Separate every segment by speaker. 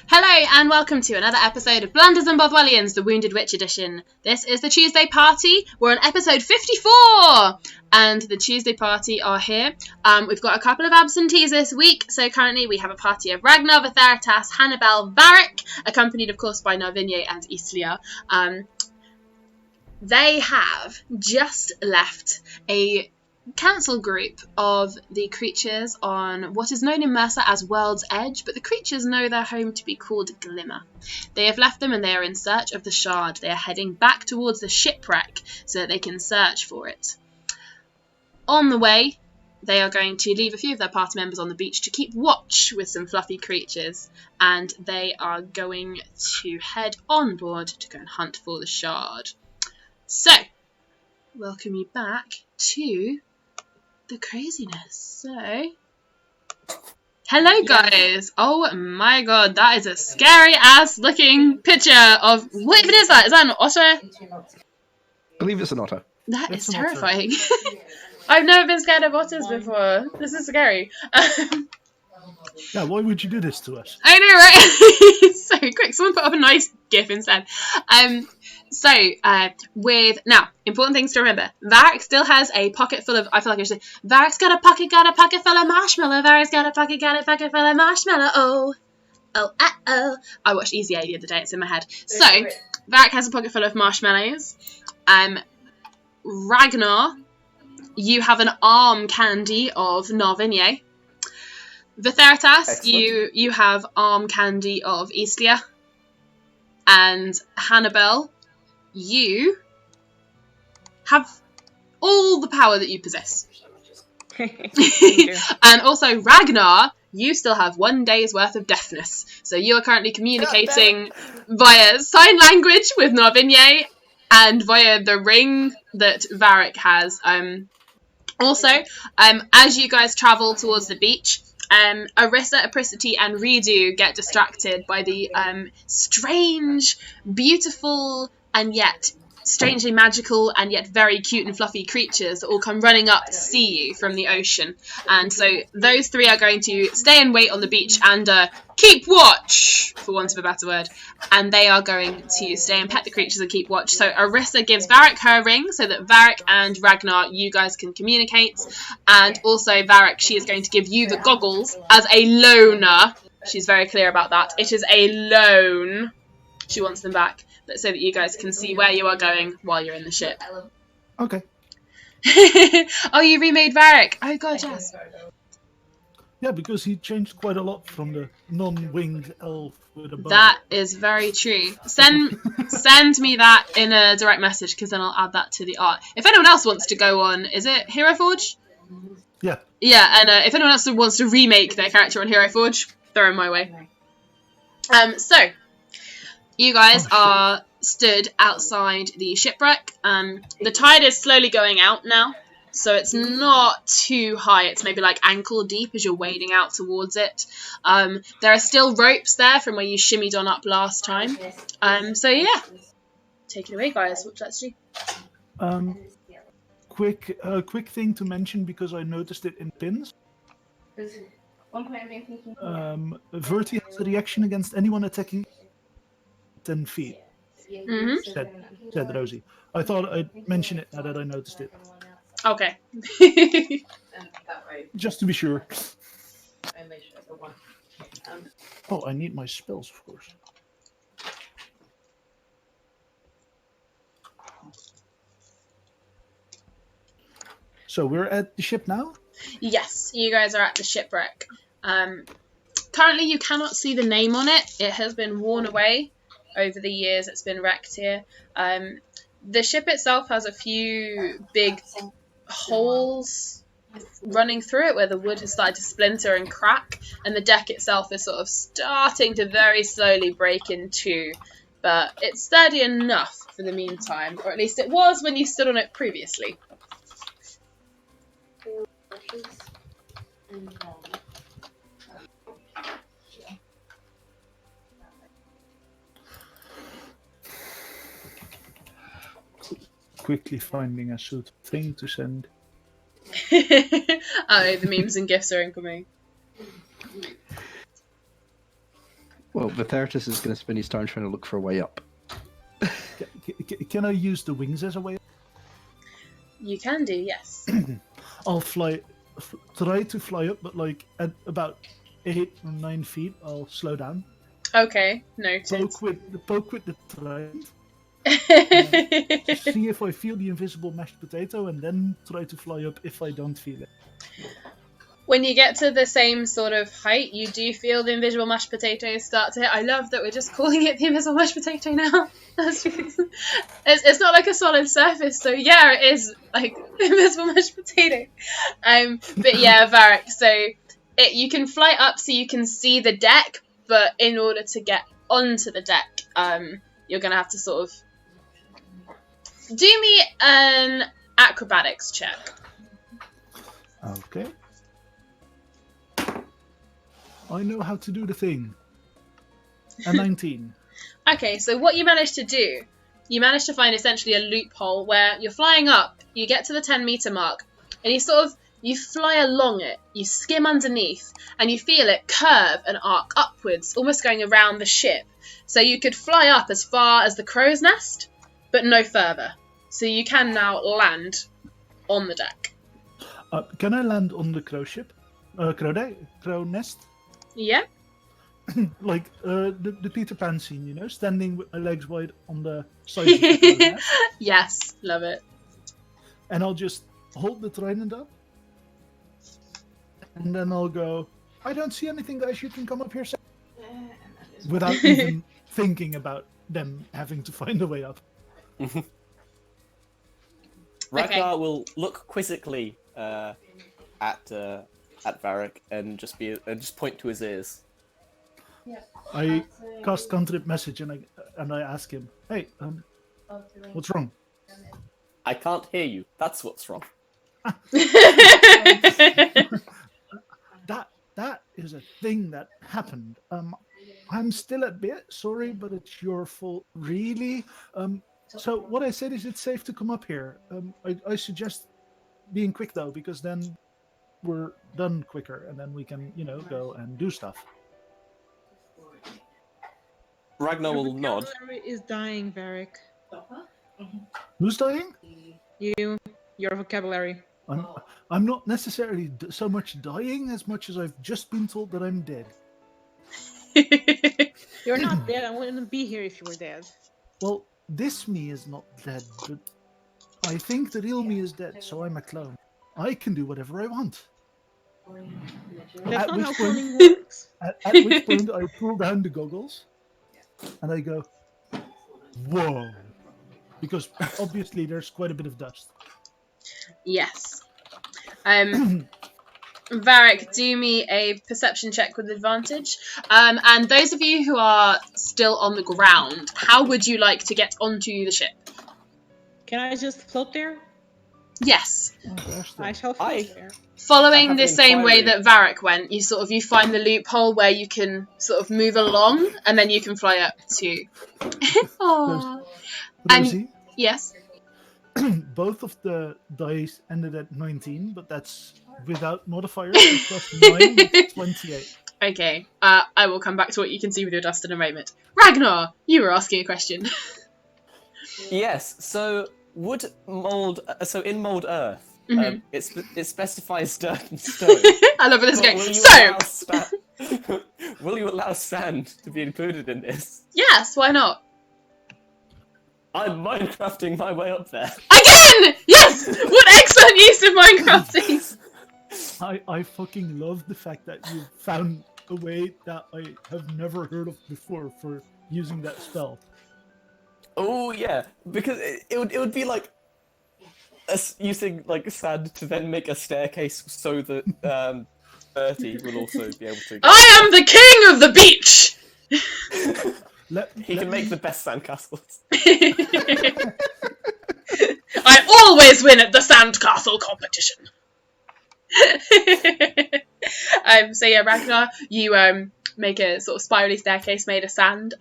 Speaker 1: Hello and welcome to another episode of Blunders and Bothwellians, the Wounded Witch edition. This is the Tuesday party. We're on episode 54 and the Tuesday party are here. We've got a couple of absentees this week. So currently we have a party of Ragnar, Vitheritas, Hannibal, Varric, accompanied of course by Narvinje and Islia. They have just left a council group of the creatures on what is known in Mercia as World's Edge, but the creatures know their home to be called Glimmer. They have left them and they are in search of the shard. They are heading back towards the Shipwreck so that they can search for it. On the way, they are going to leave a few of their party members on the beach to keep watch with some fluffy creatures, and they are going to head on board to go and hunt for the shard. So, welcome you back to the craziness. So, hello guys. Oh my god, that is a scary ass looking picture of, what even is that? Is that an otter?
Speaker 2: I believe it's an otter.
Speaker 1: That is terrifying. I've never been scared of otters before. This is scary.
Speaker 3: Yeah, why would you do this to us?
Speaker 1: I know, right? So quick, someone put up a nice gif instead. Now, important things to remember. Varric still has a pocket full of, I feel like I should say, Varric's got a pocket full of marshmallow. Varric's got a pocket full of marshmallow. Oh. I watched Easy A the other day, it's in my head. So, Varric has a pocket full of marshmallows. Ragnar, you have an arm candy of Narvinje. Vitheritas, you have arm candy of Islia. And Hannibal, you have all the power that you possess. And also Ragnar, you still have 1 day's worth of deafness. So you are currently communicating via sign language with Narvinje and via the ring that Varric has. As you guys travel towards the beach, Arissa, Apricity, and Redo get distracted by the strange, beautiful, and yet strangely magical and yet very cute and fluffy creatures that all come running up to see you from the ocean. And so those three are going to stay and wait on the beach and keep watch, for want of a better word. And they are going to stay and pet the creatures and keep watch. So Arissa gives Varric her ring so that Varric and Ragnar, you guys can communicate. And also Varric, she is going to give you the goggles as a loaner. She's very clear about that. It is a loan. She wants them back, but so that you guys can see where you are going while you're in the ship.
Speaker 3: Okay.
Speaker 1: Oh, you remade Varric. Oh god, yes.
Speaker 3: Yeah, because he changed quite a lot from the non-winged elf with a bow.
Speaker 1: That is very true. Send me that in a direct message, because then I'll add that to the art. If anyone else wants to go on, is it Hero Forge?
Speaker 3: Yeah.
Speaker 1: Yeah, and if anyone else wants to remake their character on Hero Forge, throw them my way. So, you guys are stood outside the shipwreck. The tide is slowly going out now, so it's not too high. It's maybe like ankle deep as you're wading out towards it. There are still ropes there from where you shimmied on up last time. So yeah, take it away, guys. What let's do?
Speaker 3: Quick thing to mention, because I noticed it in pins. Verti has a reaction against anyone attacking 10 feet.
Speaker 1: Mm-hmm.
Speaker 3: Said Rosie. I thought I'd mention it now that I noticed it.
Speaker 1: Okay.
Speaker 3: Just to be sure. Oh, I need my spells, of course. So we're at the ship now?
Speaker 1: Yes, you guys are at the shipwreck. Currently you cannot see the name on it. It has been worn away over the years it's been wrecked here. The ship itself has a few big holes running through it where the wood has started to splinter and crack, and the deck itself is sort of starting to very slowly break in two. But it's sturdy enough for the meantime, or at least it was when you stood on it previously.
Speaker 3: Quickly finding a suitable thing to send.
Speaker 1: Oh, the memes and gifs are incoming.
Speaker 3: Well,
Speaker 2: Well, Vithertus is going to spend his time trying to look for a way up.
Speaker 3: Can I use the wings as a way?
Speaker 1: You can do, yes.
Speaker 3: I'll try to fly up, but like at about 8 or 9 feet, I'll slow down.
Speaker 1: Okay, noted.
Speaker 3: Poke with the trident. See if I feel the invisible mashed potato, and then try to fly up if I don't feel it.
Speaker 1: When you get to the same sort of height, you do feel the invisible mashed potatoes start to hit. I love that we're just calling it the invisible mashed potato now. It's not like a solid surface, so yeah, it is like invisible mashed potato. But yeah, Varric, so you can fly up so you can see the deck, but in order to get onto the deck, you're going to have to sort of do me an acrobatics check.
Speaker 3: Okay. I know how to do the thing. A 19.
Speaker 1: Okay, so what you managed to do, you managed to find essentially a loophole where you're flying up, you get to the 10-meter mark, and you fly along it, you skim underneath, and you feel it curve and arc upwards, almost going around the ship. So you could fly up as far as the crow's nest, but no further. So you can now land on the deck.
Speaker 3: Can I land on the crow ship? Crow nest?
Speaker 1: Yeah.
Speaker 3: Like the Peter Pan scene, you know, standing with my legs wide on the side of the crow nest.
Speaker 1: Yes, love it.
Speaker 3: And I'll just hold the trident up. And then I'll go, I don't see anything, guys, you can come up here. Without even thinking about them having to find a way up.
Speaker 4: Ragnar will look quizzically at Varric and just point to his ears.
Speaker 3: I cast cantrip message and I ask him, hey, what's wrong?
Speaker 4: I can't hear you. That's what's wrong.
Speaker 3: That is a thing that happened. I'm still a bit sorry, but it's your fault, really. So what I said is it's safe to come up here. I suggest being quick though, because then we're done quicker, and then we can, go and do stuff.
Speaker 4: Ragnar will nod.
Speaker 5: Vocabulary is dying, Varric.
Speaker 3: Who's dying?
Speaker 5: Your vocabulary.
Speaker 3: I'm not necessarily so much dying as much as I've just been told that I'm dead.
Speaker 5: You're not dead. I wouldn't be here if you were dead.
Speaker 3: Well, this me is not dead, but I think the real me is dead, so I'm a clone. I can do whatever I want.
Speaker 5: That's not how
Speaker 3: point,
Speaker 5: cloning works.
Speaker 3: at which point I pull down the goggles and I go, whoa. Because obviously there's quite a bit of dust.
Speaker 1: Yes. Varric, do me a perception check with advantage. And those of you who are still on the ground, how would you like to get onto the ship?
Speaker 5: Can I just float there?
Speaker 1: Yes.
Speaker 5: I shall float there.
Speaker 1: Following the same way that Varric went, you find the loophole where you can sort of move along, and then you can fly up to. Aww.
Speaker 3: Rosie,
Speaker 1: yes.
Speaker 3: both of the dice ended at 19, but that's without modifiers. Plus 9, it's 28.
Speaker 1: Okay. I will come back to what you can see with your dust in a moment. Ragnar, you were asking a question.
Speaker 4: Yes. So would mold? So in mold earth, it specifies dirt and stone.
Speaker 1: I love where this is going. So,
Speaker 4: will you allow sand to be included in this?
Speaker 1: yes, why not?
Speaker 4: I'm Minecrafting my way up there.
Speaker 1: Again! Yes! What excellent use of Minecrafting!
Speaker 3: I fucking love the fact that you found a way that I have never heard of before for using that spell.
Speaker 4: Oh yeah, because it would be like using like sand to then make a staircase so that Bertie will also be able to.
Speaker 1: I am the king of the beach!
Speaker 4: He can make the best sandcastles.
Speaker 1: I always win at the sandcastle competition. So yeah, Ragnar, you make a sort of spirally staircase made of sand.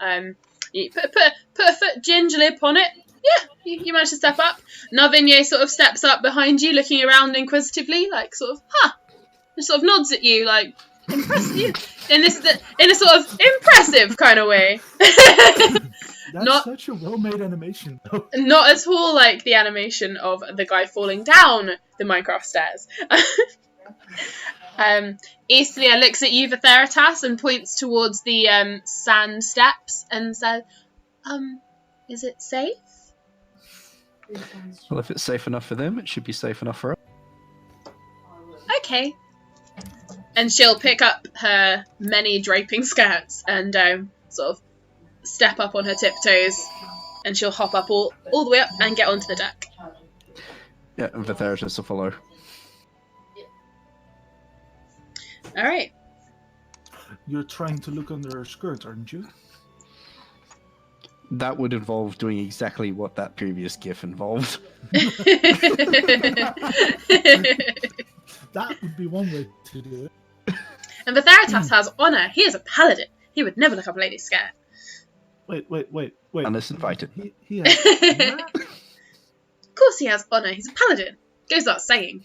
Speaker 1: You put a foot gingerly upon it. Yeah, you manage to step up. Navinye sort of steps up behind you, looking around inquisitively, like sort of, and sort of nods at you, like, in a sort of impressive kind of way.
Speaker 3: That's such a well-made animation, though.
Speaker 1: Not at all like the animation of the guy falling down the Minecraft stairs. Aethelia looks at you, Vitheritas, and points towards the sand steps and says, is it safe?
Speaker 2: Well, if it's safe enough for them, it should be safe enough for us.
Speaker 1: Okay. And she'll pick up her many draping skirts and sort of step up on her tiptoes, and she'll hop up all the way up and get onto the deck.
Speaker 2: Yeah, and Vitheritas will follow.
Speaker 1: All right.
Speaker 3: You're trying to look under her skirt, aren't you?
Speaker 2: That would involve doing exactly what that previous GIF involved.
Speaker 3: That would be one way to do it.
Speaker 1: And Vitheritas has honour. He is a paladin. He would never look up a lady's skirt.
Speaker 3: Wait.
Speaker 2: Unless invited.
Speaker 3: He has...
Speaker 1: Of course he has honour. He's a paladin. Goes without saying.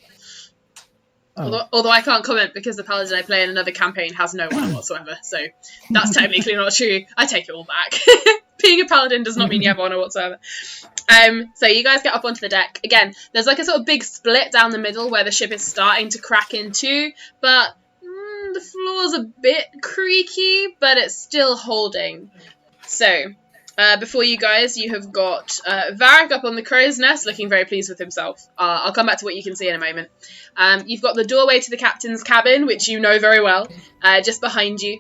Speaker 3: Oh.
Speaker 1: Although I can't comment because the paladin I play in another campaign has no honour whatsoever. So that's technically not true. I take it all back. Being a paladin does not mean you have honour whatsoever. So you guys get up onto the deck. Again, there's like a sort of big split down the middle where the ship is starting to crack in two, but the floor's a bit creaky, but it's still holding. So, before you guys, you have got Varric up on the crow's nest, looking very pleased with himself. I'll come back to what you can see in a moment. You've got the doorway to the captain's cabin, which you know very well, just behind you.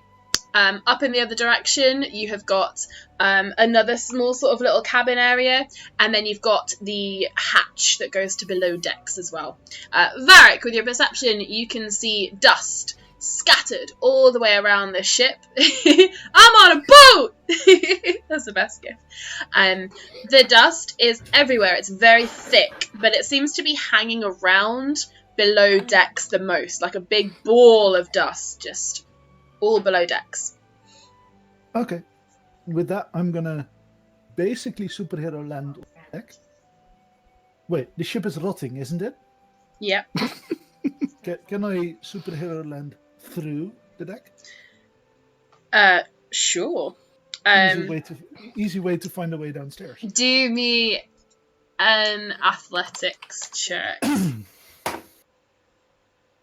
Speaker 1: Up in the other direction, you have got another small sort of little cabin area, and then you've got the hatch that goes to below decks as well. Varric, with your perception, you can see dust scattered all the way around the ship. I'm on a boat! That's the best gift. The dust is everywhere. It's very thick, but it seems to be hanging around below decks the most, like a big ball of dust, just all below decks.
Speaker 3: Okay. With that, I'm gonna basically superhero land on deck. Wait, the ship is rotting, isn't it?
Speaker 1: Yep.
Speaker 3: Can I superhero land through the deck?
Speaker 1: Sure.
Speaker 3: Easy way to find a way downstairs.
Speaker 1: Do me an athletics check.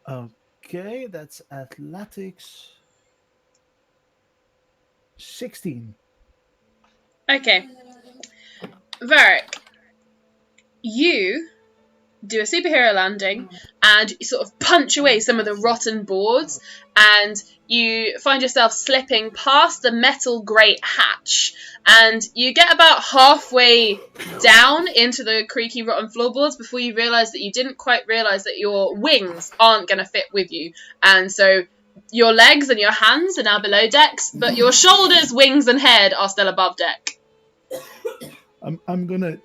Speaker 3: Okay, that's athletics. 16.
Speaker 1: Okay. Varric, you do a superhero landing and you sort of punch away some of the rotten boards, and you find yourself slipping past the metal grate hatch, and you get about halfway down into the creaky rotten floorboards before you realise that you didn't quite realise that your wings aren't going to fit with you, and so your legs and your hands are now below decks, but your shoulders, wings and head are still above deck.
Speaker 3: I'm gonna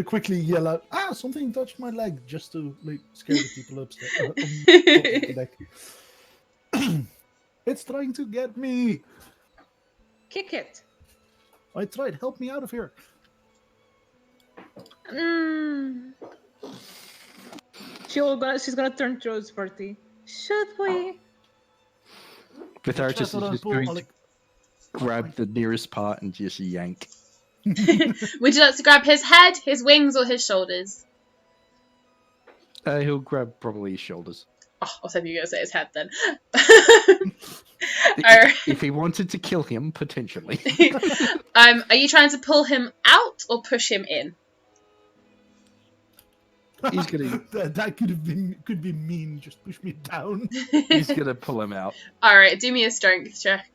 Speaker 3: quickly yell out, something touched my leg, just to scare the people upstairs. On the deck. It's trying to get me.
Speaker 5: Kick it.
Speaker 3: I tried. Help me out of here.
Speaker 5: She's gonna turn to Rose Party. Should we?
Speaker 2: Vitheritas is just going to grab the nearest part and just yank.
Speaker 1: Would you like to grab his head, his wings, or his shoulders?
Speaker 2: He'll grab probably his shoulders.
Speaker 1: Oh, I was hoping you were going to say his head then.
Speaker 2: If he wanted to kill him, potentially.
Speaker 1: Are you trying to pull him out or push him in?
Speaker 2: He's gonna.
Speaker 3: That could be mean. Just push me down.
Speaker 2: He's gonna pull him out.
Speaker 1: All right, do me a strength check.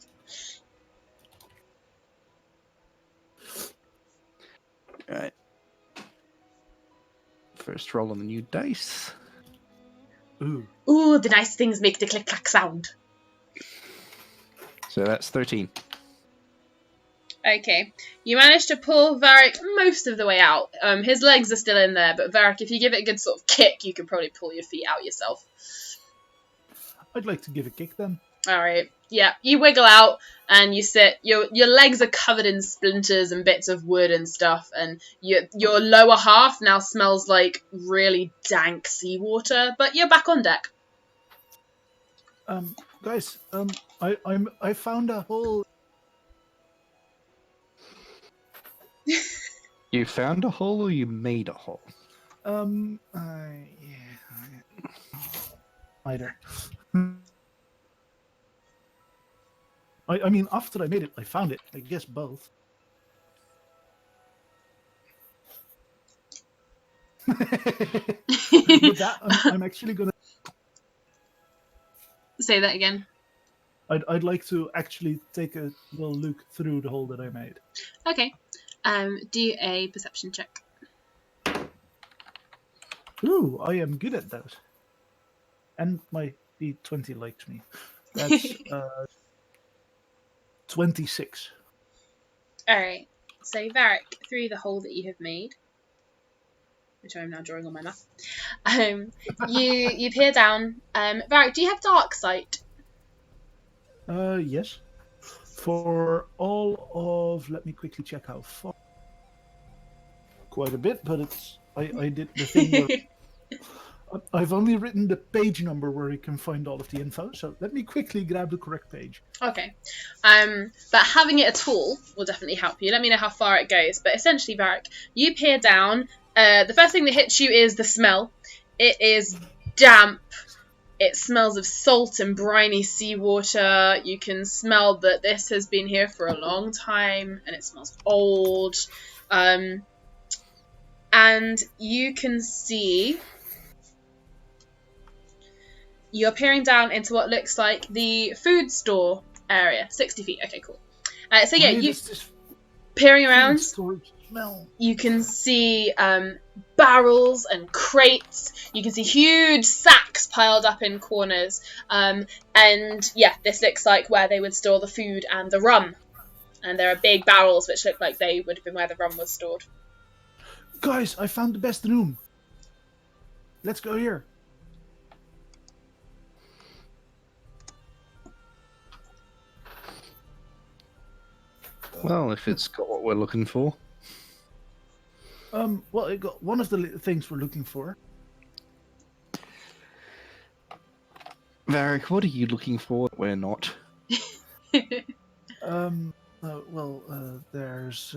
Speaker 2: All right. First roll on the new dice.
Speaker 3: Ooh.
Speaker 1: Ooh, the nice things make the click clack sound.
Speaker 2: So that's 13.
Speaker 1: Okay, you managed to pull Varric most of the way out. His legs are still in there, but Varric, if you give it a good sort of kick, you can probably pull your feet out yourself.
Speaker 3: I'd like to give a kick then.
Speaker 1: All right, yeah, you wiggle out and you sit. Your legs are covered in splinters and bits of wood and stuff, and your lower half now smells like really dank seawater. But you're back on deck.
Speaker 3: Guys, I found a hole.
Speaker 2: You found a hole or you made a hole?
Speaker 3: Either. I mean, after I made it, I found it. I guess both. With that, I'm actually gonna.
Speaker 1: Say that again.
Speaker 3: I'd like to actually take a little look through the hole that I made.
Speaker 1: Okay. Do a perception check.
Speaker 3: Ooh, I am good at those. And my D20 likes me. That's 26.
Speaker 1: Alright. So, Varric, through the hole that you have made, which I'm now drawing on my map, you peer down. Varric, do you have dark sight?
Speaker 3: Yes. For all of, let me quickly check how far. Quite a bit, but it's I did the thing where I've only written the page number where you can find all of the info. So let me quickly grab the correct page.
Speaker 1: Okay. But having it at all will definitely help you. Let me know how far it goes. But essentially, Varric, you peer down. The first thing that hits you is the smell. It is damp. It smells of salt and briny seawater. You can smell that this has been here for a long time, and it smells old. And you can see you're peering down into what looks like the food store area, 60 feet. Okay, cool. So yeah, you peering around.
Speaker 3: Smell.
Speaker 1: You can see barrels and crates. You can see huge sacks piled up in corners. And yeah, this looks like where they would store the food and the rum. And there are big barrels which look like they would have been where the rum was stored.
Speaker 3: Guys, I found the best room. Let's go here.
Speaker 2: Well, if it's got what we're looking for.
Speaker 3: Well, it got one of the things we're looking for.
Speaker 2: Varric, what are you looking for that we're not?
Speaker 3: There's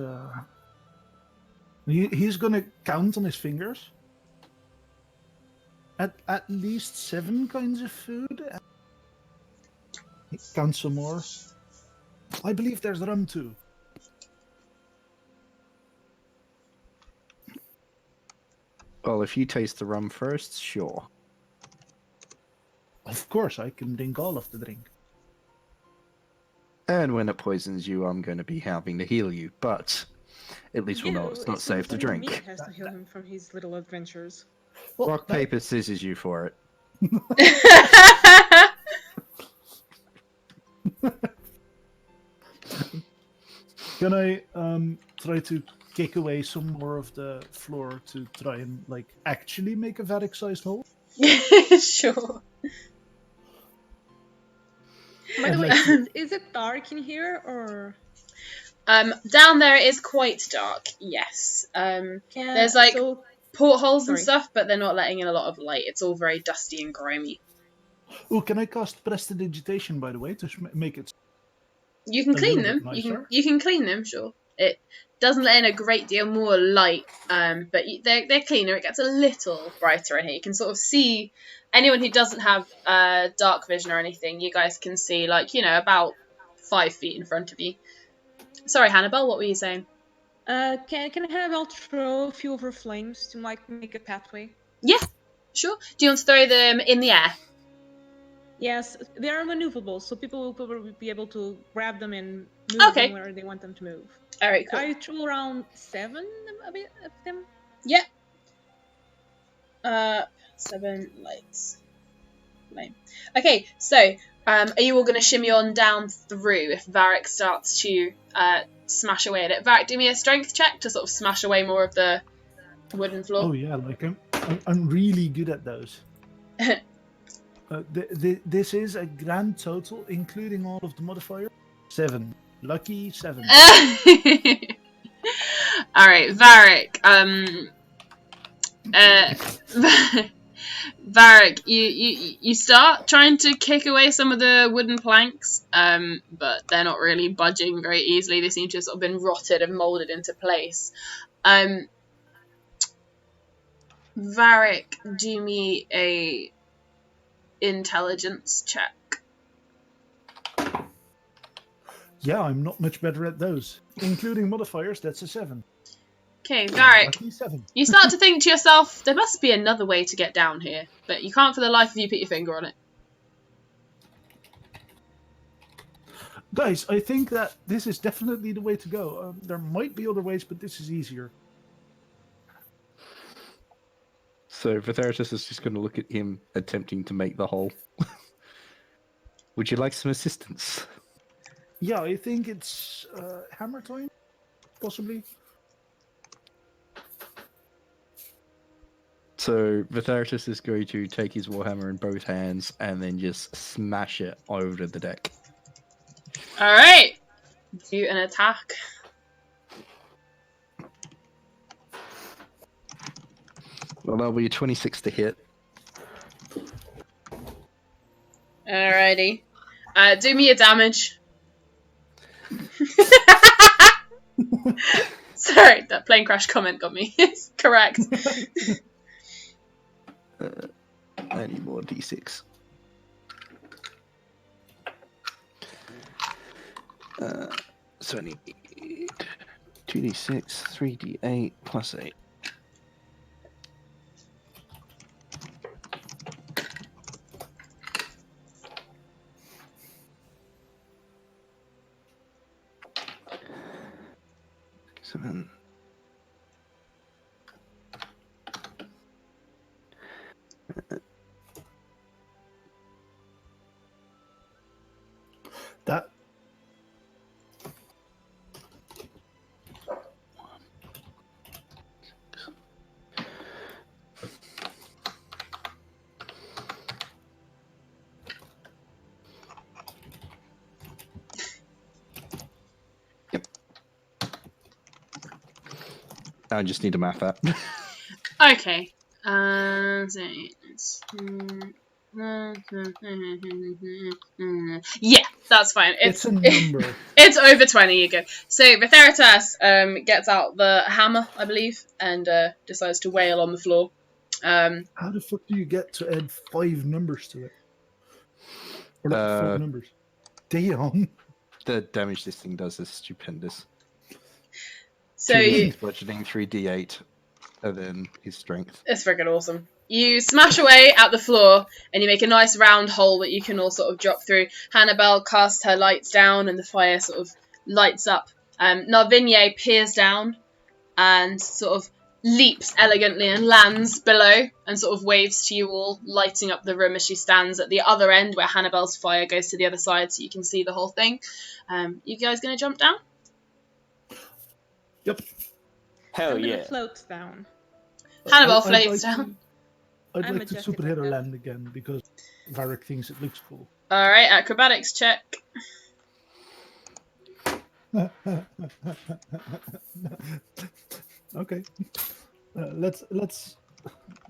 Speaker 3: he's gonna count on his fingers. At least 7 kinds of food. Count some more. I believe there's rum too.
Speaker 2: Well, if you taste the rum first, sure.
Speaker 3: Of course, I can drink all of the drink.
Speaker 2: And when it poisons you, I'm going to be having to heal you, but at least we'll know it's not safe to drink.
Speaker 5: Meat has to heal him from his little adventures.
Speaker 3: Well,
Speaker 2: Rock, paper, scissors you for it.
Speaker 3: Can I try to kick away some more of the floor to try and actually make a Varric-sized hole?
Speaker 1: Sure.
Speaker 5: By the way, is it dark in here or?
Speaker 1: Down there it is quite dark. Yes. There's portholes and stuff, but they're not letting in a lot of light. It's all very dusty and grimy.
Speaker 3: Oh, can I cast Prestidigitation, by the way, to make it?
Speaker 1: You can clean them. You can clean them. Sure. It doesn't let in a great deal more light, but they're cleaner. It gets a little brighter in here. You can sort of see anyone who doesn't have dark vision or anything. You guys can see about 5 feet in front of you. Sorry, Hannibal. What were you saying?
Speaker 5: Can Hannibal throw a few of her flames to make a pathway?
Speaker 1: Yeah, sure. Do you want to throw them in the air?
Speaker 5: Yes, they are maneuverable, so people will probably be able to grab them and move them where they want them to move.
Speaker 1: All right, cool.
Speaker 5: I threw around 7 of them.
Speaker 1: Yeah. 7 lights. Lame. Okay, so are you all going to shimmy on down through if Varric starts to smash away at it? Varric, do me a strength check to sort of smash away more of the wooden floor.
Speaker 3: Oh yeah, I'm really good at those. This is a grand total, including all of the modifiers. 7. Lucky 7.
Speaker 1: All right, Varric. Varric, you start trying to kick away some of the wooden planks, but they're not really budging very easily. They seem to have sort of been rotted and moulded into place. Varric, do me a intelligence check.
Speaker 3: Yeah, I'm not much better at those. Including modifiers, that's a 7.
Speaker 1: Okay, Varric,
Speaker 3: Lucky 7.
Speaker 1: you start to think to yourself, there must be another way to get down here, but you can't for the life of you put your finger on it.
Speaker 3: Guys, I think that this is definitely the way to go. There might be other ways, but this is easier.
Speaker 2: So Vitheritus is just going to look at him attempting to make the hole. Would you like some assistance?
Speaker 3: Yeah, I think it's hammer time, possibly.
Speaker 2: So Vitheritus is going to take his warhammer in both hands and then just smash it over the deck.
Speaker 1: Alright, do an attack.
Speaker 2: Well, that'll be a 26 to hit.
Speaker 1: Alrighty. Do me a damage. Sorry, that plane crash comment got me. It's correct.
Speaker 2: I need more d6. So I need 2d6, 3d8, plus 8. Seven.
Speaker 3: That.
Speaker 2: I just need to math that.
Speaker 1: Okay. Yeah, that's fine.
Speaker 3: It's a number.
Speaker 1: It's over 20, you're good. So Vitheritas gets out the hammer, I believe, and decides to wail on the floor.
Speaker 3: How the fuck do you get to add 5 numbers to it? Or not 4 numbers? Damn.
Speaker 2: The damage this thing does is stupendous.
Speaker 1: So
Speaker 2: he's budgeting 3d8, and then his strength.
Speaker 1: It's freaking awesome. You smash away at the floor, and you make a nice round hole that you can all sort of drop through. Hannibal casts her lights down, and the fire sort of lights up. Narvigne peers down and sort of leaps elegantly and lands below and sort of waves to you all, lighting up the room as she stands at the other end where Hannibal's fire goes to the other side so you can see the whole thing. You guys gonna jump down?
Speaker 3: Yep.
Speaker 4: Hell
Speaker 5: I'm
Speaker 4: yeah.
Speaker 5: gonna float down.
Speaker 1: Hannibal floats down.
Speaker 3: I'd
Speaker 5: I'm
Speaker 3: like
Speaker 5: a
Speaker 3: to
Speaker 5: Jessica
Speaker 3: superhero
Speaker 5: Rabbit.
Speaker 3: land again because Varric thinks it looks cool.
Speaker 1: Alright, acrobatics check.
Speaker 3: Okay. Let's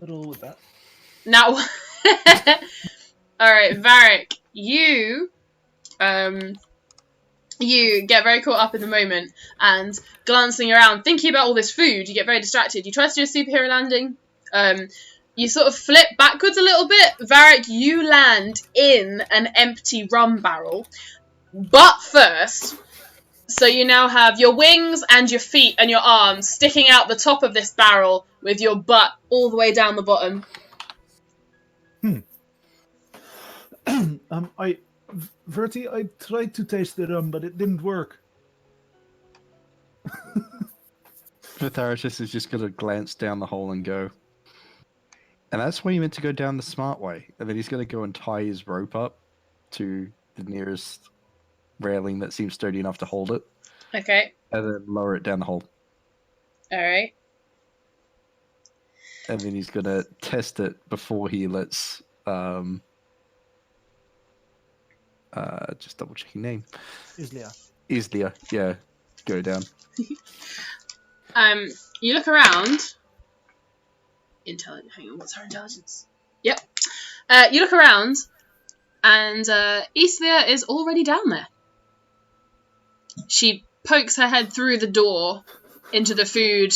Speaker 3: roll with that.
Speaker 1: Now, alright, Varric, you get very caught up in the moment and glancing around, thinking about all this food, you get very distracted. You try to do a superhero landing. You sort of flip backwards a little bit. Varric, you land in an empty rum barrel. But first, so you now have your wings and your feet and your arms sticking out the top of this barrel with your butt all the way down the bottom.
Speaker 3: Verti, I tried to taste the rum, but it didn't work.
Speaker 2: Vitheritus is just going to glance down the hole and go. And that's why you meant to go down the smart way. And then he's going to go and tie his rope up to the nearest railing that seems sturdy enough to hold it.
Speaker 1: Okay.
Speaker 2: And then lower it down the hole.
Speaker 1: Alright.
Speaker 2: And then he's going to test it before he lets... just double checking name. Islia, yeah. Go down.
Speaker 1: You look around. Hang on, what's her intelligence? Yep. You look around, and Islia is already down there. She pokes her head through the door into the food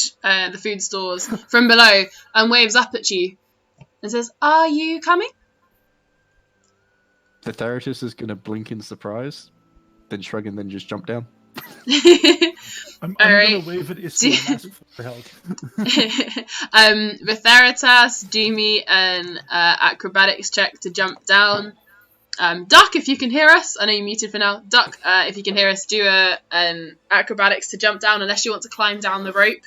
Speaker 1: stores from below and waves up at you and says, "Are you coming?"
Speaker 2: The therapist is going to blink in surprise, then shrug and then just jump down.
Speaker 3: I'm
Speaker 1: Alright.
Speaker 3: going to wave at Isla and ask for help.
Speaker 1: Vitheritas, do me an acrobatics check to jump down. Duck, if you can hear us. I know you're muted for now. Duck, if you can hear us, do an acrobatics to jump down, unless you want to climb down the rope.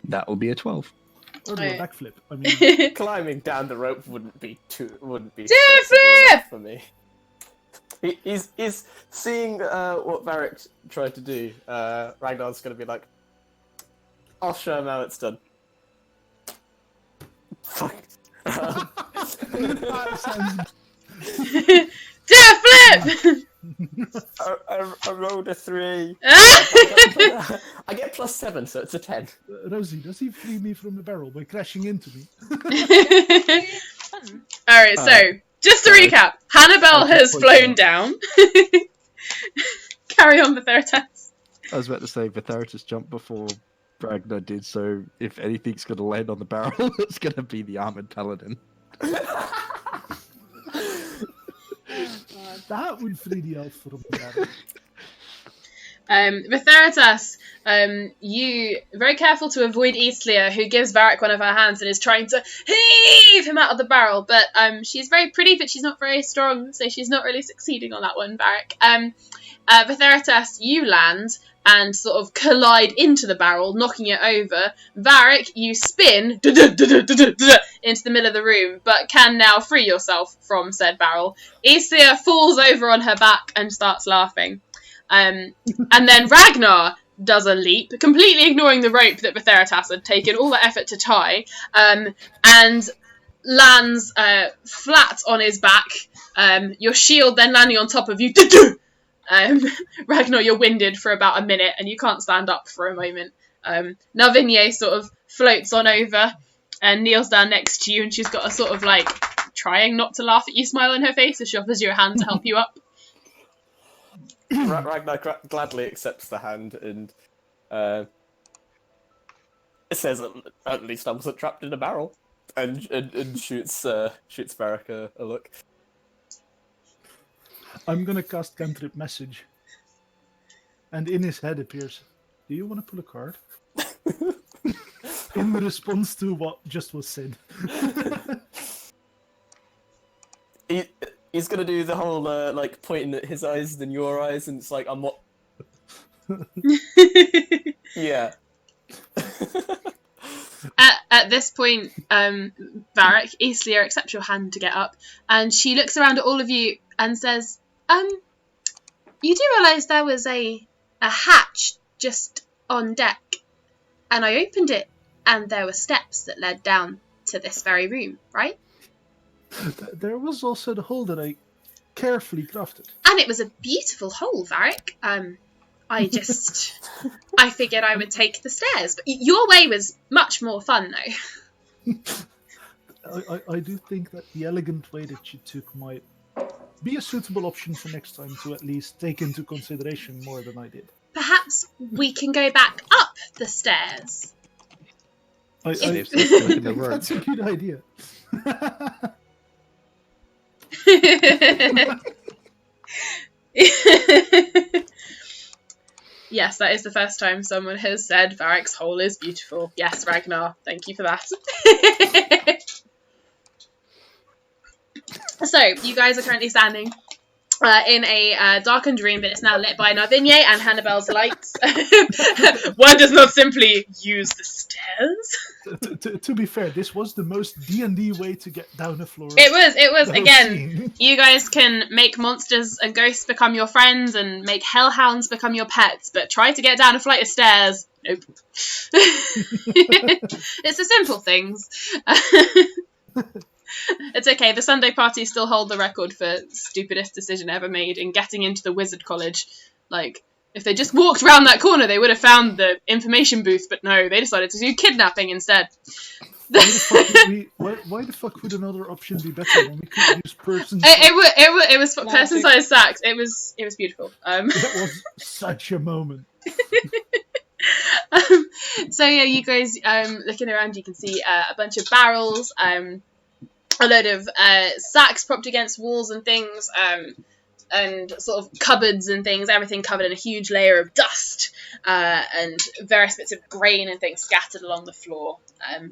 Speaker 2: That will be a 12.
Speaker 3: Or do a
Speaker 1: Alright.
Speaker 3: backflip. I mean,
Speaker 4: Climbing down the rope wouldn't be sensible
Speaker 1: flip!
Speaker 4: enough for me. He's seeing what Varric tried to do. Ragnar's going to be like, "I'll show him how it's done." Fuck.
Speaker 3: that sounds...
Speaker 1: Do a flip!
Speaker 4: I rolled a 3. I get +7, so it's a 10.
Speaker 3: Rosie, does he free me from the barrel by crashing into me?
Speaker 1: Alright, so, just to recap, Hannibal has flown down. Carry on, Vitheritas.
Speaker 2: I was about to say, Vitheritas jumped before Ragnar did, so if anything's going to land on the barrel, it's going to be the armored paladin.
Speaker 3: That would free the elf from the barrel.
Speaker 1: Vitheritas, you very careful to avoid Islia, who gives Varric one of her hands and is trying to heave him out of the barrel, but she's very pretty, but she's not very strong, so she's not really succeeding on that one, Varric. Vitheritas, you land and sort of collide into the barrel, knocking it over. Varric, you spin into the middle of the room, but can now free yourself from said barrel. Islia falls over on her back and starts laughing. And then Ragnar does a leap, completely ignoring the rope that Vitheritas had taken all the effort to tie, and lands flat on his back, your shield then landing on top of you. Ragnar, you're winded for about a minute and you can't stand up for a moment. Navigne sort of floats on over and kneels down next to you, and she's got a sort of like trying not to laugh at you smile on her face as she offers you a hand to help you up.
Speaker 4: Ragnar gladly accepts the hand and it says, "At least I wasn't trapped in a barrel," and shoots Varric a look.
Speaker 3: I'm gonna cast cantrip message. And in his head appears, "Do you want to pull a card?" In response to what just was said.
Speaker 4: He's gonna do the whole like pointing at his eyes then your eyes, and it's like, I'm what? Yeah.
Speaker 1: At this point, Varric, Islia accepts your hand to get up, and she looks around at all of you and says, "You do realise there was a hatch just on deck, and I opened it, and there were steps that led down to this very room, right?"
Speaker 3: There was also the hole that I carefully crafted.
Speaker 1: And it was a beautiful hole, Varric. I figured I would take the stairs, but your way was much more fun, though.
Speaker 3: I do think that the elegant way that you took might be a suitable option for next time to at least take into consideration more than I did.
Speaker 1: Perhaps we can go back up the stairs.
Speaker 3: I
Speaker 2: If
Speaker 3: think
Speaker 2: they're stuck in the rope.
Speaker 3: that's a good idea.
Speaker 1: Yes, that is the first time someone has said Varric's hole is beautiful. Yes, Ragnar, thank you for that. So, you guys are currently standing in a darkened room, but it's now lit by Navigne and Hannibal's lights. One does not simply use the stairs.
Speaker 3: To be fair, this was the most D&D way to get down a floor.
Speaker 1: It was.
Speaker 3: that I've
Speaker 1: Again,
Speaker 3: seen.
Speaker 1: you guys can make monsters and ghosts become your friends and make hellhounds become your pets, but try to get down a flight of stairs. Nope. It's the simple things. It's okay, the Sunday party still hold the record for stupidest decision ever made in getting into the wizard college. Like, if they just walked around that corner, they would have found the information booth, but no, they decided to do kidnapping instead.
Speaker 3: Why the fuck would another option be better when we could use person?
Speaker 1: It was for
Speaker 5: Logic.
Speaker 1: person-sized sacks. It was beautiful.
Speaker 3: That was such a moment.
Speaker 1: So yeah, you guys looking around, you can see a bunch of barrels, a load of sacks propped against walls and things, and sort of cupboards and things, everything covered in a huge layer of dust, and various bits of grain and things scattered along the floor.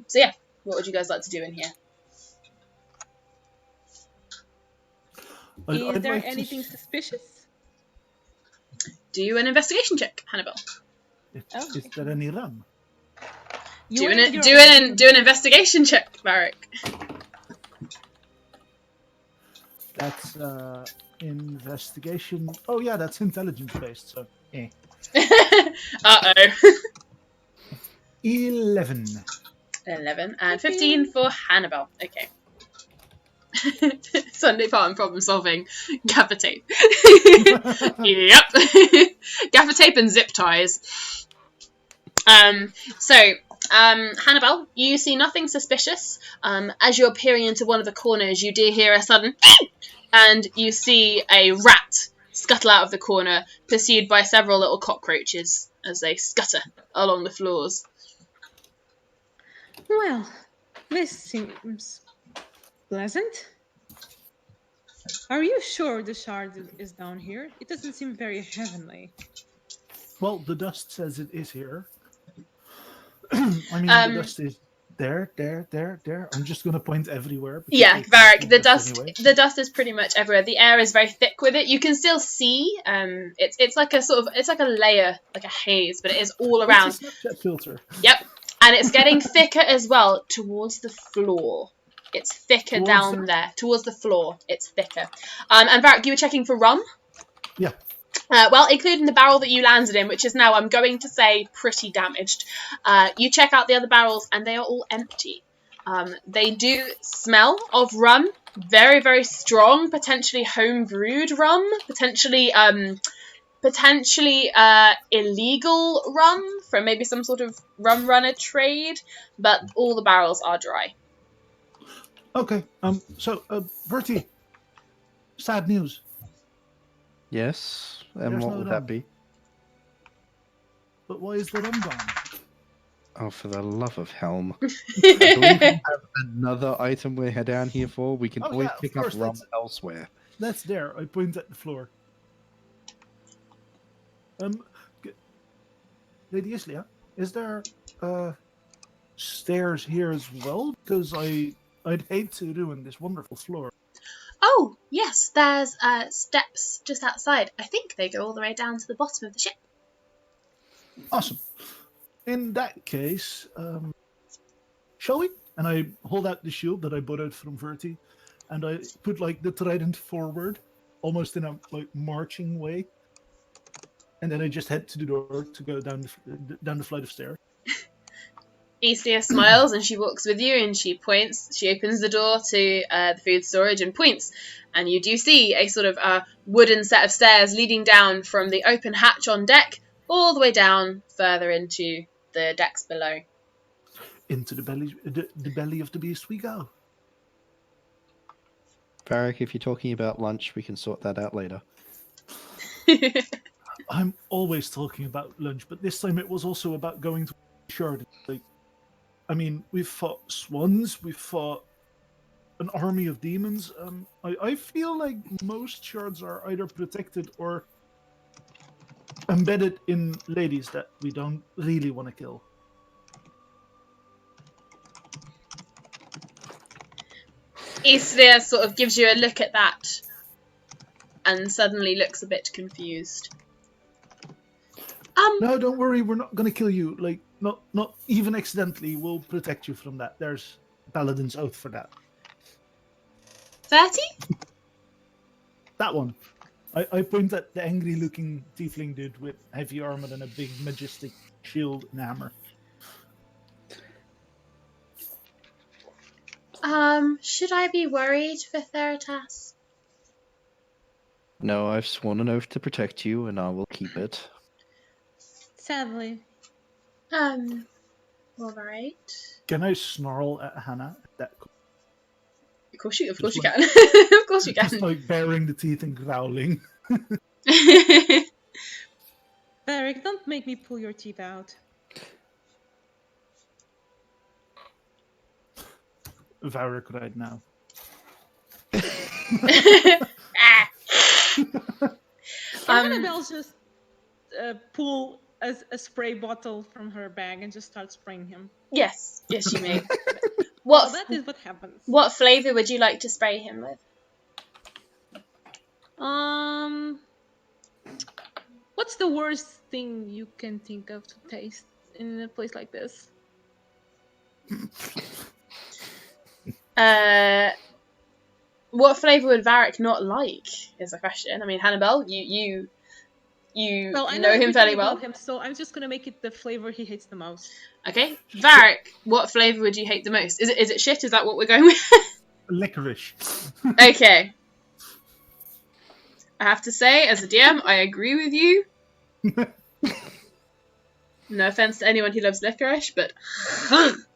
Speaker 1: So yeah, what would you guys like to do in here?
Speaker 5: Is
Speaker 3: I'd
Speaker 5: there
Speaker 3: like to
Speaker 5: anything suspicious?
Speaker 1: Do an investigation check, Hannibal.
Speaker 3: Is there any rum?
Speaker 1: Do an investigation check, Varric.
Speaker 3: That's investigation. Oh yeah, that's intelligence based. So,
Speaker 1: Uh-oh.
Speaker 3: 11.
Speaker 1: 11 and 15 for Hannibal. Okay. Sunday part and problem solving. Gaffer tape. Yep. Gaffer tape and zip ties. Hannibal, you see nothing suspicious. As you're peering into one of the corners, you do hear a sudden and you see a rat scuttle out of the corner, pursued by several little cockroaches as they scutter along the floors.
Speaker 5: Well, this seems pleasant. Are you sure the shard is down here? It doesn't seem very heavenly.
Speaker 3: Well, the dust says it is here. I mean, the dust is there. I'm just going to point everywhere.
Speaker 1: Yeah, Varric, the dust
Speaker 3: anyway.
Speaker 1: the dust is pretty much everywhere. The air is very thick with it. You can still see it's like a it's like a layer, like a haze, but it is all around.
Speaker 3: It's a Snapchat filter.
Speaker 1: Yep. And it's getting thicker as well towards the floor. It's thicker down there. Towards the floor. It's thicker. And Varric, you were checking for rum?
Speaker 3: Yeah.
Speaker 1: Well, including the barrel that you landed in, which is now, I'm going to say, pretty damaged. You check out the other barrels, and they are all empty. They do smell of rum. Very, very strong, potentially home-brewed rum. Potentially illegal rum from maybe some sort of rum runner trade. But all the barrels are dry.
Speaker 3: Okay. So, Bertie, sad news.
Speaker 2: Yes. And
Speaker 3: There's
Speaker 2: what
Speaker 3: no
Speaker 2: would
Speaker 3: rum.
Speaker 2: that be?
Speaker 3: But why is the rum gone?
Speaker 2: Oh, for the love of Helm. I believe we have another item we're down here for. We can always pick up rum elsewhere.
Speaker 3: That's there. I point at the floor. Lady Islia, is there stairs here as well? Because I'd hate to ruin this wonderful floor.
Speaker 1: Oh, yes, there's steps just outside. I think they go all the way down to the bottom of the ship.
Speaker 3: Awesome. In that case, shall we? And I hold out the shield that I borrowed from Verti, and I put like the trident forward, almost in a marching way. And then I just head to the door to go down the flight of stairs.
Speaker 1: Islia smiles and she walks with you and she points. She opens the door to the food storage and points. And you do see a sort of wooden set of stairs leading down from the open hatch on deck all the way down further into the decks below.
Speaker 3: Into the belly of the beast we go.
Speaker 2: Varric, if you're talking about lunch, we can sort that out later.
Speaker 3: I'm always talking about lunch, but this time it was also about going to shard. I mean, we've fought swans, we've fought an army of demons. I feel like most shards are either protected or embedded in ladies that we don't really want to kill.
Speaker 1: Islia sort of gives you a look at that and suddenly looks a bit confused.
Speaker 3: No, don't worry, we're not going to kill you. Not even accidentally. We'll protect you from that. There's Paladin's Oath for that.
Speaker 1: 30?
Speaker 3: That one. I point at the angry-looking tiefling dude with heavy armor and a big, majestic shield and hammer.
Speaker 1: Should I be worried for Theritas?
Speaker 2: No, I've sworn an oath to protect you, and I will keep it.
Speaker 5: Sadly.
Speaker 1: All right.
Speaker 3: Can I snarl at Hannah?
Speaker 1: Of course you
Speaker 3: Just
Speaker 1: can. Of course you
Speaker 3: Just
Speaker 1: can.
Speaker 3: like baring the teeth and growling.
Speaker 5: Varric, don't make me pull your teeth out.
Speaker 3: Varric right now.
Speaker 1: Ah.
Speaker 5: Annabelle just pull a spray bottle from her bag and just start spraying him.
Speaker 1: Yes, you may.
Speaker 5: Well, that is what happens.
Speaker 1: What flavour would you like to spray him with?
Speaker 5: What's the worst thing you can think of to taste in a place like this?
Speaker 1: What flavour would Varric not like? Is the question. I mean, Hannibal, you
Speaker 5: Well, I
Speaker 1: know him fairly well.
Speaker 5: about him, so I'm just gonna make it the flavor he hates the most.
Speaker 1: Okay, Varric, what flavour would you hate the most? Is it shit? Is that what we're going with?
Speaker 3: Licorice.
Speaker 1: Okay. I have to say, as a DM, I agree with you. No offense to anyone who loves licorice, but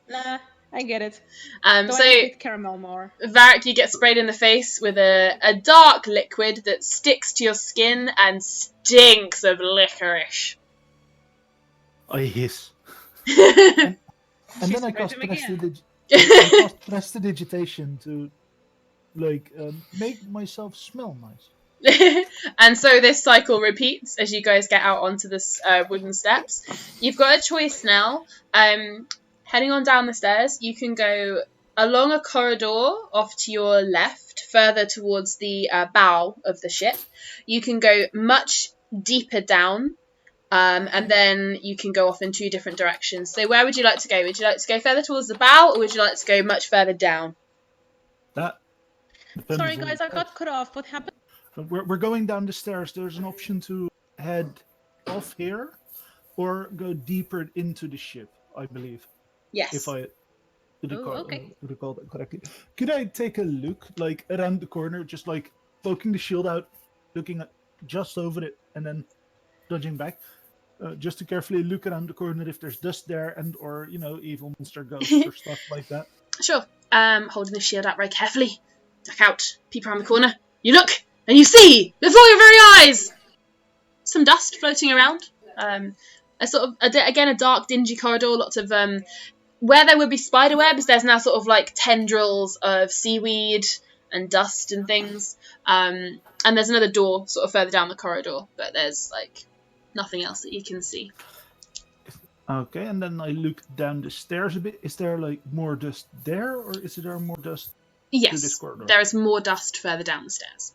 Speaker 5: Nah, I get it.
Speaker 1: so
Speaker 5: I hate caramel more.
Speaker 1: Varric, you get sprayed in the face with a dark liquid that sticks to your skin and stinks of licorice.
Speaker 3: I hiss.
Speaker 1: And
Speaker 3: And then I
Speaker 5: sprayed
Speaker 3: cast
Speaker 5: him again.
Speaker 3: prestidigitation to make myself smell nice.
Speaker 1: And so this cycle repeats as you guys get out onto this wooden steps. You've got a choice now. Heading on down the stairs, you can go along a corridor off to your left, further towards the bow of the ship. You can go much deeper down, and then you can go off in two different directions. So where would you like to go? Would you like to go further towards the bow, or would you like to go much further down?
Speaker 3: That. depends
Speaker 5: Sorry,
Speaker 3: on
Speaker 5: guys, I got cut off. What happened?
Speaker 3: We're going down the stairs. There's an option to head off here or go deeper into the ship, I believe.
Speaker 1: Yes.
Speaker 3: If I
Speaker 5: okay.
Speaker 3: recall that correctly. Could I take a look, like, around the corner, just like poking the shield out, looking at just over it, and then dodging back? Just to carefully look around the corner if there's dust there and or, evil monster ghosts or stuff like that.
Speaker 1: Sure. Holding the shield out very carefully. Duck out. Peep around the corner. You look, and you see, before your very eyes, some dust floating around. A sort of, again, a dark, dingy corridor. Lots of, where there would be spider webs, there's now sort of like tendrils of seaweed and dust and things. And there's another door sort of further down the corridor, but there's like nothing else that you can see.
Speaker 3: Okay, and then I look down the stairs a bit. Is there like more dust there, or is there more dust through this
Speaker 1: Yes,
Speaker 3: corridor?
Speaker 1: there is more dust further down the stairs.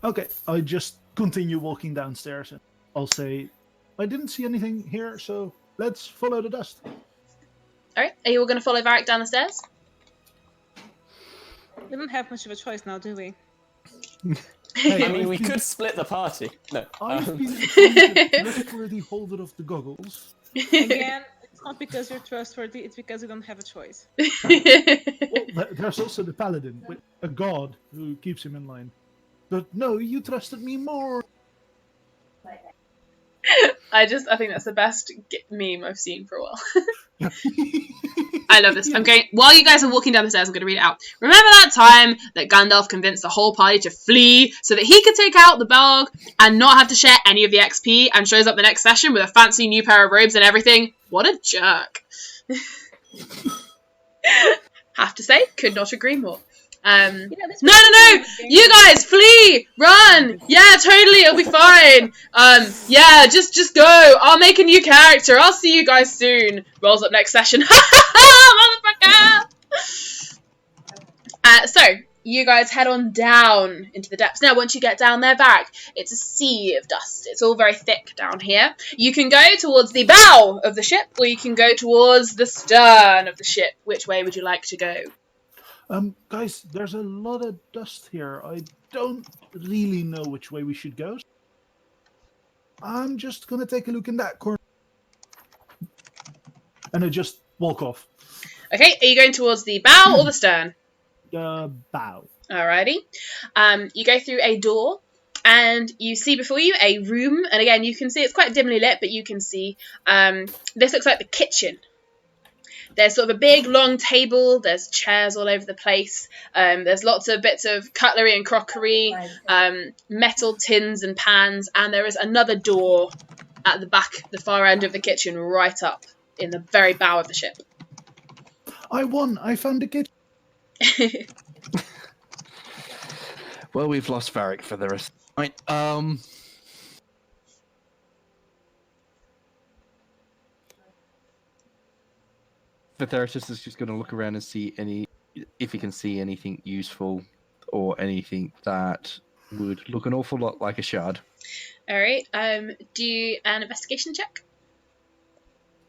Speaker 3: Okay, I just continue walking downstairs and I'll say, I didn't see anything here, so let's follow the dust.
Speaker 1: Alright, are you all going to follow Varric down the stairs?
Speaker 5: We don't have much of a choice now, do we?
Speaker 3: Hey,
Speaker 4: I mean, we could split the party. No.
Speaker 3: I've been appointed for the holder of the goggles.
Speaker 5: Again, it's not because you're trustworthy, it's because we don't have a choice.
Speaker 3: Well, there's also the paladin, with a god who keeps him in line. But no, you trusted me more.
Speaker 1: I think that's the best meme I've seen for a while. I love this. I'm going, while you guys are walking down the stairs, I'm going to read it out. Remember that time that Gandalf convinced the whole party to flee so that he could take out the Balrog and not have to share any of the XP, and shows up the next session with a fancy new pair of robes and everything? What a jerk. Have to say, could not agree more. No, you guys, flee, run, yeah, totally, it'll be fine, yeah, just go, I'll make a new character, I'll see you guys soon. Rolls up next session. Motherfucker! So, you guys head on down into the depths. Now, once you get down there, Varric, it's a sea of dust. It's all very thick down here. You can go towards the bow of the ship, or you can go towards the stern of the ship. Which way would you like to go?
Speaker 3: Guys, there's a lot of dust here. I don't really know which way we should go. I'm just gonna take a look in that corner. And I just walk off.
Speaker 1: Okay, are you going towards the bow or the stern?
Speaker 3: Bow.
Speaker 1: Alrighty. You go through a door, and you see before you a room, and again, you can see it's quite dimly lit, but you can see, this looks like the kitchen. There's sort of a big long table, there's chairs all over the place, there's lots of bits of cutlery and crockery, metal tins and pans, and there is another door at the back, the far end of the kitchen, right up in the very bow of the ship.
Speaker 3: I won! I found the kitchen!
Speaker 2: Well, we've lost Varric for the rest. Right. The therapist is just going to look around and see if he can see anything useful or anything that would look an awful lot like a shard.
Speaker 1: All right. Do an investigation check.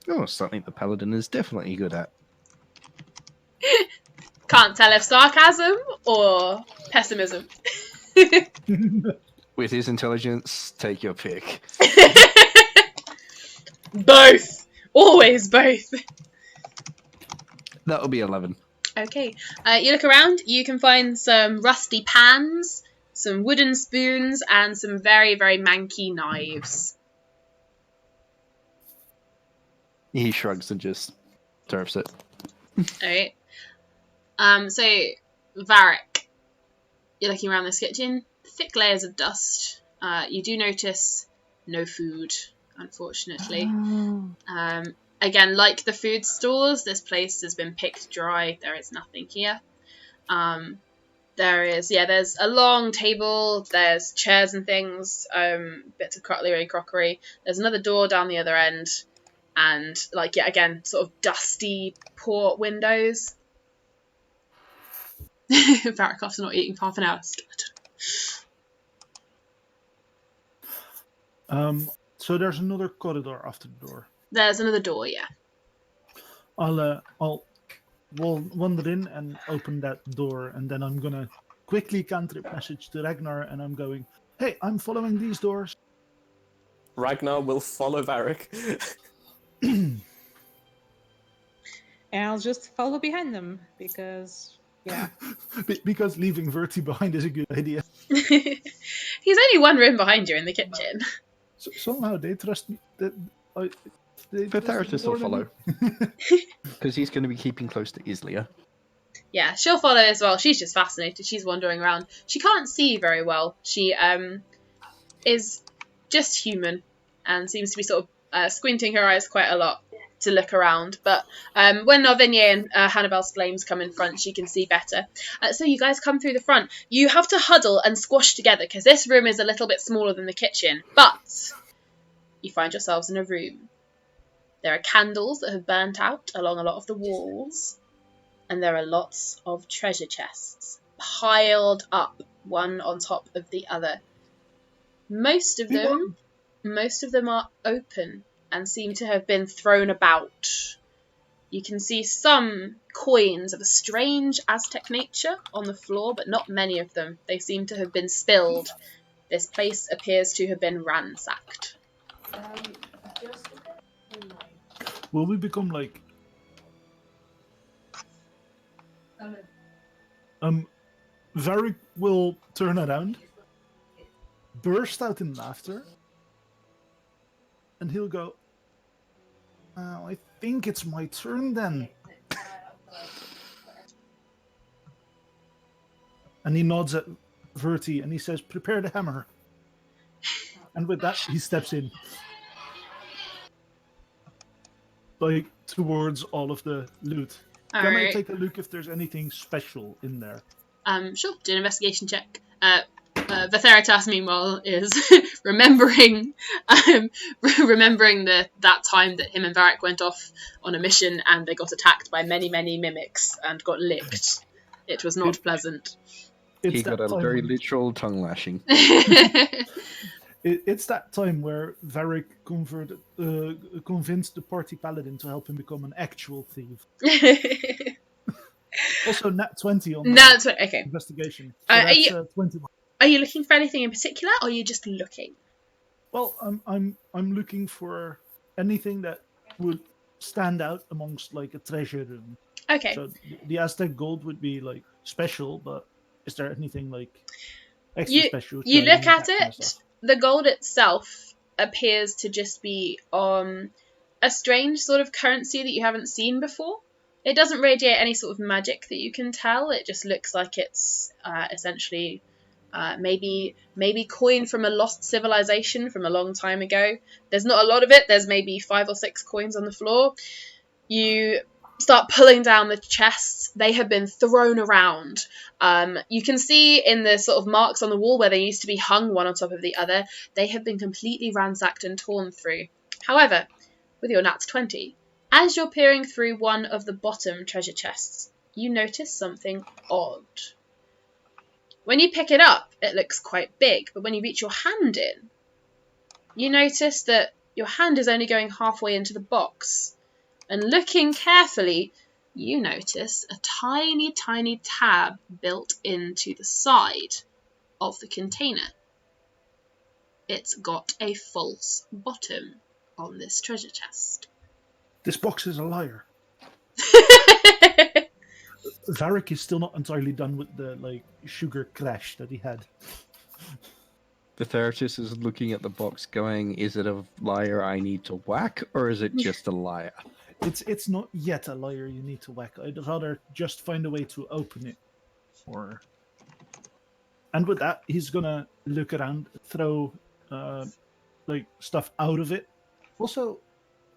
Speaker 2: Oh, something the paladin is definitely good at.
Speaker 1: Can't tell if sarcasm or pessimism.
Speaker 2: With his intelligence, take your pick.
Speaker 1: Both. Always both.
Speaker 2: That'll be 11.
Speaker 1: Okay. You look around. You can find some rusty pans, some wooden spoons, and some very, very manky knives.
Speaker 2: He shrugs and just turfs it.
Speaker 1: Alright. So, Varric, you're looking around this kitchen. Thick layers of dust. You do notice no food, unfortunately. Again, like the food stores, this place has been picked dry. There is nothing here. There's a long table. There's chairs and things, bits of cutlery, crockery. There's another door down the other end. And, again, sort of dusty port windows. Varric's not eating for half an hour.
Speaker 3: So there's another corridor after the door.
Speaker 1: There's another door, yeah.
Speaker 3: I'll wander in and open that door, and then I'm gonna quickly cantrip message to Ragnar, and I'm going, hey, I'm following these doors.
Speaker 4: Ragnar will follow Varric.
Speaker 5: And I'll just follow behind them, because, yeah.
Speaker 3: Because leaving Verti behind is a good idea.
Speaker 1: He's only one room behind you in the kitchen.
Speaker 3: So, somehow they trust me.
Speaker 2: The therapist will follow. Because he's going to be keeping close to Islia.
Speaker 1: Yeah, she'll follow as well. She's just fascinated. She's wandering around. She can't see very well. She is just human and seems to be sort of squinting her eyes quite a lot to look around. But when Narvinier and Hannibal's flames come in front, she can see better. So you guys come through the front. You have to huddle and squash together because this room is a little bit smaller than the kitchen. But you find yourselves in a room. There are candles that have burnt out along a lot of the walls. And there are lots of treasure chests piled up, one on top of the other. Most of them are open and seem to have been thrown about. You can see some coins of a strange Aztec nature on the floor, but not many of them. They seem to have been spilled. This place appears to have been ransacked.
Speaker 3: Will we become like... Varric will turn around, burst out in laughter, and he'll go, oh, I think it's my turn then. And he nods at Verti and he says, prepare the hammer. And with that, he steps in. Like, towards all of the loot. Can I take a look if there's anything special in there?
Speaker 1: Sure, do an investigation check. Vatheritas, meanwhile, is remembering that time that him and Varric went off on a mission and they got attacked by many, many mimics and got licked. It was not pleasant.
Speaker 2: He got a very literal tongue lashing.
Speaker 3: It's that time where Varric convinced the party paladin to help him become an actual thief. Also, nat 20 on
Speaker 1: okay.
Speaker 3: Investigation. So that's 21.
Speaker 1: Are you looking for anything in particular, or are you just looking?
Speaker 3: Well, I'm looking for anything that would stand out amongst like a treasure room.
Speaker 1: Okay.
Speaker 3: So the Aztec gold would be like special, but is there anything like extra special?
Speaker 1: You look at it. The gold itself appears to just be a strange sort of currency that you haven't seen before. It doesn't radiate any sort of magic that you can tell. It just looks like it's essentially maybe coin from a lost civilization from a long time ago. There's not a lot of it. There's maybe 5 or 6 coins on the floor. You start pulling down the chests. They have been thrown around. You can see in the sort of marks on the wall where they used to be hung one on top of the other, they have been completely ransacked and torn through. However, with your nat 20, as you're peering through one of the bottom treasure chests, you notice something odd. When you pick it up, it looks quite big, but when you reach your hand in, you notice that your hand is only going halfway into the box. And looking carefully, you notice a tiny, tiny tab built into the side of the container. It's got a false bottom on this treasure chest.
Speaker 3: This box is a liar. Varric is still not entirely done with the sugar crash that he had.
Speaker 2: The therapist is looking at the box going, is it a liar I need to whack, or is it just a liar?
Speaker 3: It's not yet a liar you need to whack. I'd rather just find a way to open it. And with that, he's gonna look around, throw stuff out of it. Also,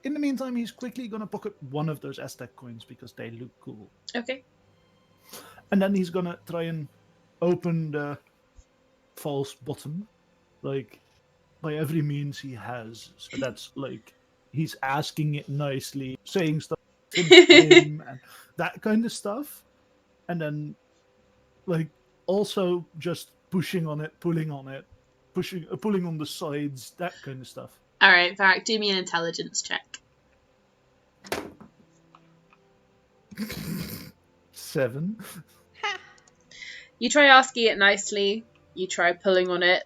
Speaker 3: in the meantime, he's quickly gonna pocket one of those Aztec coins because they look cool.
Speaker 1: Okay.
Speaker 3: And then he's gonna try and open the false bottom, by every means he has. So that's he's asking it nicely, saying stuff to him and that kind of stuff. And then also just pushing on it, pulling on it, pulling on the sides, that kind of stuff.
Speaker 1: Alright, Varric, do me an intelligence check.
Speaker 3: 7.
Speaker 1: You try asking it nicely, you try pulling on it,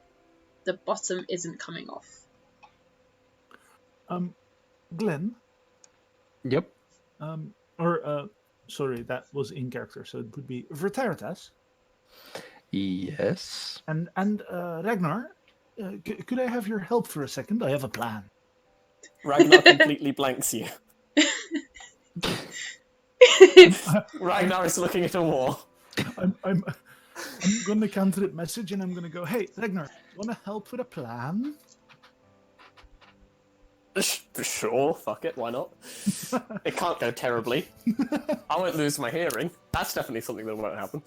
Speaker 1: the bottom isn't coming off.
Speaker 3: Glenn?
Speaker 2: Yep.
Speaker 3: Sorry, that was in character, so it would be Verteritas.
Speaker 2: Yes.
Speaker 3: And Ragnar, could I have your help for a second? I have a plan.
Speaker 4: Ragnar completely blanks you. Ragnar is looking at a wall.
Speaker 3: I'm going to counter it message and I'm going to go, hey, Ragnar, want to help with a plan?
Speaker 4: Sure, fuck it, why not? It can't go terribly. I won't lose my hearing. That's definitely something that won't happen.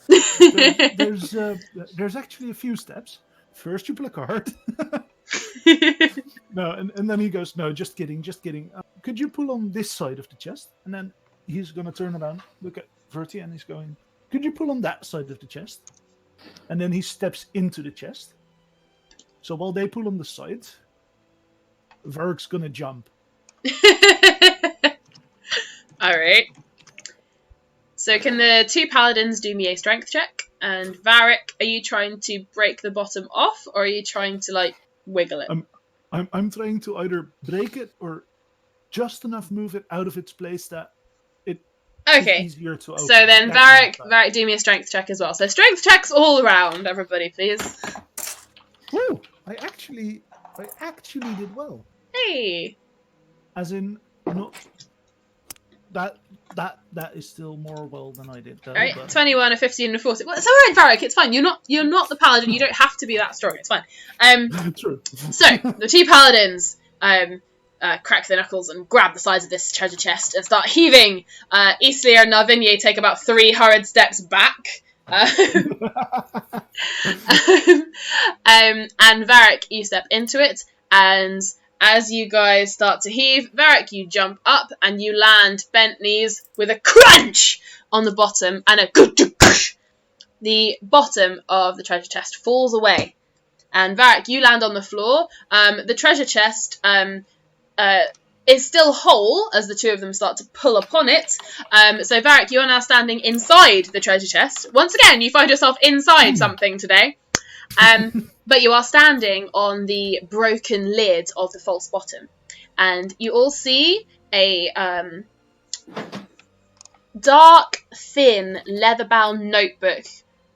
Speaker 3: There's actually a few steps. First, you pull a card. No, and then he goes, no, just kidding. Could you pull on this side of the chest? And then he's going to turn around, look at Verti, and he's going, could you pull on that side of the chest? And then he steps into the chest. So while they pull on the side, Varric's going to jump.
Speaker 1: Alright. So can the 2 paladins do me a strength check? And Varric, are you trying to break the bottom off, or are you trying to, wiggle it?
Speaker 3: I'm trying to either break it or just enough move it out of its place that it's easier to open.
Speaker 1: So then Varric, do me a strength check as well. So strength checks all around, everybody, please.
Speaker 3: Woo! I actually did well.
Speaker 1: Hey!
Speaker 3: As in, not that is still more well than I did.
Speaker 1: Alright, 21, a 15, and a 40. Well, it's alright, Varric, it's fine. You're not the paladin. You don't have to be that strong. It's fine.
Speaker 3: True.
Speaker 1: So the 2 paladins crack their knuckles and grab the sides of this treasure chest and start heaving. Islia and Narvinia take about 3 hurried steps back. And Varric, you step into it, and as you guys start to heave, Varric, you jump up and you land bent knees with a crunch on the bottom and the bottom of the treasure chest falls away. And Varric, you land on the floor. The treasure chest is still whole as the 2 of them start to pull upon it. So Varric, you are now standing inside the treasure chest. Once again, you find yourself inside something today. But you are standing on the broken lid of the false bottom. And you all see a dark, thin, leather-bound notebook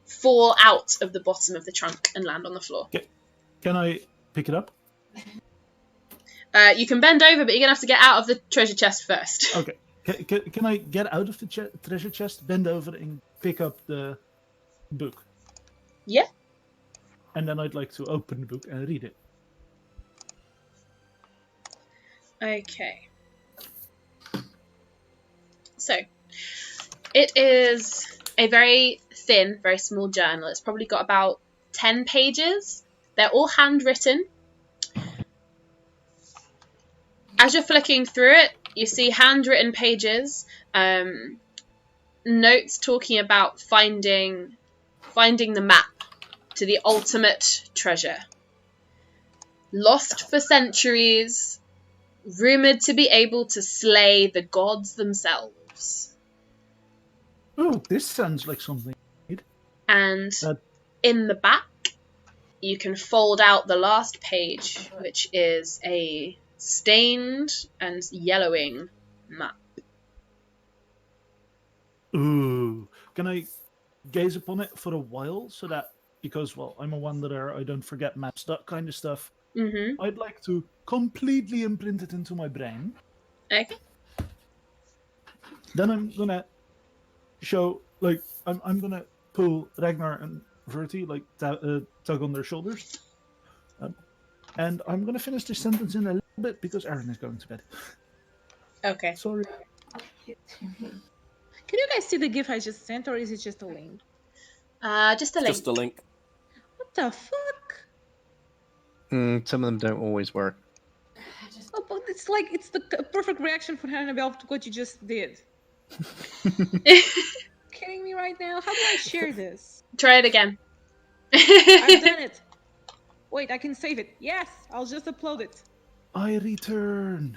Speaker 1: fall out of the bottom of the trunk and land on the floor.
Speaker 3: Can I pick it up?
Speaker 1: You can bend over, but you're going to have to get out of the treasure chest first.
Speaker 3: Okay. Can I get out of the treasure chest, bend over, and pick up the book?
Speaker 1: Yeah.
Speaker 3: And then I'd like to open the book and read it.
Speaker 1: Okay. So, it is a very thin, very small journal. It's probably got about 10 pages. They're all handwritten. As you're flicking through it, you see handwritten pages, notes talking about finding the map to the ultimate treasure. Lost for centuries, rumoured to be able to slay the gods themselves.
Speaker 3: Oh, this sounds like something.
Speaker 1: And in the back, you can fold out the last page, which is a stained and yellowing map.
Speaker 3: Ooh. Can I gaze upon it for a while so that, because, well, I'm a wanderer, I don't forget maps, that kind of stuff.
Speaker 1: Mm-hmm.
Speaker 3: I'd like to completely imprint it into my brain.
Speaker 1: Okay.
Speaker 3: Then I'm gonna show, like, I'm gonna pull Ragnar and Verti, like, tug on their shoulders. And I'm gonna finish this sentence in a little bit because Aaron is going to bed.
Speaker 1: Okay.
Speaker 3: Sorry.
Speaker 5: Can you guys see the GIF I just sent, or is it just a link?
Speaker 1: Just a link.
Speaker 4: Just a link.
Speaker 5: What the fuck?
Speaker 2: Some of them don't always work.
Speaker 5: Oh, but it's like it's the perfect reaction for Hannibal to what you just did. Kidding me right now? How do I share this?
Speaker 1: Try it again.
Speaker 5: I've done it. Wait, I can save it. Yes, I'll just upload it.
Speaker 3: I return.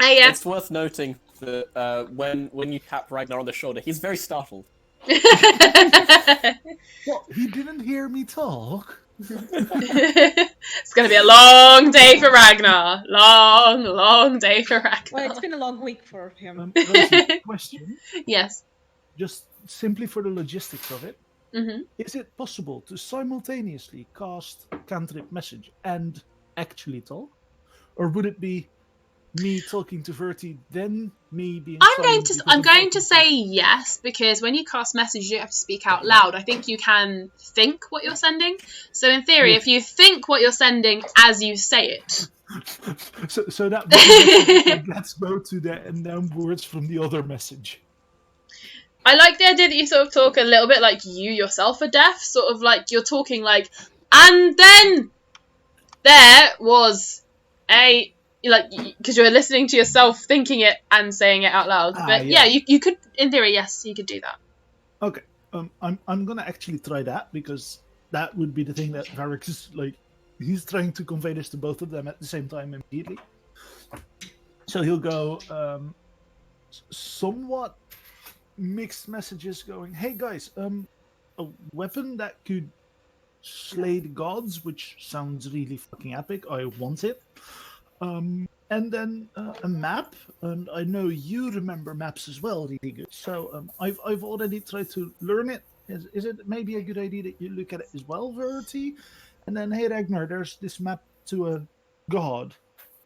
Speaker 1: Ah, yeah.
Speaker 4: It's worth noting that when you tap Ragnar on the shoulder, he's very startled.
Speaker 3: What? He didn't hear me talk?
Speaker 1: It's going to be a long day for Ragnar. Long day for Ragnar.
Speaker 5: Well, it's been a long week for him.
Speaker 3: Rosie, question.
Speaker 1: Yes.
Speaker 3: Just simply for the logistics of it.
Speaker 1: Mm-hmm.
Speaker 3: Is it possible to simultaneously cast cantrip message and actually talk? Or would it be me talking to Verti, then me being
Speaker 1: I'm going
Speaker 3: silent
Speaker 1: to
Speaker 3: talking
Speaker 1: say yes, because when you cast message, you don't have to speak out loud. I think you can think what you're sending. So in theory, if you think what you're sending as you say it.
Speaker 3: So that would be like, let's go to that and then words from the other message.
Speaker 1: I like the idea that you sort of talk a little bit like you yourself are deaf, sort of like you're talking like, and then there was a, like, because you're listening to yourself thinking it and saying it out loud. But yeah, you could, in theory, yes, you could do that.
Speaker 3: Okay, I'm gonna actually try that because that would be the thing that Varric is like. He's trying to convey this to both of them at the same time immediately. So he'll go somewhat mixed messages going, hey guys, a weapon that could slay the gods, which sounds really fucking epic. I want it. And then a map, and I know you remember maps as well really good. So I've already tried to learn it. Is it maybe a good idea that you look at it as well, Verity? And then, hey Ragnar, there's this map to a god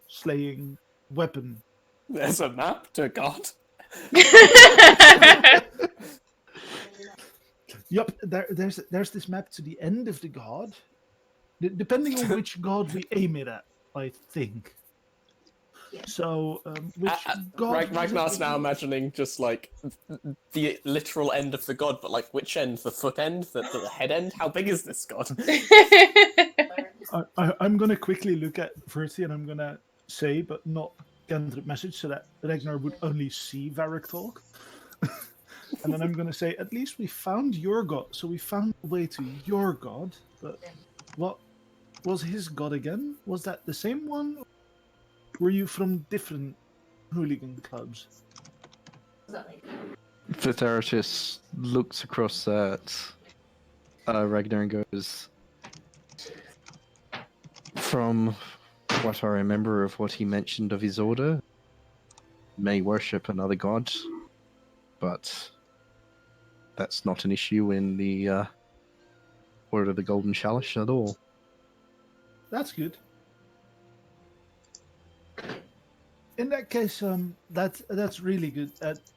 Speaker 3: slaying weapon.
Speaker 4: There's a map to God.
Speaker 3: Yep, there's this map to the end of the god. Depending on which god we aim it at, I think. So, which god?
Speaker 4: Ragnar's now imagining just like the literal end of the god, but like which end? The foot end? The head end? How big is this god?
Speaker 3: I'm gonna quickly look at Verti and I'm gonna say, but not cantrip message, so that Ragnar would only see Varric talk. And then I'm gonna say, at least we found your god, so we found a way to your god. But what was his god again? Was that the same one? Were you from different hooligan clubs?
Speaker 2: Vitheritis looks across at Ragnar and goes, from what I remember of what he mentioned of his order, may worship another god, but that's not an issue in the Order of the Golden Chalice at all.
Speaker 3: That's good. In that case, that's really good.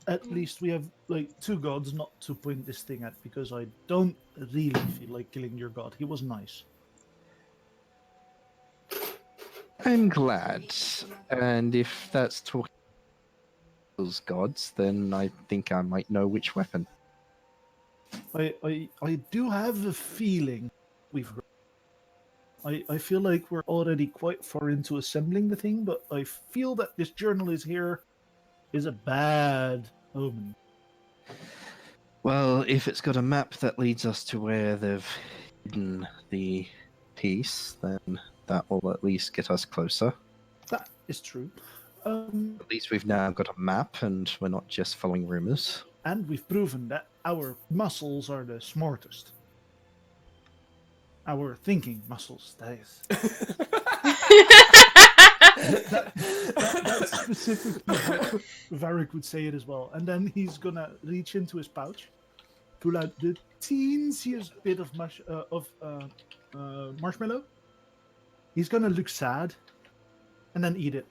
Speaker 3: At least we have like two gods not to point this thing at, because I don't really feel like killing your god. He was nice.
Speaker 2: I'm glad. And if that's talking to those gods, then I think I might know which weapon.
Speaker 3: I do have a feeling we've. I feel like we're already quite far into assembling the thing, but I feel that this journal is a bad omen.
Speaker 2: Well, if it's got a map that leads us to where they've hidden the piece, then that will at least get us closer.
Speaker 3: That is true.
Speaker 2: At least we've now got a map and we're not just following rumors.
Speaker 3: And we've proven that our muscles are the smartest. Our thinking muscles, that is. That's specifically how Varric would say it as well. And then he's gonna reach into his pouch, pull out the teensiest bit of marshmallow. He's gonna look sad, and then eat it.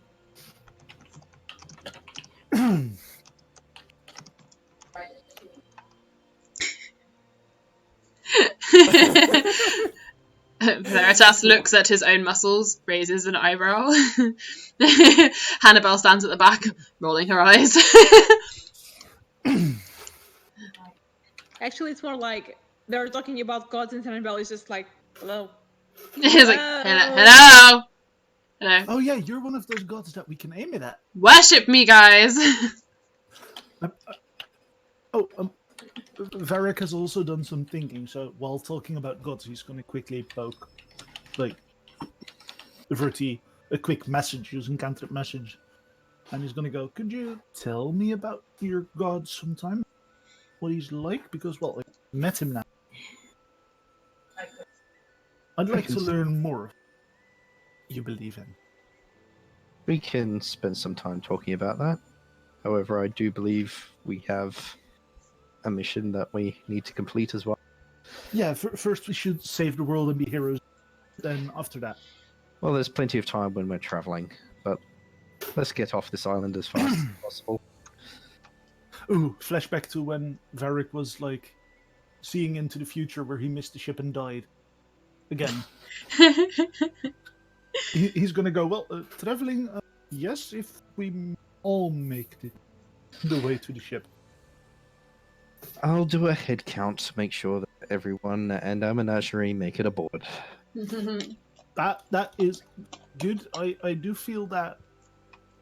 Speaker 1: Veritas looks at his own muscles, raises an eyebrow. Hannibal stands at the back, rolling her eyes.
Speaker 5: Actually, it's more like they're talking about gods, and Hannibal is just like, hello.
Speaker 1: He's like, hello. Hello.
Speaker 3: Oh yeah, you're one of those gods that we can aim it at.
Speaker 1: Worship me, guys.
Speaker 3: Varric has also done some thinking, so while talking about gods, he's going to quickly poke, like, Verti a quick message, using cantrip message. And he's going to go, could you tell me about your god sometime? What he's like? Because, well, I met him now. I'd like to learn more. You believe him.
Speaker 2: We can spend some time talking about that. However, I do believe we have a mission that we need to complete as well.
Speaker 3: Yeah, first we should save the world and be heroes. Then after that.
Speaker 2: Well, there's plenty of time when we're traveling, but let's get off this island as fast as possible.
Speaker 3: Ooh, flashback to when Varric was, like, seeing into the future where he missed the ship and died. Again. He's gonna go, well, traveling, yes, if we all make it the way to the ship.
Speaker 2: I'll do a head count to make sure that everyone and our menagerie make it aboard.
Speaker 3: That is good. I do feel that,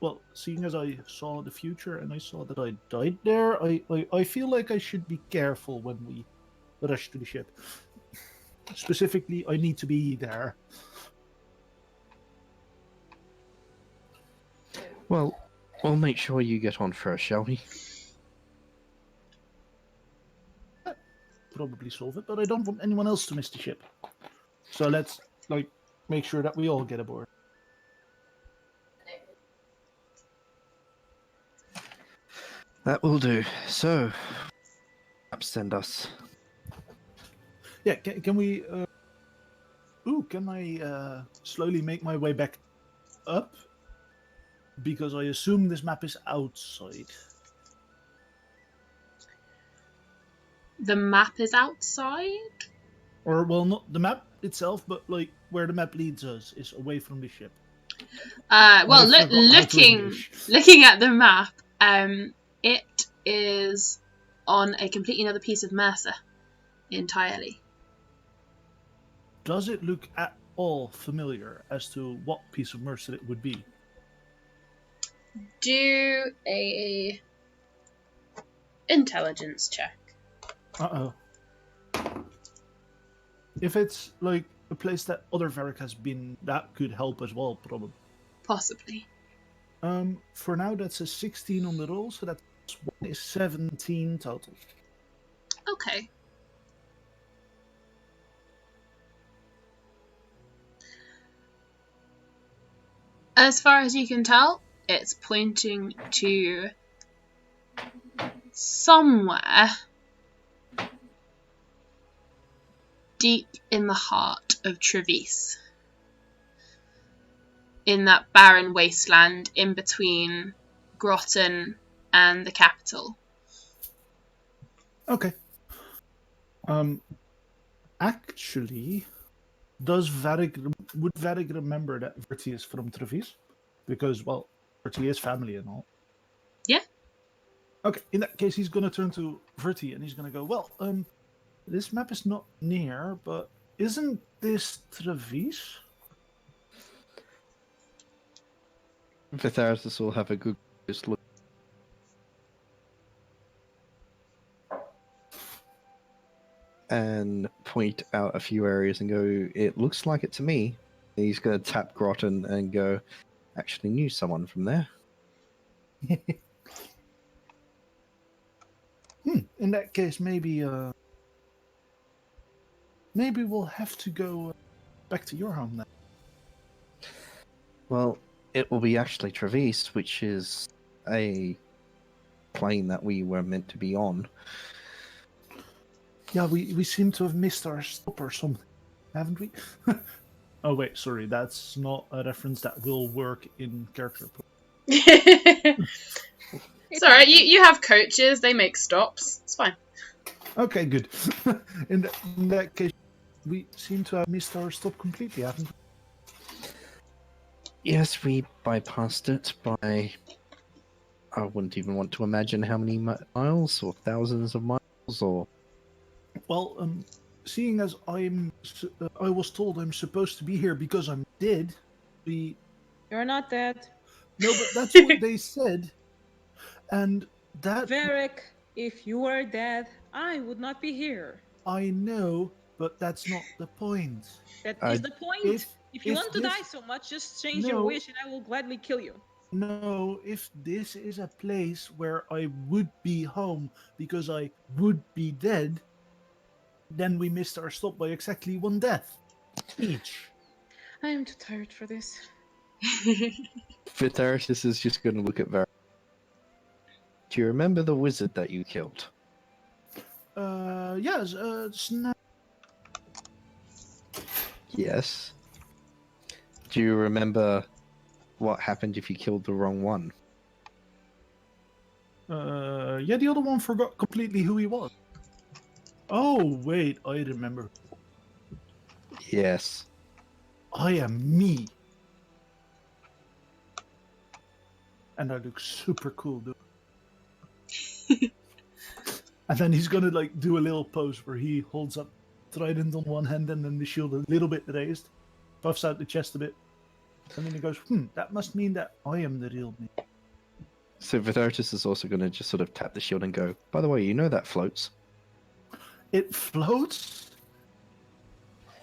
Speaker 3: well, seeing as I saw the future and I saw that I died there, I feel like I should be careful when we rush to the ship. Specifically, I need to be there.
Speaker 2: Well, we'll make sure you get on first, shall we?
Speaker 3: Probably solve it, but I don't want anyone else to miss the ship. So let's, like, make sure that we all get aboard.
Speaker 2: That will do. So, perhaps send us.
Speaker 3: Yeah, can we... can I slowly make my way back up? Because I assume this map is outside.
Speaker 1: The map is outside?
Speaker 3: Or, well, not the map itself, but, like, where the map leads us is away from the ship.
Speaker 1: Well, looking at the map, it is on a completely another piece of Mercer entirely.
Speaker 3: Does it look at all familiar as to what piece of Mercer it would be?
Speaker 1: Do a intelligence check.
Speaker 3: Uh-oh. If it's, like, a place that other Varric has been, that could help as well, probably.
Speaker 1: Possibly.
Speaker 3: For now, that's a 16 on the roll, so that's 17 total.
Speaker 1: Okay. As far as you can tell, it's pointing to somewhere deep in the heart of Trevice. in that barren wasteland in between Groton and the capital.
Speaker 3: Okay. Actually, would Varig remember that Verti is from Trevis? Because, well, Verti is family and all.
Speaker 1: Yeah.
Speaker 3: Okay, in that case, he's going to turn to Verti and he's going to go, well, this map is not near, but isn't this Trevis?
Speaker 2: Vitharus will have a good look. And point out a few areas and go, it looks like it to me. He's going to tap Groton and go, actually knew someone from there.
Speaker 3: In that case, maybe we'll have to go back to your home then.
Speaker 2: Well, it will be actually Trevis, which is a plane that we were meant to be on.
Speaker 3: Yeah, we seem to have missed our stop or something, haven't we? Oh wait, sorry, that's not a reference that will work in character.
Speaker 1: It's alright, you have coaches, they make stops. It's fine.
Speaker 3: Okay, good. In that case, we seem to have missed our stop completely, haven't we?
Speaker 2: Yes, we bypassed it by... I wouldn't even want to imagine how many miles, or thousands of miles, or...
Speaker 3: Well, seeing as I was told I'm supposed to be here because I'm dead, we...
Speaker 5: You're not dead.
Speaker 3: No, but that's what they said. And that...
Speaker 5: Varric, if you were dead, I would not be here.
Speaker 3: I know, but that's not the point.
Speaker 5: That is the point. If you want to die so much, just change your wish and I will gladly kill you.
Speaker 3: No, if this is a place where I would be home because I would be dead, then we missed our stop by exactly one death each.
Speaker 5: I am too tired for this.
Speaker 2: Vitharus is just going to look at Varric. Do you remember the wizard that you killed?
Speaker 3: Yes,
Speaker 2: Yes. Do you remember what happened if you killed the wrong one?
Speaker 3: yeah, the other one forgot completely who he was. Oh, wait, I remember.
Speaker 2: Yes.
Speaker 3: I am me. And I look super cool, dude. And then he's gonna like do a little pose where he holds up trident on one hand and then the shield a little bit raised, puffs out the chest a bit, and then he goes, that must mean that I am the real me.
Speaker 2: So Vitharus is also going to just sort of tap the shield and go, by the way, you know that floats.
Speaker 3: It floats?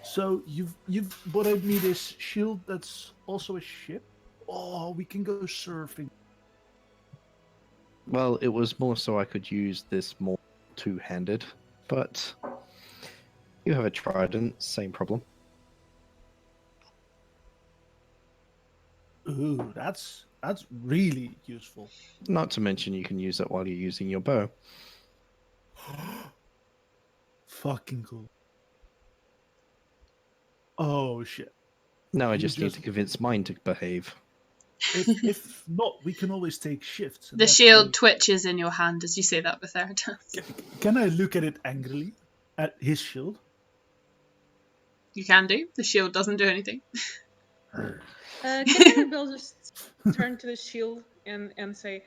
Speaker 3: So you've borrowed me this shield that's also a ship? Oh, we can go surfing.
Speaker 2: Well, it was more so I could use this more two-handed, but you have a trident, same problem.
Speaker 3: Ooh, that's really useful.
Speaker 2: Not to mention you can use it while you're using your bow.
Speaker 3: Fucking cool. Oh shit.
Speaker 2: Now I just need to convince mine to behave.
Speaker 3: If not, we can always take shifts.
Speaker 1: The shield twitches in your hand as you say that, Vitharus.
Speaker 3: Can I look at it angrily? At his shield?
Speaker 1: You can do. The shield doesn't do anything.
Speaker 5: Can Annabelle just turn to the shield and say,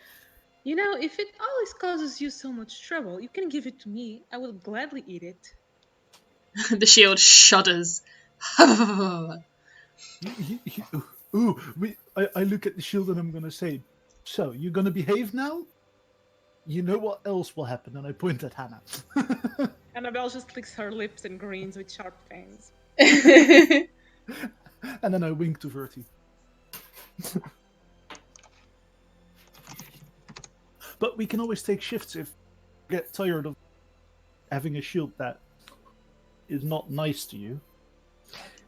Speaker 5: you know, if it always causes you so much trouble, you can give it to me. I will gladly eat it.
Speaker 1: The shield shudders.
Speaker 3: Ooh, I look at the shield and I'm gonna say, so, you gonna behave now? You know what else will happen? And I point at Hannah.
Speaker 5: Annabelle just licks her lips and grins with sharp fangs.
Speaker 3: And then I wink to Verti. But we can always take shifts if we get tired of having a shield that is not nice to you.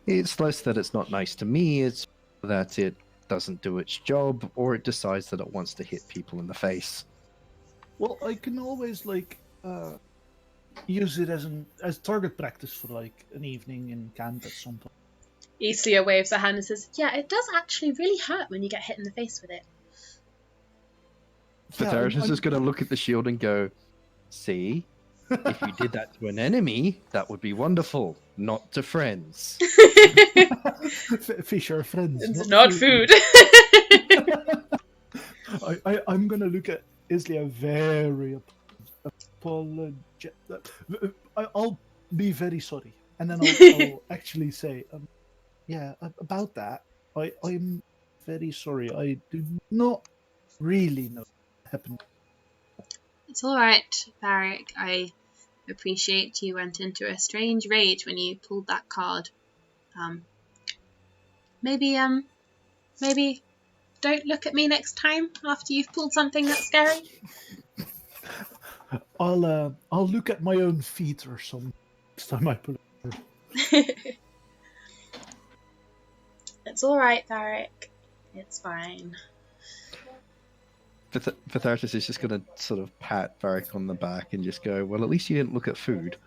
Speaker 2: It's less that it's not nice to me, it's that it doesn't do its job, or it decides that it wants to hit people in the face.
Speaker 3: Well, I can always use it as target practice for like an evening in camp at some point.
Speaker 1: Islia waves her hand and says, yeah, it does actually really hurt when you get hit in the face with it.
Speaker 2: The therapist is going to look at the shield and go, see? If you did that to an enemy, that would be wonderful. Not to friends.
Speaker 3: Fish are friends.
Speaker 1: It's not food.
Speaker 3: I'm going to look at Islia very apologetic. I'll be very sorry. And then I'll actually say, about that, I'm very sorry. I do not really know what happened.
Speaker 1: It's alright, Varric. I appreciate you went into a strange rage when you pulled that card. Maybe don't look at me next time after you've pulled something that's scary.
Speaker 3: I'll look at my own feet or something next time I pull it.
Speaker 1: It's alright, Varric. It's fine.
Speaker 2: Vithartus is just going to sort of pat Varric on the back and just go, well, at least you didn't look at food.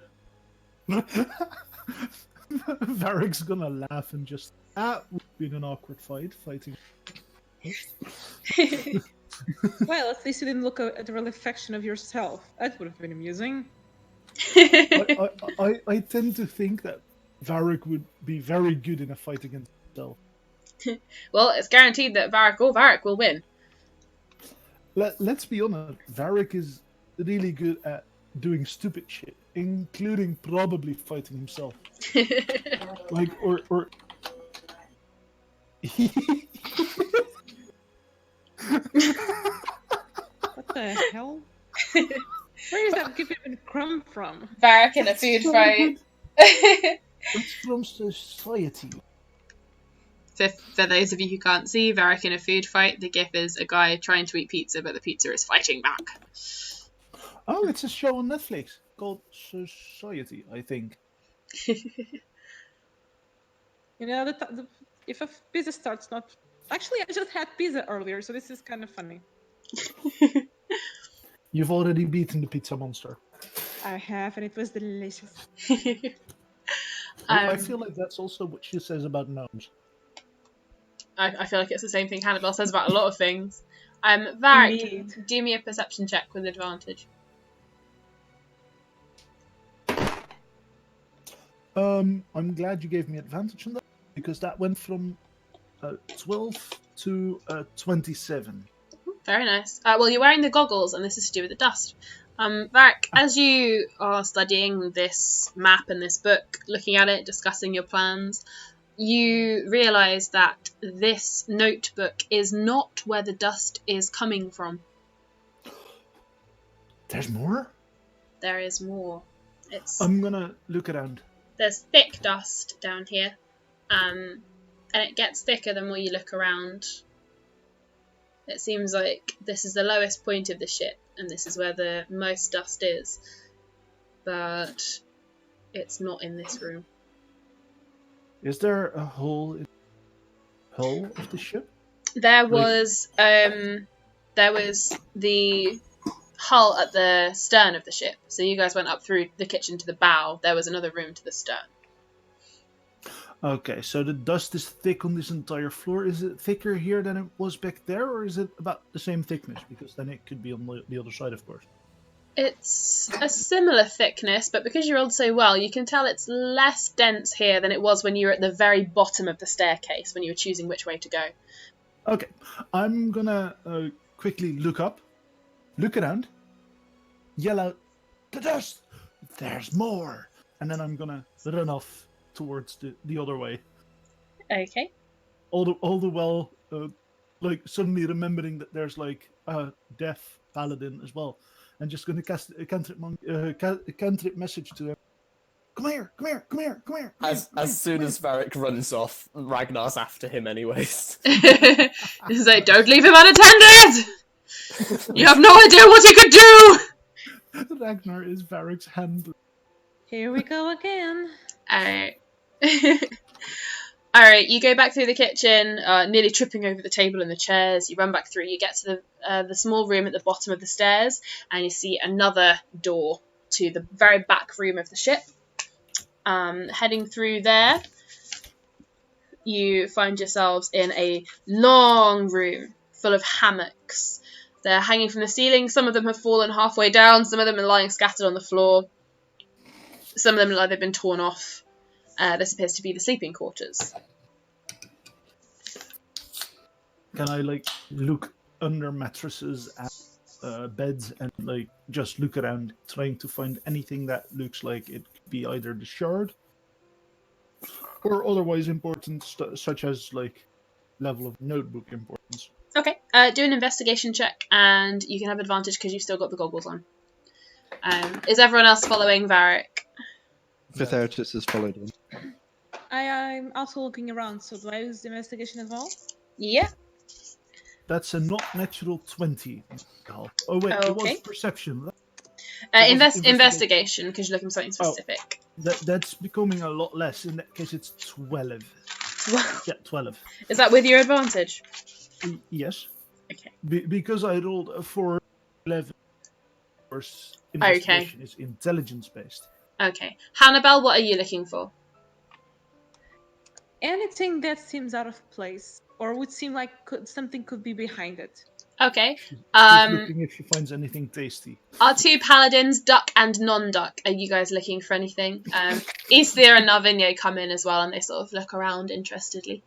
Speaker 3: Varric's going to laugh and just, would have been an awkward fighting.
Speaker 5: Well, at least you didn't look at the reflection of yourself. That would have been amusing.
Speaker 3: I tend to think that Varric would be very good in a fight against himself.
Speaker 1: Well, it's guaranteed that Varric will win.
Speaker 3: Let's be honest, Varric is really good at doing stupid shit, including probably fighting himself. Like, or...
Speaker 5: What the hell? Where is that given crumb from?
Speaker 1: Varric in a food fight.
Speaker 3: It's from society.
Speaker 1: For those of you who can't see, Varric in a food fight, the gif is a guy trying to eat pizza, but the pizza is fighting back.
Speaker 3: Oh, it's a show on Netflix called Society, I think.
Speaker 5: You know, if a pizza starts not... Actually, I just had pizza earlier, so this is kind of funny.
Speaker 3: You've already beaten the pizza monster.
Speaker 5: I have, and it was delicious.
Speaker 3: I feel like that's also what she says about gnomes.
Speaker 1: I feel like it's the same thing Hannibal says about a lot of things. Varric, do me a perception check with advantage.
Speaker 3: I'm glad you gave me advantage on that, because that went from 12 to 27.
Speaker 1: Very nice. Well, you're wearing the goggles, and this is to do with the dust. Varric, as you are studying this map and this book, looking at it, discussing your plans, you realise that this notebook is not where the dust is coming from.
Speaker 3: There's more?
Speaker 1: There is more.
Speaker 3: I'm gonna look around.
Speaker 1: There's thick dust down here, and it gets thicker the more you look around. It seems like this is the lowest point of the ship, and this is where the most dust is. But it's not in this room.
Speaker 3: Is there a hole in the hull of the ship?
Speaker 1: There was the hull at the stern of the ship. So you guys went up through the kitchen to the bow. There was another room to the stern.
Speaker 3: Okay, so the dust is thick on this entire floor. Is it thicker here than it was back there, or is it about the same thickness? Because then it could be on the other side, of course.
Speaker 1: It's a similar thickness, but because you rolled so well, you can tell it's less dense here than it was when you were at the very bottom of the staircase, when you were choosing which way to go.
Speaker 3: Okay, I'm gonna quickly look up, look around, yell out, "The dust! There's more!" And then I'm gonna run off towards the other way.
Speaker 1: Okay.
Speaker 3: All the while, like suddenly remembering that there's like a deaf paladin as well, and just gonna cast a cantrip message to him. Come here!
Speaker 4: As soon as Varric runs off, Ragnar's after him anyways.
Speaker 1: He's like, don't leave him unattended! You have no idea what he could do!
Speaker 3: Ragnar is Varric's handler.
Speaker 5: Here we go again.
Speaker 1: Alright. Alright, you go back through the kitchen, nearly tripping over the table and the chairs. You run back through, you get to the small room at the bottom of the stairs, and you see another door to the very back room of the ship. Heading through there, you find yourselves in a long room full of hammocks. They're hanging from the ceiling. Some of them have fallen halfway down. Some of them are lying scattered on the floor. Some of them look like they've been torn off. This appears to be the sleeping quarters.
Speaker 3: Can I like look under mattresses and beds and like just look around, trying to find anything that looks like it could be either the shard or otherwise important, such as like level of notebook importance?
Speaker 1: Okay, do an investigation check, and you can have advantage because you've still got the goggles on. Is everyone else following Varric?
Speaker 2: Vitheritus has followed him.
Speaker 5: I'm also looking around, so do I use the investigation as well?
Speaker 1: Yeah.
Speaker 3: That's a not natural 20. Oh wait, it was
Speaker 1: Okay.
Speaker 3: perception.
Speaker 1: Investigation, because you're looking for something specific.
Speaker 3: That's becoming a lot less. In that case, it's 12.
Speaker 1: Well,
Speaker 3: Yeah, 12.
Speaker 1: is that with your advantage?
Speaker 3: Yes.
Speaker 1: Okay.
Speaker 3: Because I rolled a 411. Investigation is intelligence based.
Speaker 1: Okay. Hannibal, what are you looking for?
Speaker 5: Anything that seems out of place, or would seem like something could be behind it.
Speaker 1: Okay.
Speaker 3: She's looking if she finds anything tasty.
Speaker 1: Our two paladins, Duck and Non-Duck, are you guys looking for anything? Easthir and Narvinio come in as well, and they sort of look around interestedly.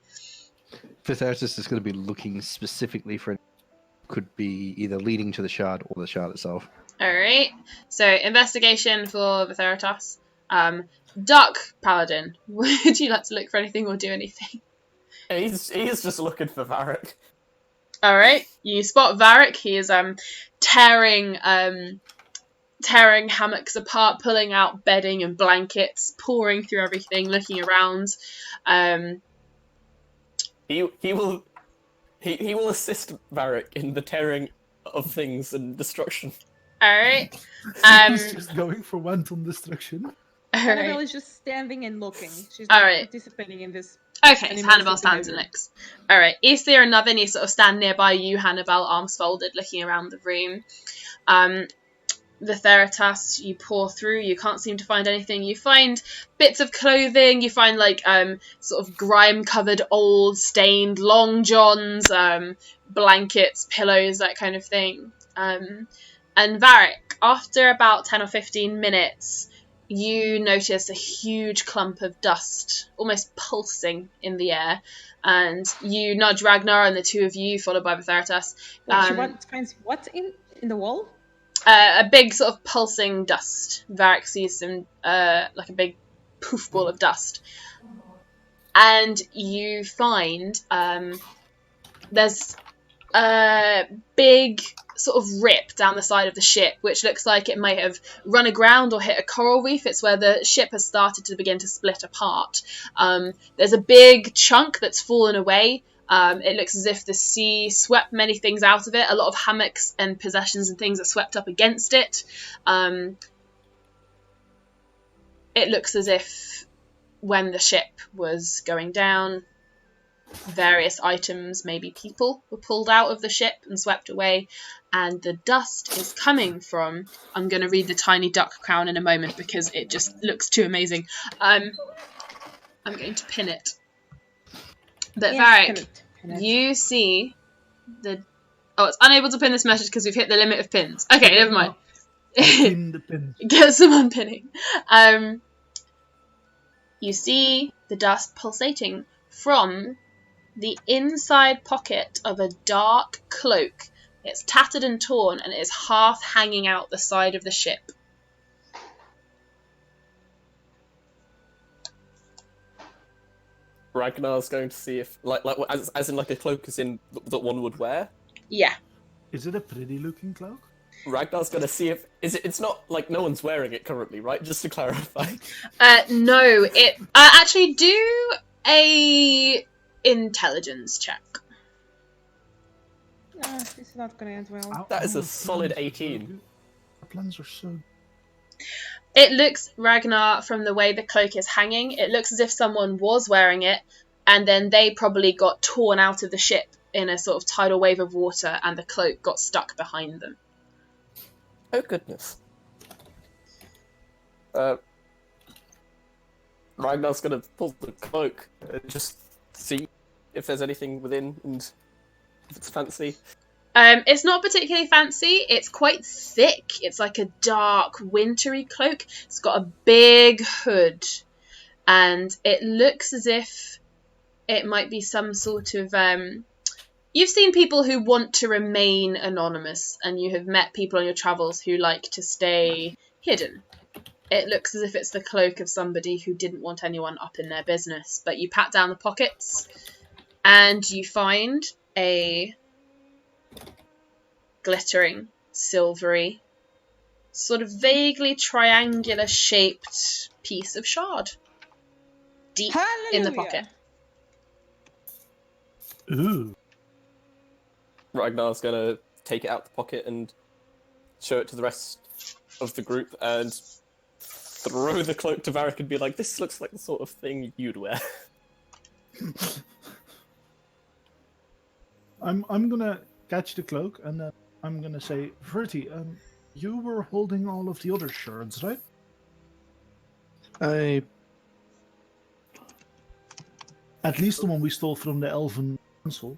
Speaker 2: Vitheritus is going to be looking specifically for could be either leading to the shard or the shard itself.
Speaker 1: Alright. So, investigation for Vitheritas. Duck Paladin, would you like to look for anything or do anything?
Speaker 4: He's just looking for Varric.
Speaker 1: Alright, you spot Varric. He is tearing hammocks apart, pulling out bedding and blankets, pouring through everything, looking around.
Speaker 4: He will assist Varric in the tearing of things and destruction.
Speaker 1: Alright.
Speaker 3: He's just going for wanton destruction.
Speaker 5: Annabelle
Speaker 1: Alright.
Speaker 5: is just standing and looking. She's
Speaker 1: All
Speaker 5: not
Speaker 1: right.
Speaker 5: participating in this.
Speaker 1: Okay, so Hannibal stands and looks. Alright, Easthir and Navin, you sort of stand nearby you, Hannibal, arms folded, looking around the room. The Theritas, you pour through, you can't seem to find anything. You find bits of clothing, you find like sort of grime-covered, old, stained long johns, blankets, pillows, that kind of thing. And Varric, after about 10 or 15 minutes, you notice a huge clump of dust, almost pulsing in the air, and you nudge Ragnar, and the two of you, followed by the Theritas.
Speaker 5: She finds what in the wall?
Speaker 1: A big sort of pulsing dust. Varric sees some, like a big poof ball of dust. And you find there's a big sort of rip down the side of the ship, which looks like it might have run aground or hit a coral reef. It's where the ship has started to begin to split apart. There's a big chunk that's fallen away. It looks as if the sea swept many things out of it. A lot of hammocks and possessions and things are swept up against it. It looks as if when the ship was going down, various items, maybe people, were pulled out of the ship and swept away. And the dust is coming from... I'm going to read the tiny duck crown in a moment because it just looks too amazing. I'm going to pin it. But
Speaker 5: Yes,
Speaker 1: Varric, you see the... Oh, it's unable to pin this message because we've hit the limit of pins. Okay, never mind.
Speaker 3: Pin the pin.
Speaker 1: Get some unpinning. You see the dust pulsating from the inside pocket of a dark cloak. It's tattered and torn, and it is half hanging out the side of the ship.
Speaker 4: Ragnar's going to see if, as in like a cloak as in that one would wear.
Speaker 1: Yeah.
Speaker 3: Is it a pretty looking cloak?
Speaker 4: Ragnar's going to see if it's not like no one's wearing it currently, right? Just to clarify.
Speaker 1: No, it actually do a intelligence check.
Speaker 5: This is not going to end well.
Speaker 4: That is a solid 18.
Speaker 3: Our plans are so...
Speaker 1: It looks, Ragnar, from the way the cloak is hanging, it looks as if someone was wearing it, and then they probably got torn out of the ship in a sort of tidal wave of water, and the cloak got stuck behind them.
Speaker 4: Oh, goodness. Ragnar's going to pull the cloak and just see if there's anything within and if it's fancy.
Speaker 1: It's not particularly fancy. It's quite thick. It's like a dark, wintry cloak. It's got a big hood, and it looks as if it might be some sort of. You've seen people who want to remain anonymous, and you have met people on your travels who like to stay hidden. It looks as if it's the cloak of somebody who didn't want anyone up in their business. But you pat down the pockets, and you find a glittering, silvery, sort of vaguely triangular shaped piece of shard. Deep in the pocket.
Speaker 3: Ooh.
Speaker 4: Ragnar's gonna take it out the pocket and show it to the rest of the group and throw the cloak to Varric and be like, "This looks like the sort of thing you'd wear."
Speaker 3: I'm gonna catch the cloak and I'm gonna say, Verti, you were holding all of the other shards, right? At least the one we stole from the Elven Council.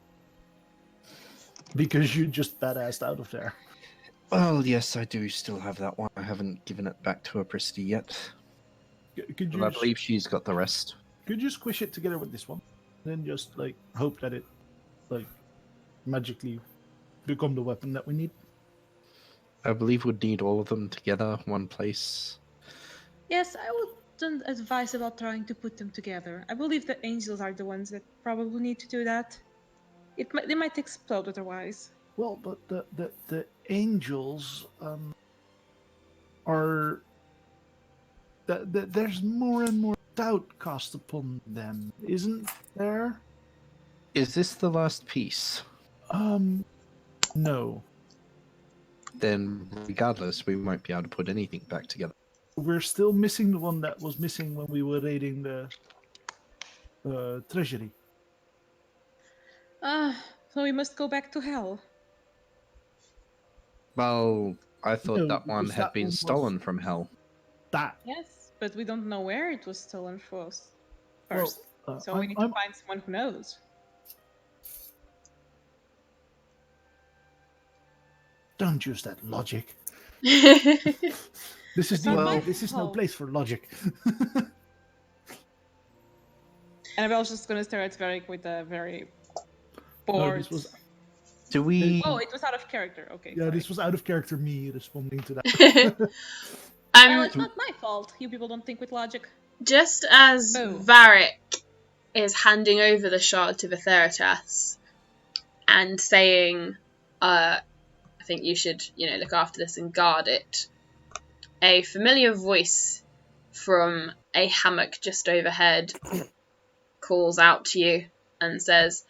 Speaker 3: Because you just badassed out of there.
Speaker 2: Well, yes, I do still have that one. I haven't given it back to her Pristy yet.
Speaker 3: Could
Speaker 2: But
Speaker 3: you
Speaker 2: I believe she's got the rest.
Speaker 3: could you squish it together with this one? Then just like hope that it like magically become the weapon that we need.
Speaker 2: I believe we'd need all of them together, one place.
Speaker 5: Yes, I wouldn't advise about trying to put them together. I believe the angels are the ones that probably need to do that. They might explode otherwise.
Speaker 3: Well, but the angels are there's more and more doubt cast upon them, isn't there?
Speaker 2: Is this the last piece?
Speaker 3: No.
Speaker 2: Then, regardless, we won't be able to put anything back together.
Speaker 3: We're still missing the one that was missing when we were raiding the treasury.
Speaker 5: So we must go back to hell.
Speaker 2: Well, I thought
Speaker 3: No,
Speaker 2: that one
Speaker 3: because
Speaker 2: had
Speaker 3: that
Speaker 2: been
Speaker 3: one was-
Speaker 2: stolen from hell.
Speaker 3: That.
Speaker 5: Yes, but we don't know where it was stolen first.
Speaker 3: Well,
Speaker 5: So we need to find someone who knows.
Speaker 3: Don't use that logic. This is
Speaker 5: not my
Speaker 3: this is no
Speaker 5: fault.
Speaker 3: place for logic.
Speaker 5: Annabelle's just gonna stare at Varric with a very
Speaker 3: No,
Speaker 5: bored.
Speaker 3: this was
Speaker 2: Do we...
Speaker 5: Oh, it was out of character. Okay.
Speaker 3: yeah,
Speaker 5: sorry.
Speaker 3: this was out of character. Me responding to that.
Speaker 5: Well, it's not my fault. You people don't think with logic.
Speaker 1: Just as
Speaker 5: Oh.
Speaker 1: Varric is handing over the shard to Vitheritas and saying, I think you should, look after this and guard it, a familiar voice from a hammock just overhead calls out to you and says,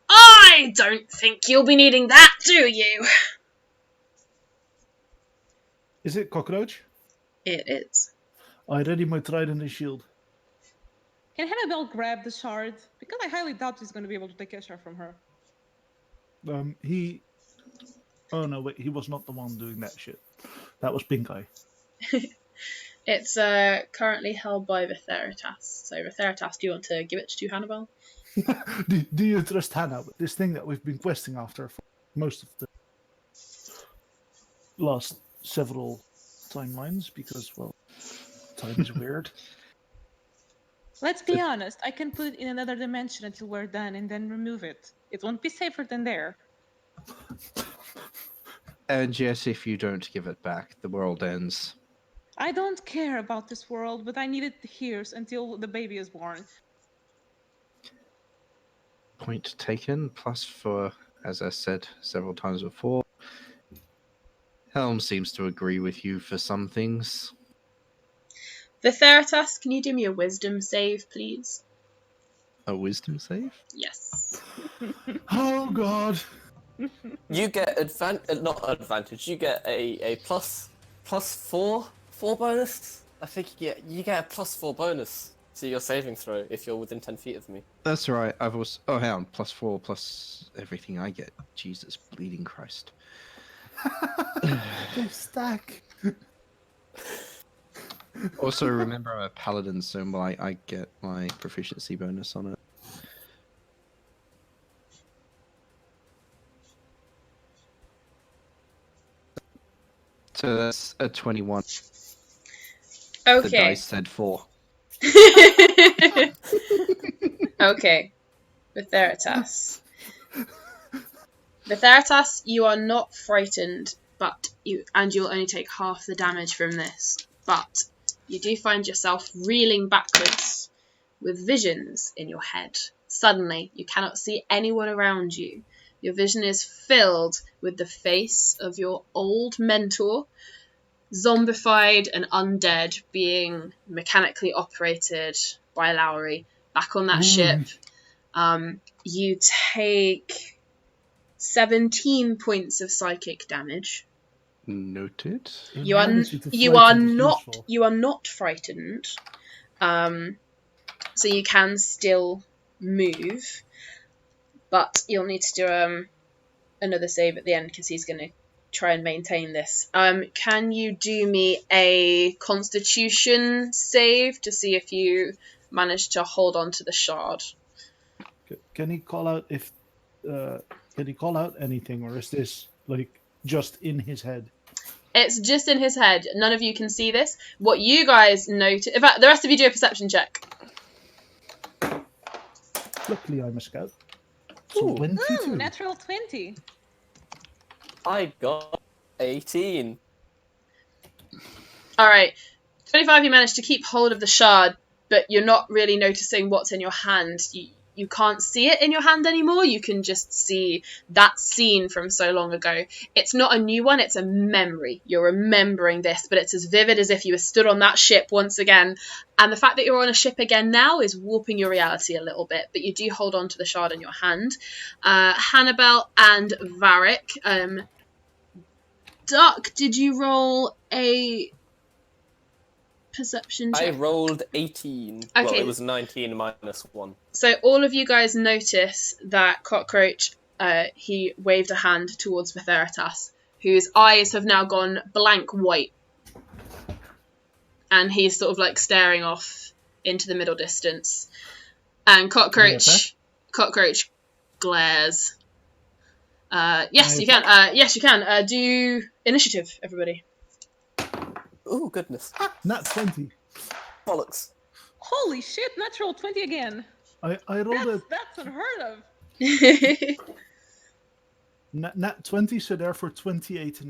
Speaker 1: "I don't think you'll be needing that, do you?"
Speaker 3: Is it cockroach?
Speaker 1: It is.
Speaker 3: I ready my trident and shield.
Speaker 5: Can Annabelle grab the shard? Because I highly doubt he's going to be able to take a shard from her.
Speaker 3: He. Oh no! Wait, he was not the one doing that shit. That was Pink Eye.
Speaker 1: It's currently held by Vitheritas. So Vitheritas, do you want to give it to Hannibal?
Speaker 3: do you trust Hannah with this thing that we've been questing after for most of the last several timelines? Because well, time is weird.
Speaker 5: Let's be honest. I can put it in another dimension until we're done and then remove it. It won't be safer than there.
Speaker 2: And yes, if you don't give it back, the world ends.
Speaker 5: I don't care about this world, but I need it here until the baby is born.
Speaker 2: Point taken, plus for, as I said several times before, Helm seems to agree with you for some things.
Speaker 1: Vitheritas, can you do me a wisdom save, please?
Speaker 2: A wisdom save?
Speaker 1: Yes.
Speaker 3: Oh god!
Speaker 4: You get not advantage. You get a plus 4 bonus. I think you get a plus 4 bonus to your saving throw if you're within 10 feet of me.
Speaker 2: That's right, I've also... Oh, hang on, plus 4 plus everything I get. Jesus bleeding Christ.
Speaker 3: They stack.
Speaker 2: Also, remember I'm a paladin, so I get my proficiency bonus on it. So that's a 21. The
Speaker 1: Okay.
Speaker 2: dice said 4.
Speaker 1: Okay. Vitheritas. Vitheritas, you are not frightened, but you'll only take half the damage from this. But you do find yourself reeling backwards with visions in your head. Suddenly, you cannot see anyone around you. Your vision is filled with the face of your old mentor, zombified and undead, being mechanically operated by Lowry back on that ship. You take 17 points of psychic damage.
Speaker 2: Noted.
Speaker 1: You are not frightened. So you can still move, but you'll need to do another save at the end because he's going to try and maintain this. Can you do me a Constitution save to see if you manage to hold on to the shard?
Speaker 3: Can he call out can he call out anything, or is this like just in his head?
Speaker 1: It's just in his head. None of you can see this. What you guys notice... In fact, the rest of you do a perception check.
Speaker 3: Luckily, I'm a scout. So 22.
Speaker 5: Natural 20.
Speaker 4: I got 18.
Speaker 1: Alright. 25, you managed to keep hold of the shard, but you're not really noticing what's in your hand. You can't see it in your hand anymore. You can just see that scene from so long ago. It's not a new one, it's a memory. You're remembering this, but it's as vivid as if you were stood on that ship once again. And the fact that you're on a ship again now is warping your reality a little bit, but you do hold on to the shard in your hand. Hannibal and Varric. Duck, did you roll a perception check?
Speaker 4: I rolled 18.
Speaker 1: Okay.
Speaker 4: Well, it was 19 minus 1.
Speaker 1: So all of you guys notice that Cockroach, he waved a hand towards Vitheritas, whose eyes have now gone blank white. And he's sort of like staring off into the middle distance. And Cockroach glares. Yes, you can. Yes, you can. Do initiative, everybody.
Speaker 4: Oh, goodness.
Speaker 3: Nat 20.
Speaker 4: Bollocks.
Speaker 5: Holy shit, natural 20 again.
Speaker 3: I rolled
Speaker 5: That's unheard of.
Speaker 3: nat 20, so therefore 28.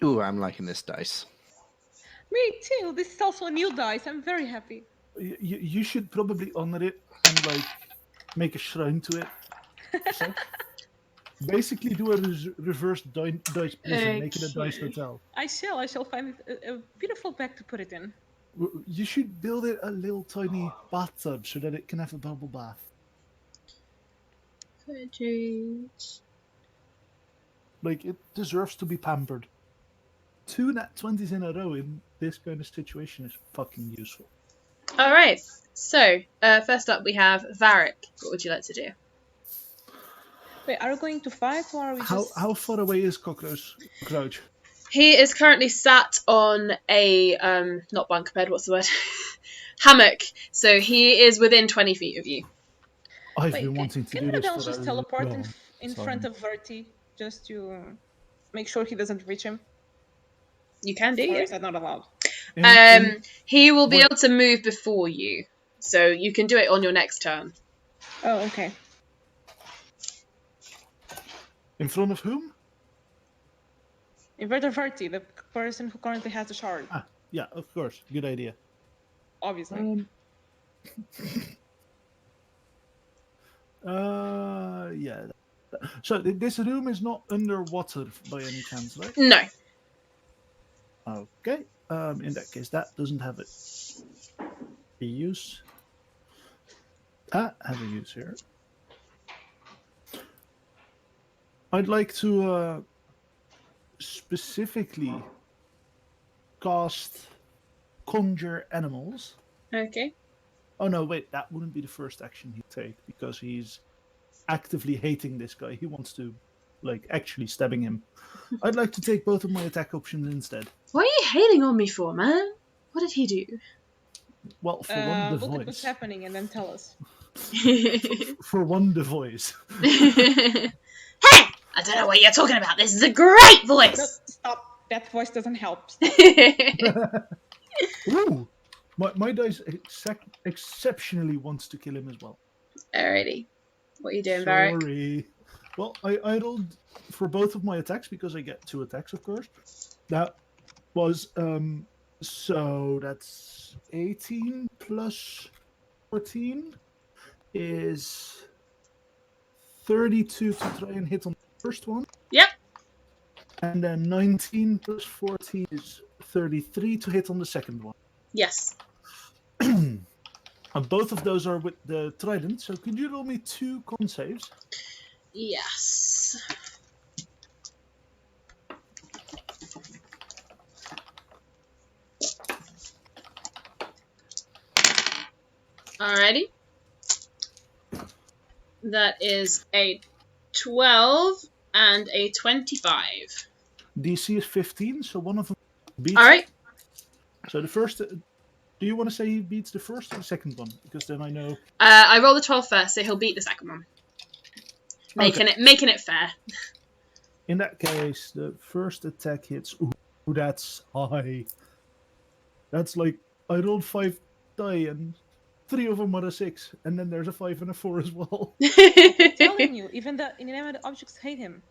Speaker 2: Ooh, I'm liking this dice.
Speaker 5: Me too. This is also a new dice. I'm very happy.
Speaker 3: You should probably honor it and like make a shrine to it. So, basically, do a reverse dice prison, make it a dice hotel.
Speaker 5: I shall find a beautiful bag to put it in.
Speaker 3: You should build it a little tiny bathtub so that it can have a bubble bath. Like, it deserves to be pampered. 2 nat 20s in a row in this kind of situation is fucking useful.
Speaker 1: Alright, so first up we have Varric. What would you like to do?
Speaker 5: Wait, are we going to fight or are we just...
Speaker 3: How far away is Cockroach?
Speaker 1: He is currently sat on a, not bunk bed, what's the word? Hammock. So he is within 20 feet of you.
Speaker 3: I've been wanting to do this for
Speaker 5: just
Speaker 3: a
Speaker 5: teleport
Speaker 3: long
Speaker 5: in
Speaker 3: time.
Speaker 5: front of Verti just to make sure he doesn't reach him?
Speaker 1: You can do,
Speaker 5: Or
Speaker 1: yeah.
Speaker 5: is that not allowed?
Speaker 1: He will be able to move before you. So you can do it on your next turn.
Speaker 5: Oh, okay.
Speaker 3: In front of whom?
Speaker 5: Inverter Verti, the person who currently has the shard.
Speaker 3: Ah, yeah, of course. Good idea.
Speaker 5: Obviously.
Speaker 3: Yeah. So this room is not underwater by any chance, right?
Speaker 1: No.
Speaker 3: Okay. In that case, that doesn't have a use. Have a use here. I'd like to specifically cast Conjure Animals.
Speaker 1: Okay.
Speaker 3: Oh no, wait, that wouldn't be the first action he'd take because he's actively hating this guy. He wants to, like, actually stabbing him. I'd like to take both of my attack options instead.
Speaker 1: What are you hating on me for, man? What did he do?
Speaker 3: Well, for one, the
Speaker 5: Look
Speaker 3: voice.
Speaker 5: at what's happening and then tell us.
Speaker 3: For one, the voice.
Speaker 1: Hey! I don't know what you're talking about. This is a great voice!
Speaker 5: No, stop. That voice doesn't help.
Speaker 3: Ooh, my dice exceptionally wants to kill him as well.
Speaker 1: Alrighty. What are you doing, Varric?
Speaker 3: Sorry. Well, I rolled for both of my attacks because I get 2 attacks, of course. That was so that's 18 plus 14 is 32 to try and hit on the first one.
Speaker 1: Yep.
Speaker 3: And then 19 plus 14 is 33 to hit on the second one.
Speaker 1: Yes.
Speaker 3: And both of those are with the trident, so could you roll me 2 con saves?
Speaker 1: Yes. Alrighty. That is a 12 and a 25.
Speaker 3: DC is 15, so one of them beats.
Speaker 1: Alright.
Speaker 3: So the first, do you want to say he beats the first or the second one? Because then I know.
Speaker 1: I roll the 12 first, so he'll beat the second one. Making it fair.
Speaker 3: In that case, the first attack hits. Ooh, that's high. That's like I rolled 5 die and 3 of them are a 6, and then there's a 5 and a 4 as well.
Speaker 5: I'm telling you, even the inanimate objects hate him.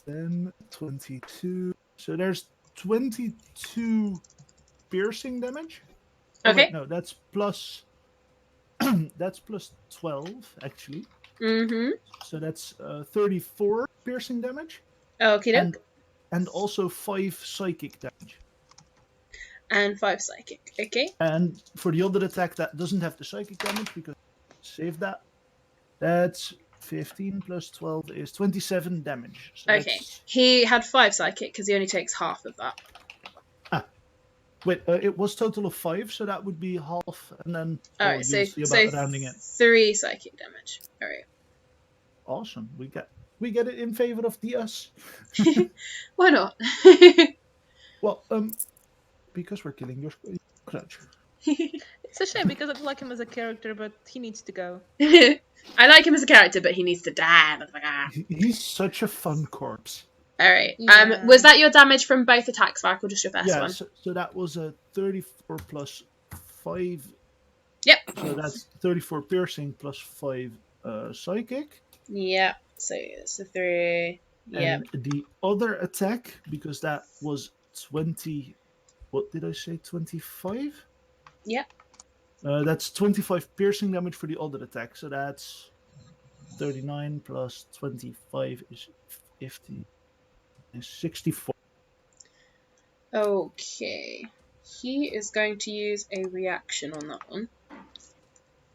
Speaker 3: 10, 22. So there's 22 piercing damage. Oh,
Speaker 1: Okay.
Speaker 3: wait, no, that's plus. That's plus 12 actually.
Speaker 1: Mm-hmm.
Speaker 3: So that's 34 piercing damage.
Speaker 1: Okay.
Speaker 3: And also 5 psychic damage.
Speaker 1: And 5 psychic. Okay.
Speaker 3: And for the other attack, that doesn't have the psychic damage because save that. That's 15 plus 12 is 27 damage. So
Speaker 1: Okay. He had 5 psychic because he only takes half of that.
Speaker 3: Wait, it was total of 5, so that would be half, and then
Speaker 1: Alright, so
Speaker 3: rounding it.
Speaker 1: 3 psychic damage. Alright.
Speaker 3: Awesome. We get it in favor of the us.
Speaker 1: Why not?
Speaker 3: Well, because we're killing your crutch.
Speaker 5: It's a shame because I like him as a character, but he needs to go.
Speaker 1: I like him as a character, but he needs to die.
Speaker 3: He's such a fun corpse.
Speaker 1: Alright.
Speaker 5: Yeah.
Speaker 1: Was that your damage from both attacks, Vark, or just your first
Speaker 3: Yeah,
Speaker 1: one?
Speaker 3: so that was a 34 plus 5.
Speaker 1: Yep.
Speaker 3: So that's 34 piercing plus 5 psychic.
Speaker 1: Yep. So it's a 3. Yep.
Speaker 3: And the other attack, because that was 20. What did I say? 25?
Speaker 1: Yep.
Speaker 3: That's 25 piercing damage for the other attack. So that's 39 plus 25 is 50. Is 64.
Speaker 1: Okay. He is going to use a reaction on that one.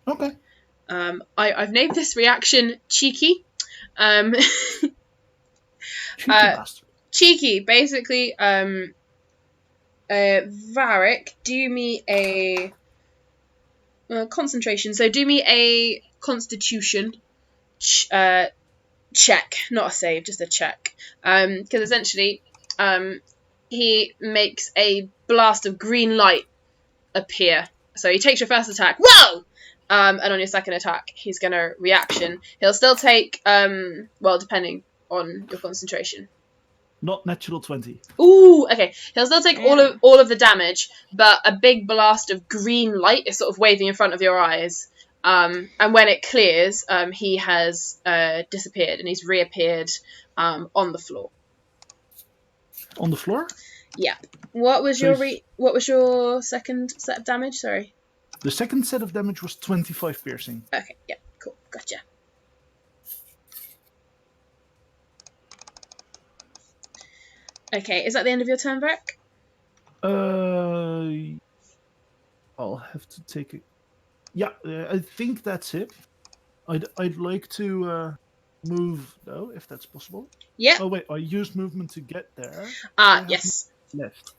Speaker 3: Okay.
Speaker 1: I've named this reaction Cheeky.
Speaker 3: Cheeky bastard.
Speaker 1: Cheeky, basically, Varric, do me a concentration. So do me a constitution check, not a save, just a check. Because essentially, he makes a blast of green light appear. So he takes your first attack, whoa! And on your second attack, he's gonna reaction. He'll still take, well, depending on your concentration.
Speaker 3: Not natural 20.
Speaker 1: Ooh, okay. He'll still take
Speaker 5: Yeah.
Speaker 1: all of the damage, but a big blast of green light is sort of waving in front of your eyes. And when it clears, he has disappeared and he's reappeared on the floor.
Speaker 3: On the floor?
Speaker 1: Yeah. What was
Speaker 3: So
Speaker 1: your second set of damage? Sorry.
Speaker 3: The second set of damage was 25 piercing.
Speaker 1: Okay. Yeah. Cool. Gotcha. Okay. Is that the end of your turn, Varric?
Speaker 3: I'll have to take it. Yeah, I think that's it. I'd like to move though, if that's possible.
Speaker 1: Yeah.
Speaker 3: Oh wait, I used movement to get there.
Speaker 1: Yes.
Speaker 3: Left.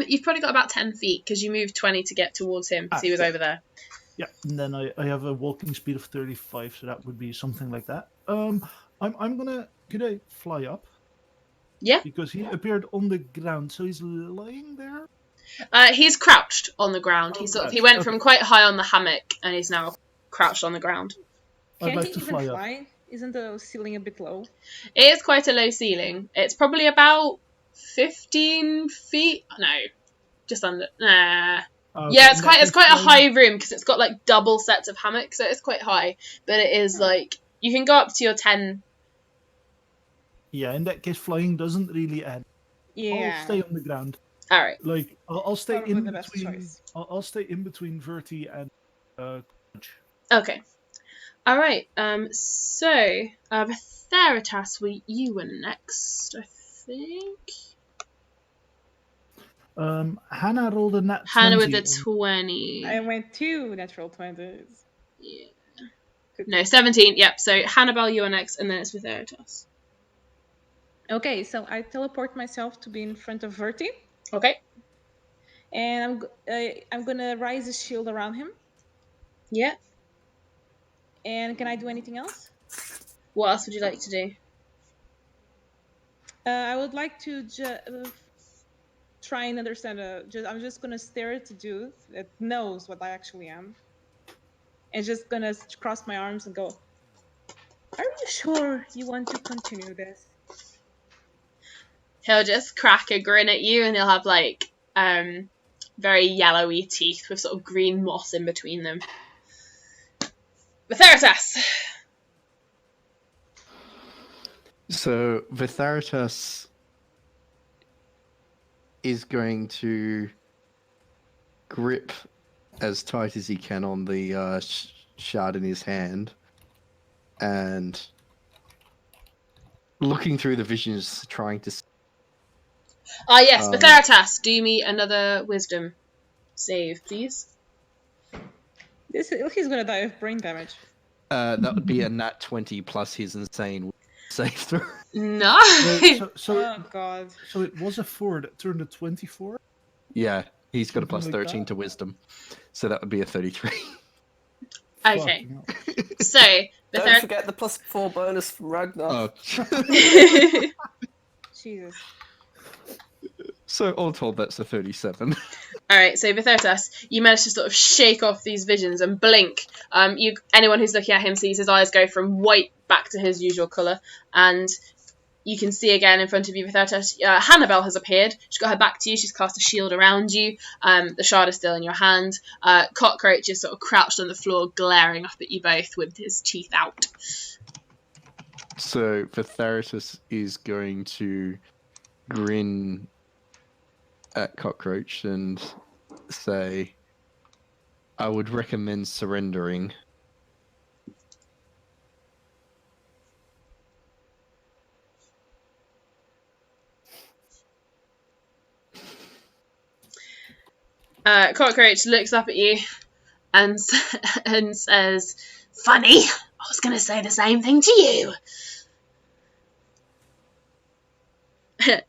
Speaker 1: You've probably got about 10 feet because you moved 20 to get towards him because he was
Speaker 3: okay.
Speaker 1: over there.
Speaker 3: Yeah, and then I have a walking speed of 35, so that would be something like that. Could I fly up?
Speaker 1: Yeah.
Speaker 3: Because he appeared on the ground, so he's lying there.
Speaker 1: He's crouched on the ground. He went from quite high on the hammock and he's now crouched on the ground.
Speaker 3: I'd
Speaker 5: Can't
Speaker 3: like
Speaker 5: he
Speaker 3: to
Speaker 5: even
Speaker 3: fly up.
Speaker 5: fly? Isn't the ceiling a bit low?
Speaker 1: It is quite a low ceiling. It's probably about 15 feet. No, just under. Nah.
Speaker 3: Okay,
Speaker 1: Yeah,
Speaker 3: in that
Speaker 1: it's
Speaker 3: case,
Speaker 1: quite a
Speaker 3: flying-
Speaker 1: high room because it's got like double sets of hammocks, so it's quite high. But it is like you can go up to your 10.
Speaker 3: Yeah, in that case, flying doesn't really add.
Speaker 5: Yeah.
Speaker 3: I'll stay on the ground.
Speaker 1: All right.
Speaker 3: Like I'll stay
Speaker 5: Probably
Speaker 3: in
Speaker 5: the best
Speaker 3: between.
Speaker 5: choice.
Speaker 3: I'll stay in between Verti and Crunch.
Speaker 1: Okay. All right. So Theritas, you were next, I think.
Speaker 3: Hannah rolled a nat 20.
Speaker 1: Hannah with a
Speaker 3: on-
Speaker 1: 20.
Speaker 5: I went 2 natural 20s.
Speaker 1: Yeah. No, 17. Yep. So Hannibal, you are next, and then it's with Theritas.
Speaker 5: Okay, so I teleport myself to be in front of Verti,
Speaker 1: Okay.
Speaker 5: and I'm gonna raise a shield around him.
Speaker 1: Yeah.
Speaker 5: And can I do anything else?
Speaker 1: What else would you like to do?
Speaker 5: I would like to try and understand. I'm just gonna stare at the dude that knows what I actually am, and just gonna cross my arms and go, "Are you sure you want to continue this?"
Speaker 1: He'll just crack a grin at you, and he'll have like very yellowy teeth with sort of green moss in between them. Theritas.
Speaker 2: So Vitharitas is going to grip as tight as he can on the shard in his hand, and looking through the visions, trying to.
Speaker 1: Yes, Theritas, do me another wisdom save, please.
Speaker 5: He's gonna die of brain damage.
Speaker 2: That would be a nat 20 plus his insane save throw.
Speaker 1: No.
Speaker 3: Wait, so
Speaker 5: Oh god.
Speaker 3: so it was a 4 that turned a 24.
Speaker 2: Yeah, he's got a plus
Speaker 3: Something like
Speaker 2: 13
Speaker 3: that?
Speaker 2: to wisdom, so that would be a 33.
Speaker 1: Okay.
Speaker 3: Fucking hell.
Speaker 1: So
Speaker 4: Don't forget the +4 bonus from Ragnar.
Speaker 5: Jesus.
Speaker 2: So all told, that's a 37.
Speaker 1: Alright, so Vitheritas, you manage to sort of shake off these visions and blink. Anyone who's looking at him sees his eyes go from white back to his usual colour, and you can see again in front of you Vitheritas, Hannibal has appeared. She's got her back to you, she's cast a shield around you, the shard is still in your hand. Cockroach is sort of crouched on the floor, glaring up at you both with his teeth out.
Speaker 2: So Vitharitas is going to grin at Cockroach and say, I would recommend surrendering.
Speaker 1: Cockroach looks up at you and says, "Funny, I was going to say the same thing to you."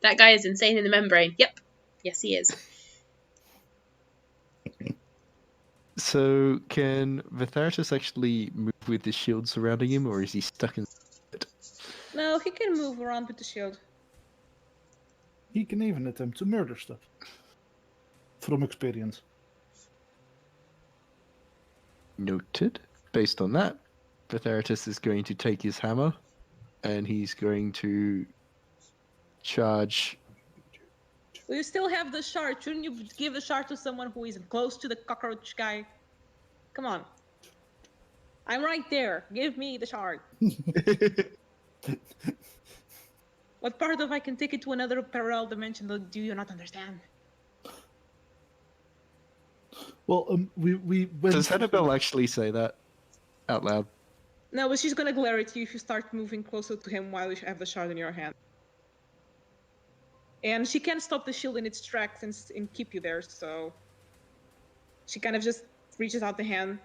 Speaker 1: That guy is insane in the membrane. Yep. Yes, he is.
Speaker 2: So can Vitharitas actually move with the shield surrounding him, or is he stuck in it?
Speaker 5: No, he can move around with the shield.
Speaker 3: He can even attempt to murder stuff. From experience.
Speaker 2: Noted. Based on that, Vitharitas is going to take his hammer, and he's going to charge.
Speaker 5: We still have the shard. Shouldn't you give the shard to someone who is close to the cockroach guy? Come on. I'm right there. Give me the shard. What part of I can take it to another parallel dimension do you not understand?
Speaker 3: Well, we went.
Speaker 2: Does Hannibal actually say that out loud?
Speaker 5: No, but she's gonna glare at you if you start moving closer to him while you have the shard in your hand. And she can't stop the shield in its tracks and keep you there, so she kind of just reaches out the hand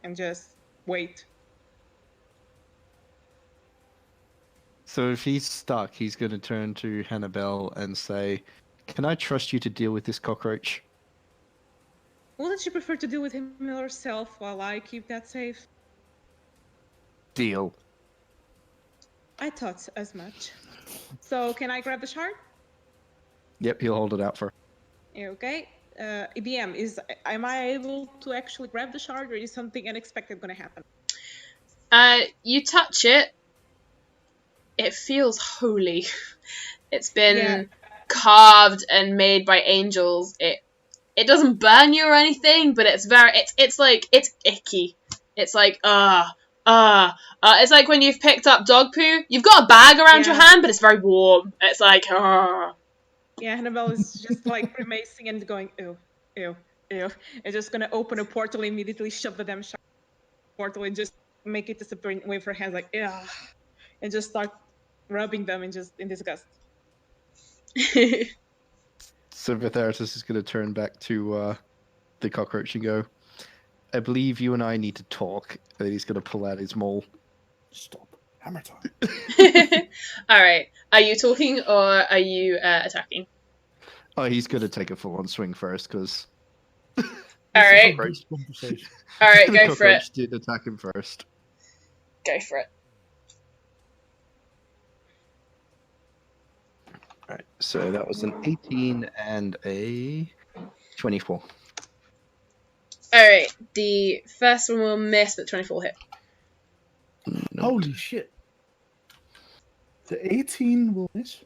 Speaker 5: and just wait.
Speaker 2: So if he's stuck, he's going to turn to Hannibal and say, "Can I trust you to deal with this cockroach?"
Speaker 5: Wouldn't she prefer to deal with him herself while I keep that safe?
Speaker 2: Deal.
Speaker 5: I thought as much. So can I grab the shard?
Speaker 2: Yep, he'll hold it out for.
Speaker 5: Okay. EBM, am I able to actually grab the shard, or is something unexpected going to happen?
Speaker 1: You touch it. It feels holy. It's been carved and made by angels. It doesn't burn you or anything, but it's like it's icky. It's like it's like when you've picked up dog poo. You've got a bag around your hand, but it's very warm. It's like
Speaker 5: Yeah, Annabelle is just like grimacing and going, ew, ew, ew. It's just gonna open a portal, immediately shove the damn portal, and just make it disappear away from her hands, like, ew, and just start rubbing them in disgust.
Speaker 2: So Vitheratus is going to turn back to the cockroach and go, I believe you and I need to talk. And he's going to pull out his maul.
Speaker 3: Stop. Hammer time.
Speaker 1: Alright. Are you talking or are you attacking?
Speaker 2: Oh, he's going to take a full-on swing first, because...
Speaker 1: Alright.
Speaker 3: Conversation.
Speaker 1: Alright,
Speaker 2: the
Speaker 1: go for it.
Speaker 2: cockroach did attack him first.
Speaker 1: Go for it.
Speaker 2: Alright, so that was an 18 and a 24.
Speaker 1: Alright, the first one will miss, but 24 hit.
Speaker 2: No.
Speaker 3: Holy shit. The 18 will miss.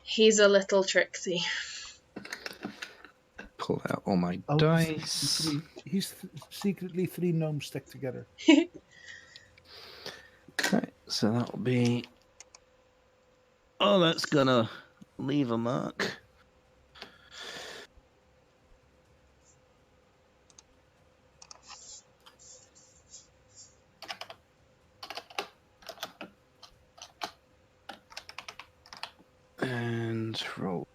Speaker 1: He's a little tricksy.
Speaker 2: Pull out all my
Speaker 3: Oh,
Speaker 2: dice.
Speaker 3: He's secretly 3 gnomes stuck together.
Speaker 2: Right, so that'll be... Oh, that's gonna leave a mark. And roll.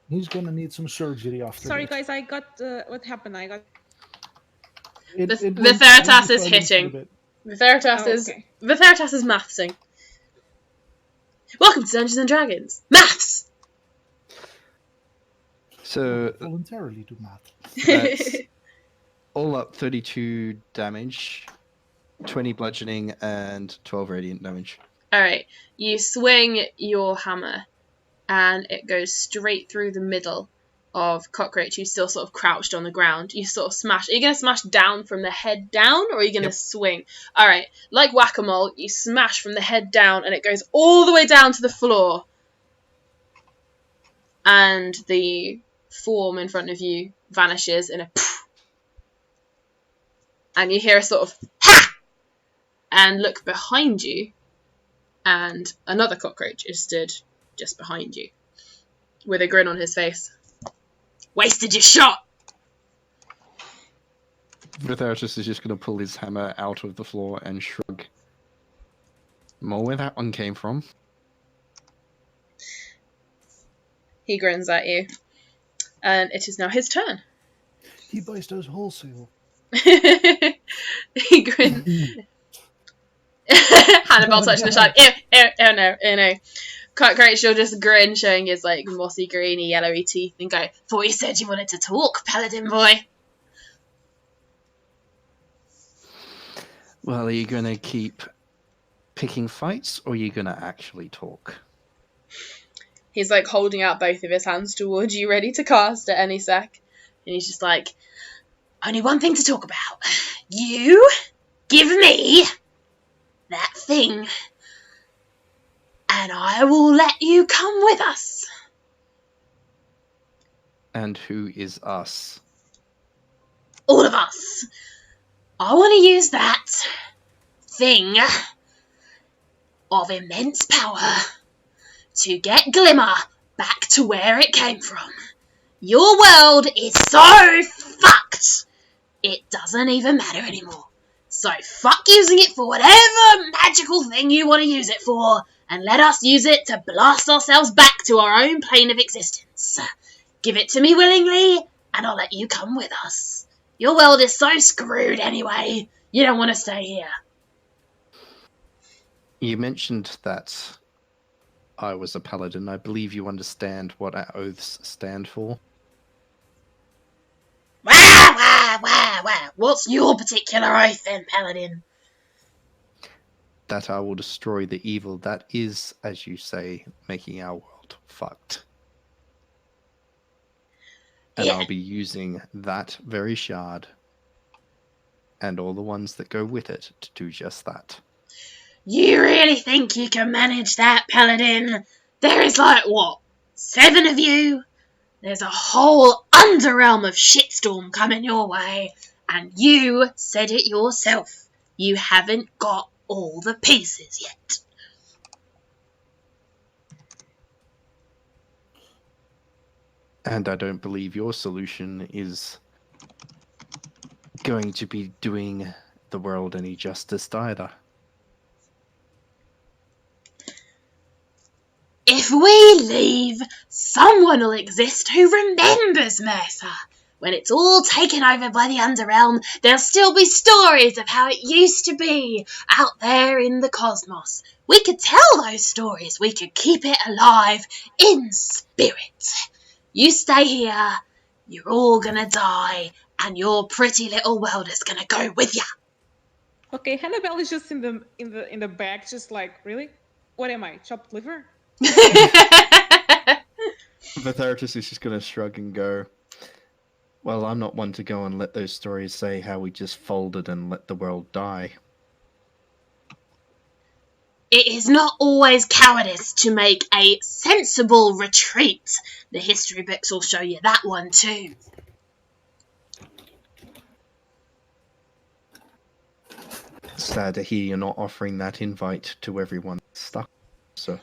Speaker 3: He's gonna need some surgery after
Speaker 5: Sorry,
Speaker 3: this.
Speaker 5: guys, I got what happened? I got.
Speaker 1: Vitheratas is hitting. Vitheratas
Speaker 5: okay.
Speaker 1: is mathsing. Welcome to Dungeons and Dragons. Maths.
Speaker 2: So
Speaker 3: Voluntarily do math.
Speaker 2: that's all up 32 damage, 20 bludgeoning, and 12 radiant damage.
Speaker 1: Alright, you swing your hammer and it goes straight through the middle of Cockroach, who's still sort of crouched on the ground. You sort of smash. Are you going to smash down from the head down, or are you going to swing? Alright, like whack-a-mole, you smash from the head down and it goes all the way down to the floor. And the form in front of you vanishes in a poof. And you hear a sort of ha! And look behind you, and another cockroach is stood just behind you with a grin on his face. Wasted your shot!
Speaker 2: Vitheratus is just going to pull his hammer out of the floor and shrug. More where that one came from.
Speaker 1: He grins at you. And it is now his turn.
Speaker 3: He buys those wholesale.
Speaker 1: He grins. Hannibal touching the shot. Ew, no. Cockroach will just grin, showing his like mossy, greeny, yellowy teeth, and go, "Thought you said you wanted to talk, paladin boy."
Speaker 2: Well, are you going to keep picking fights, or are you going to actually talk?
Speaker 1: He's like holding out both of his hands towards you, ready to cast at any sec. And he's just like, "Only one thing to talk about. You give me that thing, and I will let you come with us."
Speaker 2: And who is us?
Speaker 1: All of us. I want to use that thing of immense power to get Glimmer back to where it came from. Your world is so fucked, it doesn't even matter anymore. So fuck using it for whatever magical thing you want to use it for, and let us use it to blast ourselves back to our own plane of existence. Give it to me willingly, and I'll let you come with us. Your world is so screwed anyway, you don't want to stay here.
Speaker 2: You mentioned that I was a paladin. I believe you understand what our oaths stand for.
Speaker 1: Wah! What's your particular oath then, paladin?
Speaker 2: That I will destroy the evil that is, as you say, making our world fucked. And
Speaker 1: Yeah.
Speaker 2: I'll be using that very shard and all the ones that go with it to do just that.
Speaker 1: You really think you can manage that, Paladin? There is like, what, 7 of you? There's a whole underrealm of shitstorm coming your way, and you said it yourself. You haven't got all the pieces yet.
Speaker 2: And I don't believe your solution is going to be doing the world any justice either.
Speaker 1: If we leave, someone will exist who remembers Mercer. When it's all taken over by the Underrealm, there'll still be stories of how it used to be out there in the cosmos. We could tell those stories. We could keep it alive in spirit. You stay here, you're all gonna die, and your pretty little world is gonna go with ya.
Speaker 5: Okay, Hannibal is just in the back, just like, really? What am I? Chopped liver?
Speaker 2: The therapist is just going to shrug and go, well, I'm not one to go and let those stories say how we just folded and let the world die.
Speaker 1: It is not always cowardice to make a sensible retreat. The history books will show you that one too.
Speaker 2: Sad to hear you're not offering that invite to everyone stuck, sir.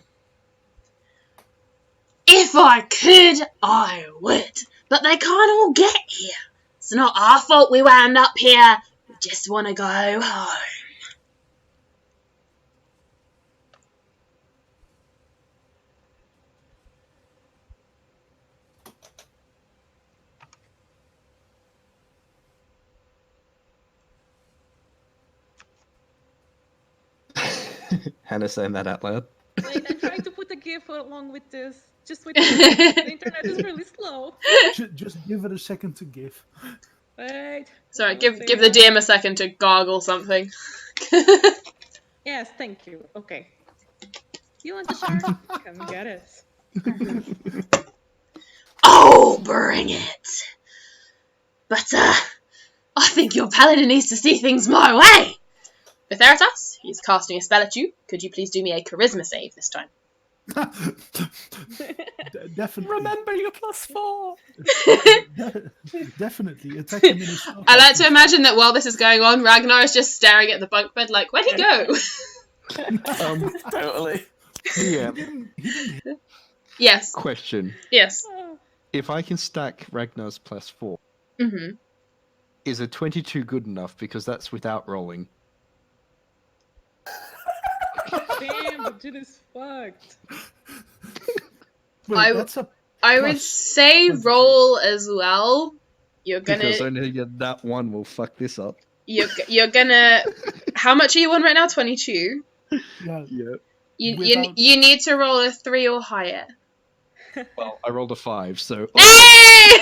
Speaker 1: If I could, I would. But they can't all get here. It's not our fault we wound up here. We just want to go home.
Speaker 3: Hannah saying that out loud.
Speaker 5: Wait, I'm trying to put a GIF along with this. Just wait. The internet is really slow.
Speaker 3: Just give it a second to give.
Speaker 5: Wait.
Speaker 1: Sorry,
Speaker 5: I'll
Speaker 1: give
Speaker 5: say
Speaker 1: the
Speaker 5: that.
Speaker 1: DM a second to gargle something.
Speaker 5: Yes, thank you. Okay. You want the shard? Come get it.
Speaker 1: Oh, bring it. But, I think your paladin needs to see things my way. Vitheritas, he's casting a spell at you. Could you please do me a charisma save this time?
Speaker 3: Definitely.
Speaker 4: Remember your +4.
Speaker 3: Definitely. Attack him in his spell
Speaker 1: I like
Speaker 3: casting
Speaker 1: to imagine that while this is going on, Ragnar is just staring at the bunk bed like, where'd he go?
Speaker 4: Totally.
Speaker 2: Yeah.
Speaker 3: He didn't
Speaker 1: Yes,
Speaker 2: Question.
Speaker 1: yes.
Speaker 2: If I can stack Ragnar's +4,
Speaker 1: Mm-hmm.
Speaker 2: is a 22 good enough? Because that's without rolling.
Speaker 5: Damn, the dude is fucked.
Speaker 3: Wait,
Speaker 1: I-
Speaker 3: that's a
Speaker 1: I would
Speaker 3: Plus
Speaker 1: say
Speaker 3: 22.
Speaker 1: roll as well. You're
Speaker 2: Because
Speaker 1: gonna,
Speaker 2: only that one will fuck this up.
Speaker 1: you're gonna. How much are you on right now? 22.
Speaker 3: yeah.
Speaker 2: Yeah.
Speaker 1: You
Speaker 3: Without-
Speaker 1: you need to roll a 3 or higher.
Speaker 2: Well, I rolled a 5, so.
Speaker 1: Hey!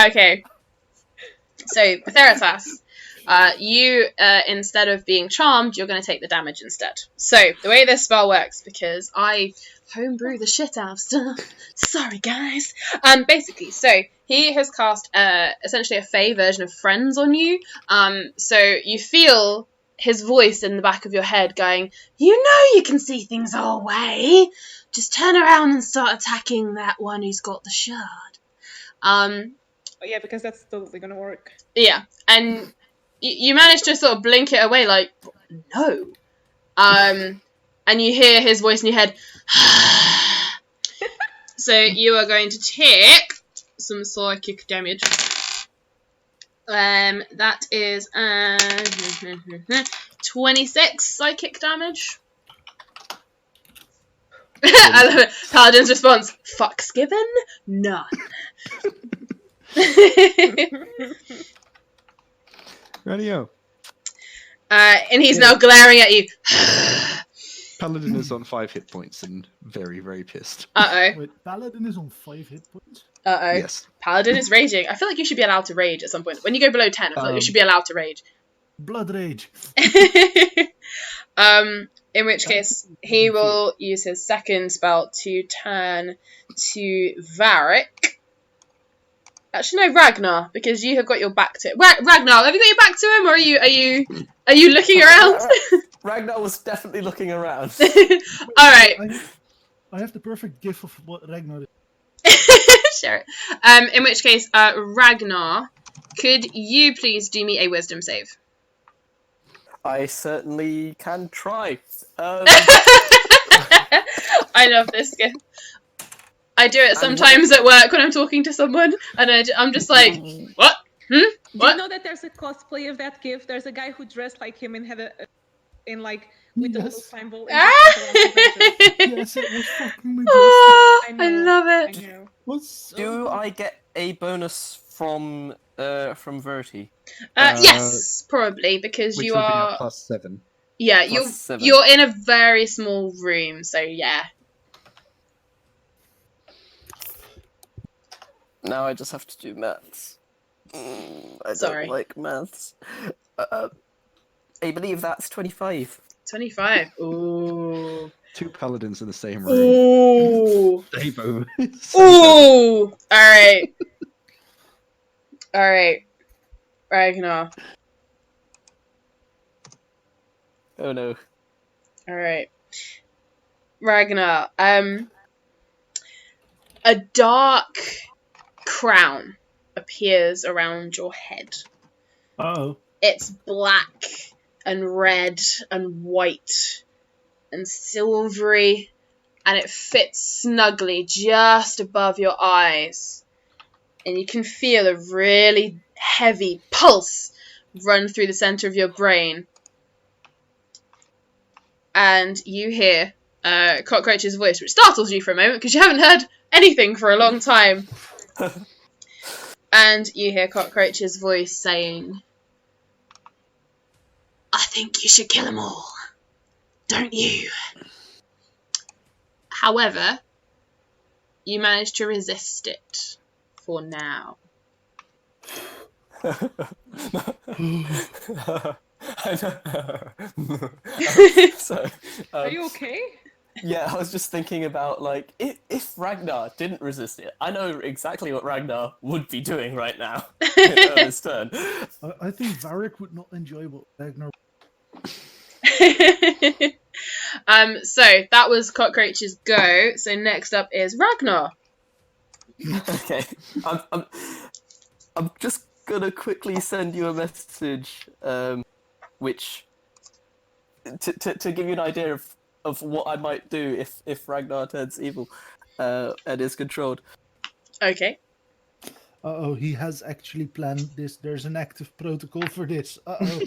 Speaker 1: Okay. So, Theratas, you, instead of being charmed, you're going to take the damage instead. So, the way this spell works, because I homebrew the shit out of stuff. Sorry, guys. Basically, so, he has cast, essentially a Fey version of Friends on you. So, you feel his voice in the back of your head going, you know you can see things our way. Just turn around and start attacking that one who's got the shard.
Speaker 5: Oh, yeah, because that's totally gonna work.
Speaker 1: Yeah, and you manage to sort of blink it away, like, no. And you hear his voice in your head. So you are going to take some psychic damage. That is 26 psychic damage. I love it. Paladin's response: "Fucks given, none."
Speaker 2: Radio.
Speaker 1: And he's now glaring at you.
Speaker 2: Paladin is on 5 hit points and very, very pissed.
Speaker 1: Uh-oh.
Speaker 3: Wait, Paladin is on 5 hit points?
Speaker 1: Uh-oh.
Speaker 2: Yes.
Speaker 1: Paladin is raging. I feel like you should be allowed to rage at some point. When you go below 10, I feel like you should be allowed to rage.
Speaker 3: Blood rage.
Speaker 1: In which case, he will use his second spell to turn to Varric. Actually, no, Ragnar, because you have got your back to it. Ragnar, have you got your back to him, or are you looking around?
Speaker 4: Ragnar was definitely looking around.
Speaker 1: All right.
Speaker 3: I have the perfect gif of what Ragnar is.
Speaker 1: Share it. In which case, Ragnar, could you please do me a wisdom save?
Speaker 4: I certainly can try.
Speaker 1: I love this gift. I do it sometimes at work when I'm talking to someone, and I'm just like, what?
Speaker 5: Do you
Speaker 1: What?
Speaker 5: know that there's a cosplay of that gift? There's a guy who dressed like him and had with a little
Speaker 3: Yes.
Speaker 5: symbol.
Speaker 1: Ah!
Speaker 3: Yes, it was fucking majestic.
Speaker 1: Oh,
Speaker 5: I
Speaker 1: I
Speaker 5: know.
Speaker 1: love
Speaker 5: I
Speaker 1: it.
Speaker 5: know.
Speaker 3: Was so
Speaker 4: Do
Speaker 3: good.
Speaker 4: I get a bonus from Verity?
Speaker 1: Yes, probably, because
Speaker 2: Which
Speaker 1: you
Speaker 2: would be
Speaker 1: are.
Speaker 2: a +7.
Speaker 1: Yeah,
Speaker 4: Plus 7.
Speaker 1: you're in a very small room, so yeah.
Speaker 4: Now I just have to do maths. I
Speaker 1: Sorry.
Speaker 4: don't like maths. I believe that's 25.
Speaker 1: 25. Ooh.
Speaker 2: 2 paladins in the same room.
Speaker 1: Ooh.
Speaker 2: Save over.
Speaker 1: Ooh. Alright. Alright. Ragnar.
Speaker 4: Oh no.
Speaker 1: Alright. Ragnar. A dark crown appears around your head.
Speaker 3: Uh-oh.
Speaker 1: It's black and red and white and silvery, and it fits snugly just above your eyes. And you can feel a really heavy pulse run through the center of your brain. And you hear Cockroach's voice, which startles you for a moment because you haven't heard anything for a long time. And you hear Cockroach's voice saying, I think you should kill them all, don't you? However, you manage to resist it for now.
Speaker 4: So,
Speaker 5: Are you okay?
Speaker 4: yeah, I was just thinking about, like, if Ragnar didn't resist it, I know exactly what Ragnar would be doing right now on his turn.
Speaker 3: I think Varric would not enjoy what Ragnar.
Speaker 1: So that was Cockroach's go. So next up is Ragnar.
Speaker 4: Okay, I'm just gonna quickly send you a message, which to give you an idea of what I might do if Ragnar turns evil, and is controlled.
Speaker 1: Okay.
Speaker 3: Uh-oh, he has actually planned this. There's an active protocol for this. Uh-oh.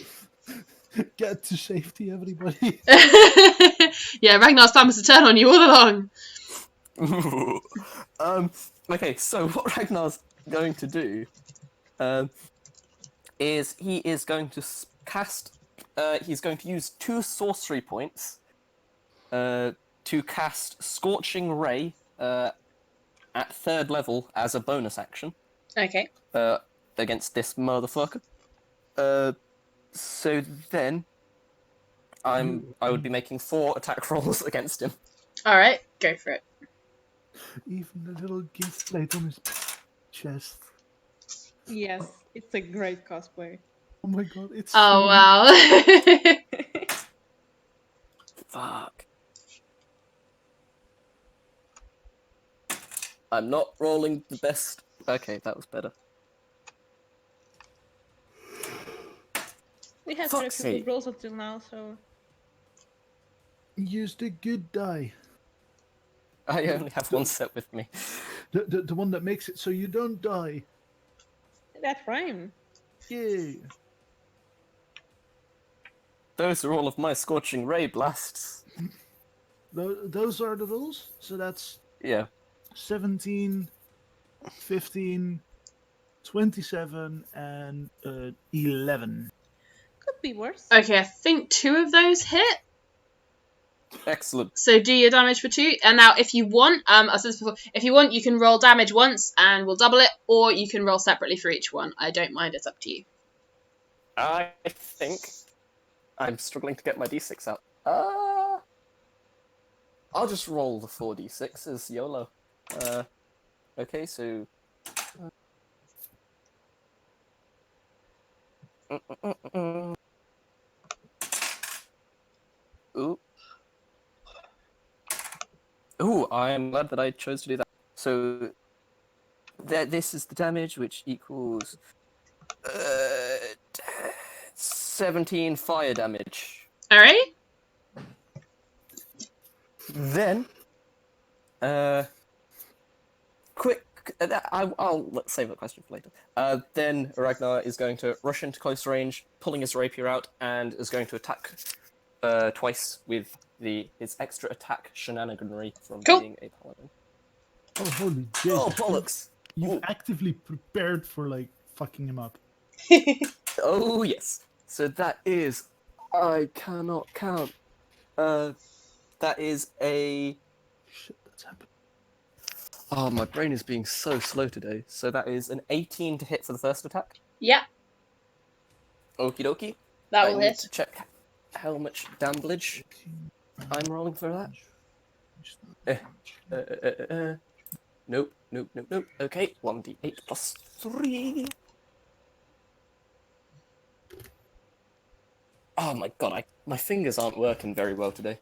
Speaker 3: Get to safety, everybody.
Speaker 1: Yeah, Ragnar's plan was to turn on you all along.
Speaker 4: Okay, so what Ragnar's going to do is he is going to cast. He's going to use 2 sorcery points to cast Scorching Ray at 3rd level as a bonus action
Speaker 1: Okay.
Speaker 4: against this motherfucker. So then I would be making 4 attack rolls against him.
Speaker 1: Alright, go for it.
Speaker 3: Even the little gift plate on his chest.
Speaker 5: Yes, it's a great cosplay.
Speaker 3: Oh my god, it's
Speaker 1: Oh,
Speaker 3: so
Speaker 1: wow.
Speaker 4: Fuck. I'm not rolling the best. Okay, that was better.
Speaker 5: We had
Speaker 4: Fuck's
Speaker 5: very few
Speaker 4: sake.
Speaker 5: good rolls until now, so
Speaker 3: Use the good die.
Speaker 4: I only have 1 set with me.
Speaker 3: The one that makes it so you don't die.
Speaker 5: that rhyme.
Speaker 3: Yay.
Speaker 4: Those are all of my Scorching Ray blasts.
Speaker 3: Those are the rules. So that's
Speaker 4: Yeah.
Speaker 3: 17, 15, 27, and 11.
Speaker 5: Could be worse.
Speaker 1: Okay, I think 2 of those hit.
Speaker 4: Excellent.
Speaker 1: So do your damage for 2. And now if you want, I said this before, if you want, you can roll damage once and we'll double it, or you can roll separately for each one. I don't mind, it's up to you.
Speaker 4: I think I'm struggling to get my d6 out. I'll just roll the 4d6 as YOLO. Okay, so... Ooh. Ooh, I'm glad that I chose to do that. So, this is the damage, which equals 17 fire damage.
Speaker 1: Alright.
Speaker 4: Then, quick. I'll save that question for later. Then Ragnar is going to rush into close range, pulling his rapier out, and is going to attack twice with his extra attack shenaniganry from
Speaker 1: Cool.
Speaker 4: being a paladin.
Speaker 3: Oh, holy Jesus.
Speaker 4: Oh, bollocks!
Speaker 3: You've
Speaker 4: Ooh.
Speaker 3: actively prepared for, like, fucking him up.
Speaker 4: Oh, yes. So that is... I cannot count. That is a...
Speaker 3: Shit, that's happening.
Speaker 4: Oh, my brain is being so slow today. So that is an 18 to hit for the first attack.
Speaker 1: Yeah,
Speaker 4: Okie dokie.
Speaker 1: that
Speaker 4: I
Speaker 1: will
Speaker 4: need
Speaker 1: hit.
Speaker 4: to check how much damage I'm rolling for that. Nope. Okay, 1d8 plus 3. Oh my god, my fingers aren't working very well today.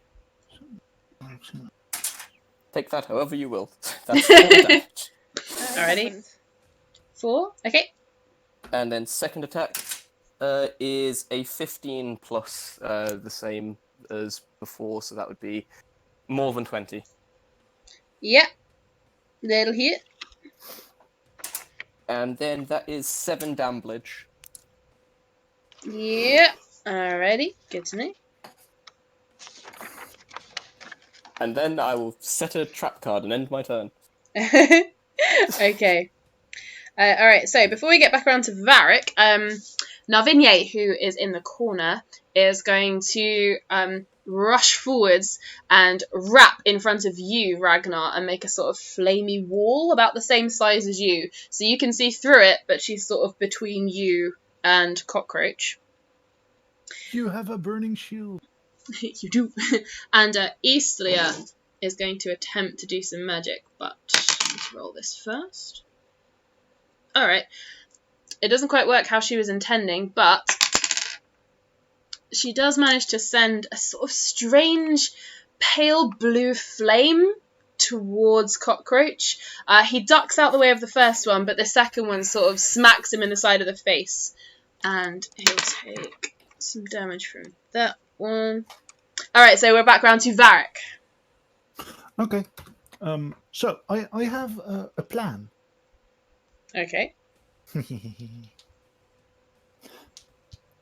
Speaker 4: Take that however you will. That's 4 damage.
Speaker 1: Alrighty. 4. Okay.
Speaker 4: And then second attack is a 15 plus the same as before, so that would be more than 20.
Speaker 1: Yeah. That'll hit.
Speaker 4: And then that is 7 damage.
Speaker 1: Yeah. Alrighty. Good to know.
Speaker 4: And then I will set a trap card and end my turn.
Speaker 1: Okay. Alright, so before we get back around to Varric, Narvinye, who is in the corner, is going to rush forwards and rap in front of you, Ragnar, and make a sort of flamey wall about the same size as you. So you can see through it, but she's sort of between you and Cockroach.
Speaker 3: You have a burning shield.
Speaker 1: You do. And Eastlia is going to attempt to do some magic, but let's roll this first. Alright. It doesn't quite work how she was intending, but she does manage to send a sort of strange pale blue flame towards Cockroach. He ducks out the way of the first one, but the second one sort of smacks him in the side of the face. And he'll take some damage from that one. Alright, so we're back round to Varric.
Speaker 3: Okay. So, I have a plan.
Speaker 1: Okay.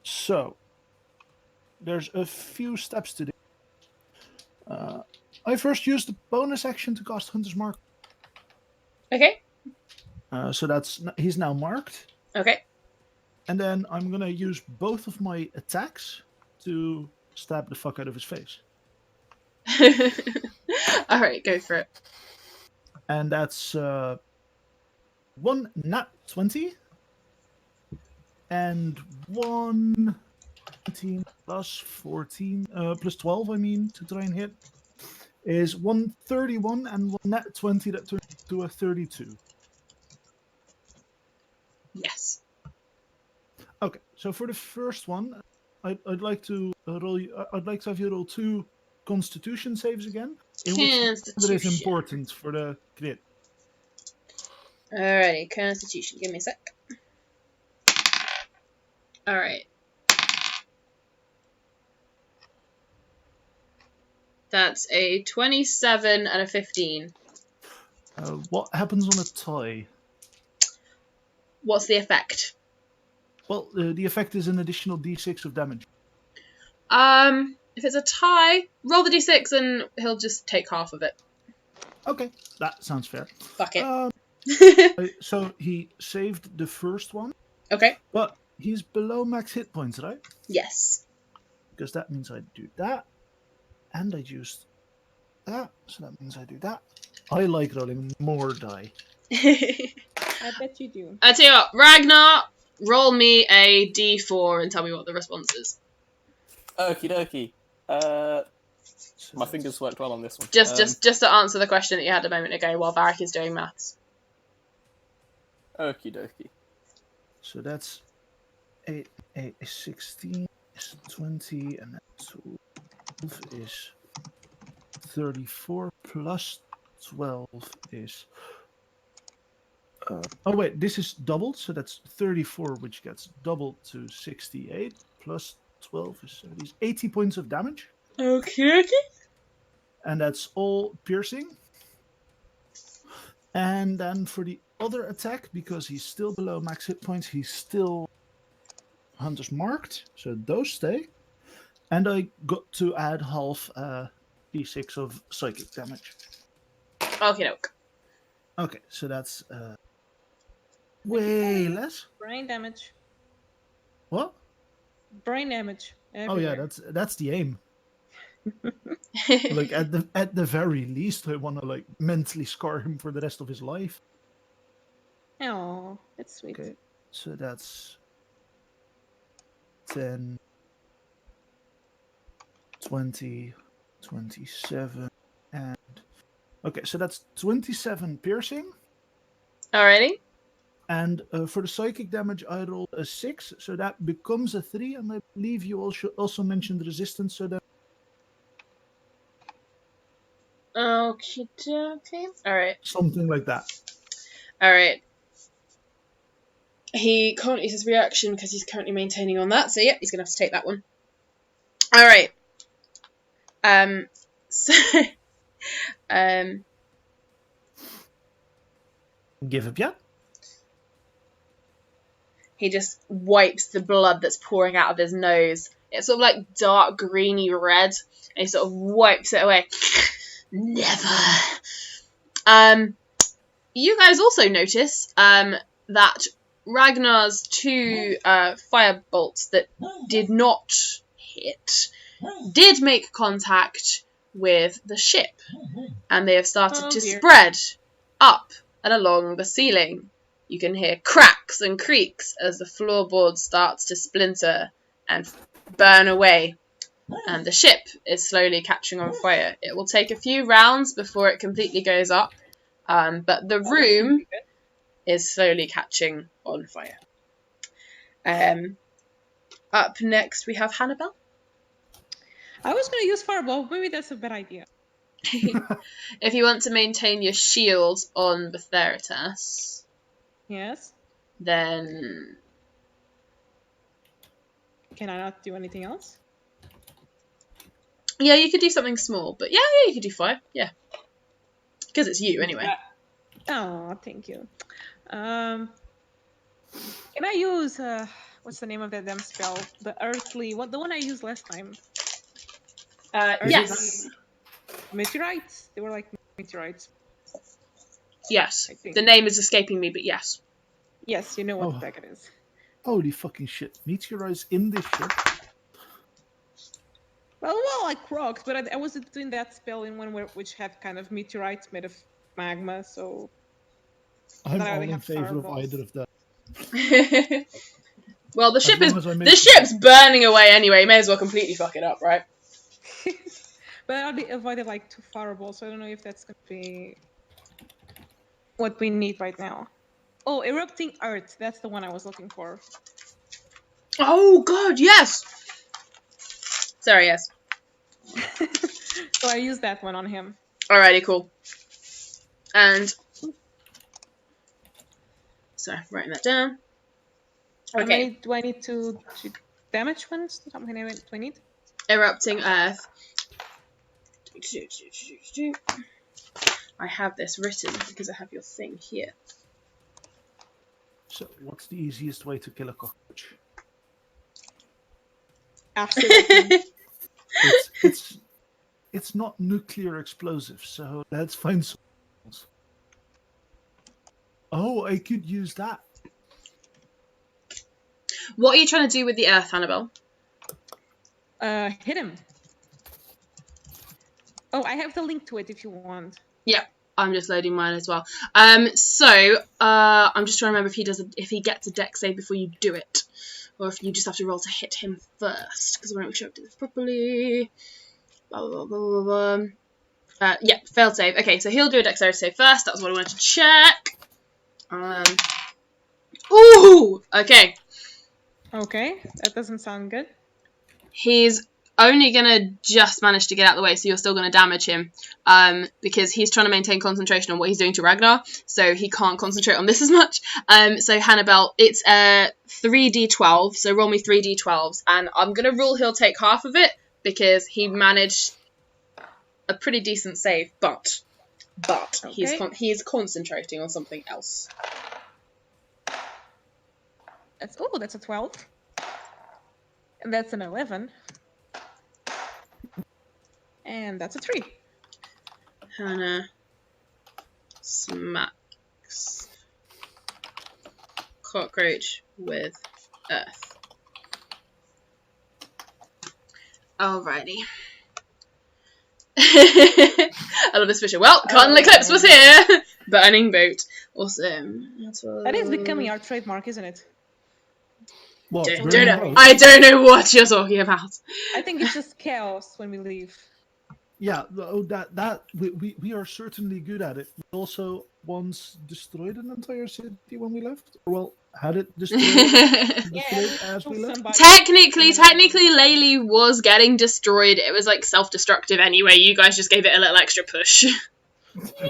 Speaker 3: So, there's a few steps to do. I first used the bonus action to cast Hunter's Mark.
Speaker 1: Okay.
Speaker 3: So he's now marked.
Speaker 1: Okay.
Speaker 3: And then I'm gonna use both of my attacks to stab the fuck out of his face.
Speaker 1: Alright, go for it.
Speaker 3: And that's 1 nat 20 and 1 18 plus 14 plus 12, I mean, to try and hit is 131 and 1 nat 20 that turns into a 32.
Speaker 1: Yes.
Speaker 3: Okay, so for the first one, I'd like to roll. I'd like to have you roll 2 Constitution saves again. In which that is important for the crit.
Speaker 1: Alrighty, Constitution. Give me a sec. Alright. That's a 27 and a 15.
Speaker 3: What happens on a tie?
Speaker 1: What's the effect?
Speaker 3: Well, the effect is an additional d6 of damage.
Speaker 1: If it's a tie, roll the d6 and he'll just take half of it.
Speaker 3: Okay, that sounds fair.
Speaker 1: Fuck it.
Speaker 3: So he saved the first one.
Speaker 1: Okay.
Speaker 3: But he's below max hit points, right?
Speaker 1: Yes.
Speaker 3: Because that means I do that. And I used that, so that means I do that. I like rolling more die.
Speaker 5: I bet you do.
Speaker 1: I tell you what, Ragnar, roll me a d4 and tell me what the response is.
Speaker 4: Okie dokie.
Speaker 3: So
Speaker 4: My
Speaker 3: that's-
Speaker 4: fingers worked well on this one.
Speaker 1: Just to answer the question that you had a moment ago while Varric is doing maths.
Speaker 4: Okie dokie.
Speaker 3: So that's 8, 16 is 20, and then 12 is 34 plus 12 is. Oh wait, this is doubled, so that's 34, which gets doubled to 68 plus 12 is 70, 80 points of damage,
Speaker 1: Okay.
Speaker 3: and that's all piercing. And then for the other attack, because he's still below max hit points, he's still Hunter's marked, so those stay. And I got to add half d6 of psychic damage.
Speaker 1: Okay, doke.
Speaker 3: Okay, so that's way less.
Speaker 5: Brain damage.
Speaker 3: What?
Speaker 5: Brain damage.
Speaker 3: Oh yeah,
Speaker 5: Everywhere.
Speaker 3: that's the aim. Like at the very least, I want to like mentally scar him for the rest of his life.
Speaker 5: Oh, that's sweet.
Speaker 3: Okay, so that's 10, 20, 27, and okay, so that's 27 piercing.
Speaker 1: Alrighty.
Speaker 3: And for the psychic damage, I rolled a 6, so that becomes a 3. And I believe you also mentioned resistance, so that.
Speaker 1: Okay, okay. Alright.
Speaker 3: Something like that.
Speaker 1: Alright. He can't use his reaction because he's currently maintaining on that, so yeah, he's gonna have to take that one. Alright. So
Speaker 3: Give up yet?
Speaker 1: he just wipes the blood that's pouring out of his nose. It's sort of like dark greeny red, and he sort of wipes it away. Never. You guys also notice that Ragnar's 2 fire bolts that did not hit did make contact with the ship, and they have started to
Speaker 5: dear.
Speaker 1: spread up and along the ceiling. You can hear cracks and creaks as the floorboard starts to splinter and burn away, and the ship is slowly catching on fire. It will take a few rounds before it completely goes up, but the room is slowly catching on fire. Up next we have Hannibal.
Speaker 5: I was gonna use fireball. Maybe that's a bad idea.
Speaker 1: If you want to maintain your shield on Betheritas,
Speaker 5: Yes.
Speaker 1: then
Speaker 5: Can I not do anything else?
Speaker 1: yeah, you could do something small, but yeah, you could do 5, yeah. Because it's you, anyway.
Speaker 5: Oh, thank you. Can I use what's the name of that damn spell? The earthly, the one I used last time?
Speaker 1: Yes.
Speaker 5: Meteorites. They were like meteorites.
Speaker 1: Yes.
Speaker 5: I think.
Speaker 1: The name is escaping me, but yes.
Speaker 5: Yes, you know what
Speaker 3: Oh.
Speaker 5: the heck it is.
Speaker 3: Holy fucking shit. Meteorites in this ship.
Speaker 5: Well, like rocks, but I was doing that spell in one which had kind of meteorites made of magma, so.
Speaker 3: I'm
Speaker 5: Now
Speaker 3: all
Speaker 5: we
Speaker 3: in
Speaker 5: have
Speaker 3: favor of
Speaker 5: fireballs.
Speaker 3: either of that.
Speaker 1: Well, the
Speaker 3: As
Speaker 1: ship
Speaker 3: long as I make
Speaker 1: the ship's burning away anyway. You may as well completely fuck it up, right?
Speaker 5: But I already avoided like 2 fireballs, so I don't know if that's gonna be what we need right now. Oh, erupting earth. That's the one I was looking for.
Speaker 1: Oh god, yes. Sorry, yes.
Speaker 5: So I used that one on him.
Speaker 1: Alrighty, cool. And sorry, writing that down.
Speaker 5: How
Speaker 1: Okay,
Speaker 5: many do I need to damage ones? How many do I need?
Speaker 1: erupting earth. I have this written because I have your thing here.
Speaker 3: So, what's the easiest way to kill a cockroach?
Speaker 5: Absolutely.
Speaker 3: It's not nuclear explosive, so let's find some else. Oh, I could use that.
Speaker 1: What are you trying to do with the earth, Hannibal?
Speaker 5: Hit him. Oh, I have the link to it if you want.
Speaker 1: Yeah, I'm just loading mine as well. So I'm just trying to remember if he gets a dex save before you do it, or if you just have to roll to hit him first. Because I want to make sure I do this properly. Yeah, failed save. Okay, so he'll do a dexterity save first. That's what I wanted to check. Ooh! Okay.
Speaker 5: Okay, that doesn't sound good.
Speaker 1: He's only gonna just manage to get out of the way, so you're still gonna damage him. Because he's trying to maintain concentration on what he's doing to Ragnar, so he can't concentrate on this as much. So Hannibal, it's 3d12, so roll me 3d12s, and I'm gonna rule he'll take half of it because he managed a pretty decent save, but
Speaker 5: Okay.
Speaker 1: he's concentrating on something else.
Speaker 5: That's a 12. And that's an 11. And that's a 3.
Speaker 1: Hannah smacks cockroach with earth. Alrighty. I love this picture. Well, Cotton Eclipse was here! Burning boot. Awesome.
Speaker 5: That is becoming our trademark, isn't it?
Speaker 3: What?
Speaker 1: Don't
Speaker 3: burning
Speaker 1: know.
Speaker 3: boat?
Speaker 1: I don't know what you're talking about.
Speaker 5: I think it's just chaos when we leave.
Speaker 3: Yeah, we are certainly good at it. We also once destroyed an entire city when we left. Well, had it destroyed as we left.
Speaker 1: Technically, Laylee was getting destroyed. It was like self-destructive anyway. You guys just gave it a little extra push.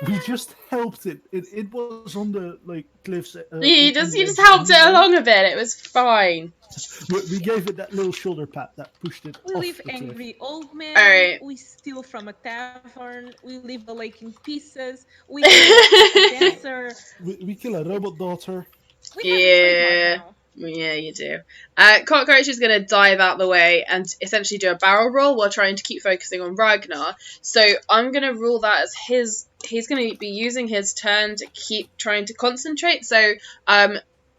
Speaker 3: We just helped it. It was on the cliffs.
Speaker 1: You just helped it along a bit. It was fine.
Speaker 3: We gave it that little shoulder pat that pushed it.
Speaker 5: We
Speaker 3: off
Speaker 5: leave
Speaker 3: the cliff.
Speaker 5: angry old men.
Speaker 1: Alright.
Speaker 5: We steal from a tavern. We leave the lake in pieces. We kill a dancer.
Speaker 3: We kill a robot daughter.
Speaker 5: We have a trademark now.
Speaker 1: Yeah, you do. Cockroach is going to dive out the way and essentially do a barrel roll while trying to keep focusing on Ragnar. So I'm going to rule that as his... He's going to be using his turn to keep trying to concentrate. So,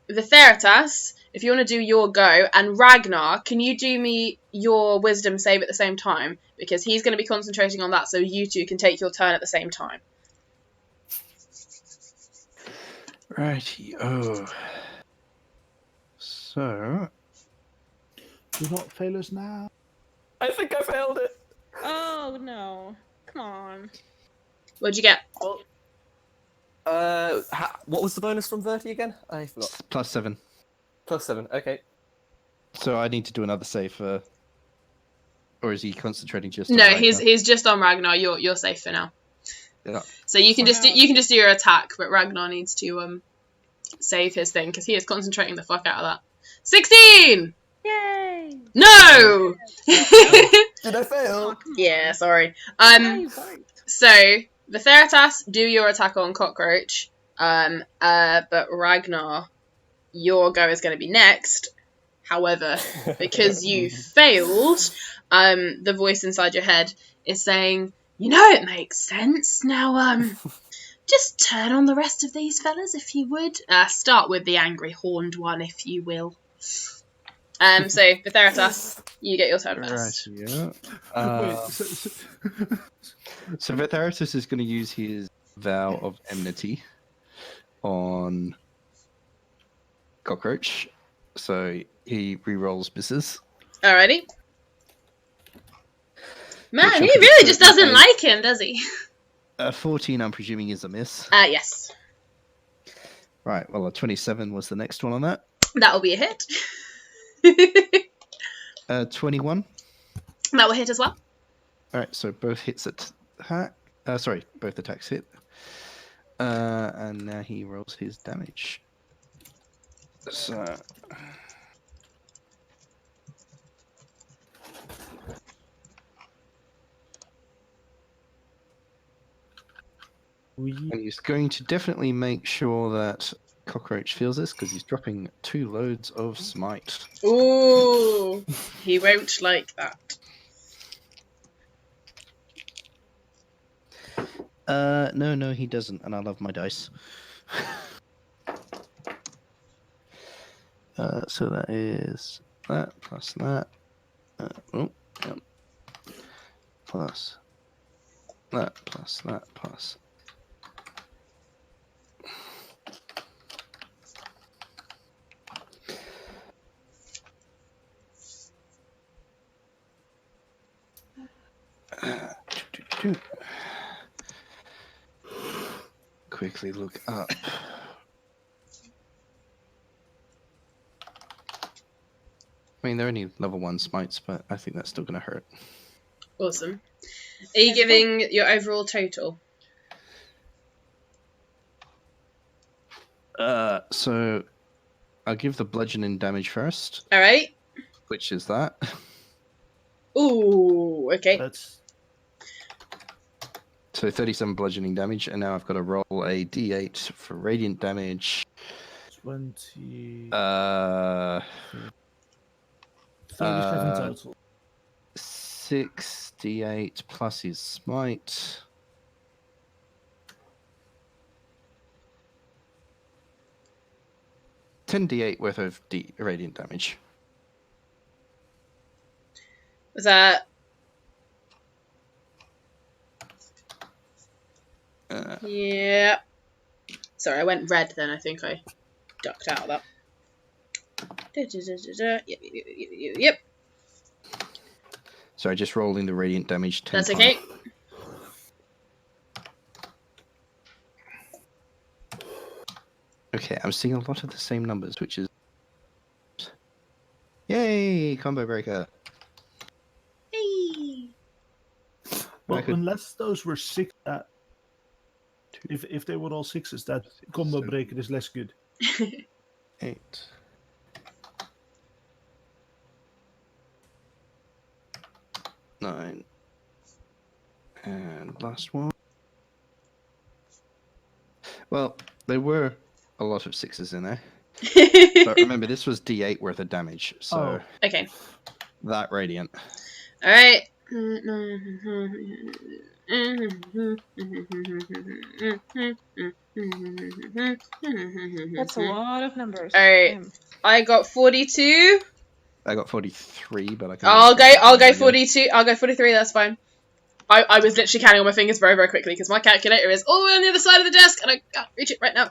Speaker 1: Vitheritas, if you want to do your go, and Ragnar, can you do me your wisdom save at the same time? Because he's going to be concentrating on that, so you two can take your turn at the same time.
Speaker 2: Righty. Oh. So.
Speaker 3: Do not fail us now.
Speaker 4: I think I failed it.
Speaker 5: Oh no! Come on.
Speaker 1: What'd you get?
Speaker 4: What was the bonus from Verti again? I forgot.
Speaker 2: +7.
Speaker 4: +7. Okay.
Speaker 2: So I need to do another save for. Or is he concentrating just on
Speaker 1: No,
Speaker 2: Ragnar?
Speaker 1: he's just on Ragnar. You're safe for now.
Speaker 2: Yeah.
Speaker 1: So you can just do your attack, but Ragnar needs to save his thing because he is concentrating the fuck out of that. 16.
Speaker 5: Yay!
Speaker 1: No.
Speaker 4: Did I fail?
Speaker 1: Yeah, sorry.
Speaker 5: I worked.
Speaker 1: So Vitheritas, do your attack on Cockroach. But Ragnar, your go is going to be next. However, because you failed, the voice inside your head is saying, "You know, it makes sense. Now, just turn on the rest of these fellas, if you would. Start with the angry horned one, if you will." So Vitheritas, you get your turn first.
Speaker 2: Right, yeah.
Speaker 3: Wait,
Speaker 2: So Vitheritas is going to use his Vow of Enmity on Cockroach. So he re-rolls misses.
Speaker 1: Alrighty. Man,
Speaker 2: Which
Speaker 1: he
Speaker 2: I
Speaker 1: really
Speaker 2: think
Speaker 1: just
Speaker 2: is
Speaker 1: doesn't
Speaker 2: a-
Speaker 1: like him, does he?
Speaker 2: 14, I'm presuming, is a miss.
Speaker 1: Yes.
Speaker 2: Right, well, a 27 was the next one on that.
Speaker 1: That'll be a hit.
Speaker 2: 21.
Speaker 1: That will hit as well.
Speaker 2: Alright, so both hits attack. Both attacks hit. And now he rolls his damage. So. And he's going to definitely make sure that Cockroach feels this because he's dropping 2 loads of smite.
Speaker 1: Ooh, he won't like that.
Speaker 2: No, he doesn't, and I love my dice. So that is that plus that. Plus that plus that plus. quickly look up. I mean, they're only level 1 smites, but I think that's still going to hurt.
Speaker 1: Awesome. Are you giving your overall total?
Speaker 2: So I'll give the bludgeoning damage first,
Speaker 1: All right.
Speaker 2: which is that.
Speaker 1: Ooh, okay.
Speaker 3: That's
Speaker 2: So 37 bludgeoning damage, and now I've got to roll a d8 for radiant damage.
Speaker 3: 20.
Speaker 2: 37
Speaker 3: total.
Speaker 2: 6 d8 plus his smite. $10d8 worth of radiant damage.
Speaker 1: Was that? Yeah. Sorry, I went red then. I think I ducked out of that. Yep.
Speaker 2: So I just rolled in the radiant damage 10
Speaker 1: That's
Speaker 2: times.
Speaker 1: okay.
Speaker 2: Okay, I'm seeing a lot of the same numbers, which is... Yay! Combo breaker!
Speaker 1: Hey.
Speaker 3: Well,
Speaker 2: I could-
Speaker 3: unless those were 6, if they were all 6s, that combo breaker is less good.
Speaker 2: 8. Nine. And last one. Well, there were a lot of 6s in there. But remember, this was d8 worth of damage, so
Speaker 1: Okay.
Speaker 2: that radiant.
Speaker 1: All right.
Speaker 5: That's a lot of numbers.
Speaker 1: All right.
Speaker 5: Damn.
Speaker 1: I got 42.
Speaker 2: I got 43, but I can...
Speaker 1: I'll go 42. I'll go 43. That's fine. I was literally counting on my fingers very, very quickly because my calculator is all the way on the other side of the desk and I can't reach it right now.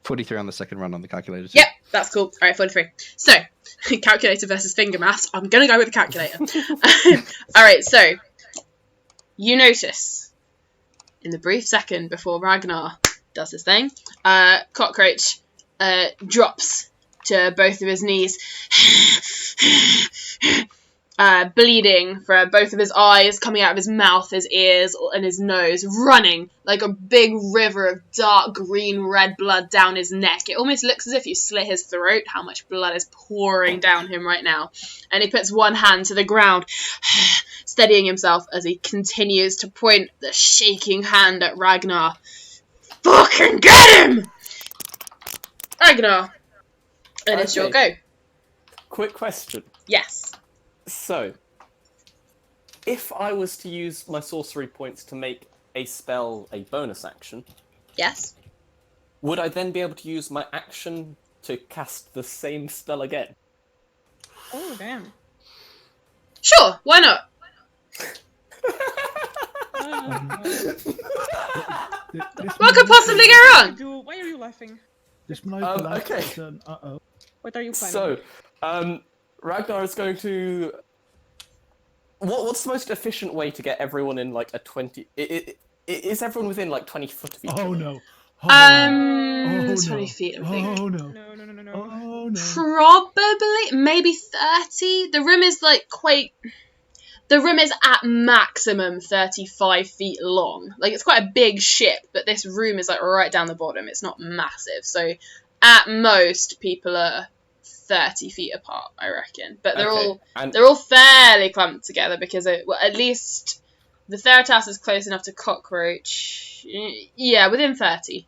Speaker 2: 43 on the second run on the calculator.
Speaker 1: Yep, that's cool. All right, 43. So, calculator versus finger maths. I'm going to go with the calculator. All right, so, you notice, in the brief second before Ragnar does his thing, Cockroach drops to both of his knees, bleeding from both of his eyes, coming out of his mouth, his ears, and his nose, running like a big river of dark green red blood down his neck. It almost looks as if you slit his throat, how much blood is pouring down him right now. And he puts one hand to the ground, steadying himself as he continues to point the shaking hand at Ragnar. Fucking get him! Ragnar, and it's your go.
Speaker 4: Quick question.
Speaker 1: Yes.
Speaker 4: So, if I was to use my sorcery points to make a spell a bonus action,
Speaker 1: Yes.
Speaker 4: would I then be able to use my action to cast the same spell again?
Speaker 5: Oh, damn.
Speaker 1: Sure, why not? What could possibly go wrong?
Speaker 5: Why are you laughing?
Speaker 3: This might
Speaker 4: okay.
Speaker 3: Uh-oh.
Speaker 5: What are you planning?
Speaker 4: So, Ragnar is going to... What's the most efficient way to get everyone in, like, a 20... Is everyone within, like, 20 foot of each other?
Speaker 3: Oh, no. Oh,
Speaker 1: 20
Speaker 3: no.
Speaker 1: feet, I think.
Speaker 3: Oh, no.
Speaker 5: No.
Speaker 3: Oh, no.
Speaker 1: Probably, maybe 30. The room is, like, quite... The room is at maximum 35 feet long. Like, it's quite a big ship, but this room is, like, right down the bottom. It's not massive. So, at most, people are 30 feet apart, I reckon. But they're all fairly clumped together because, at least the Theratas is close enough to Cockroach. Yeah, within 30.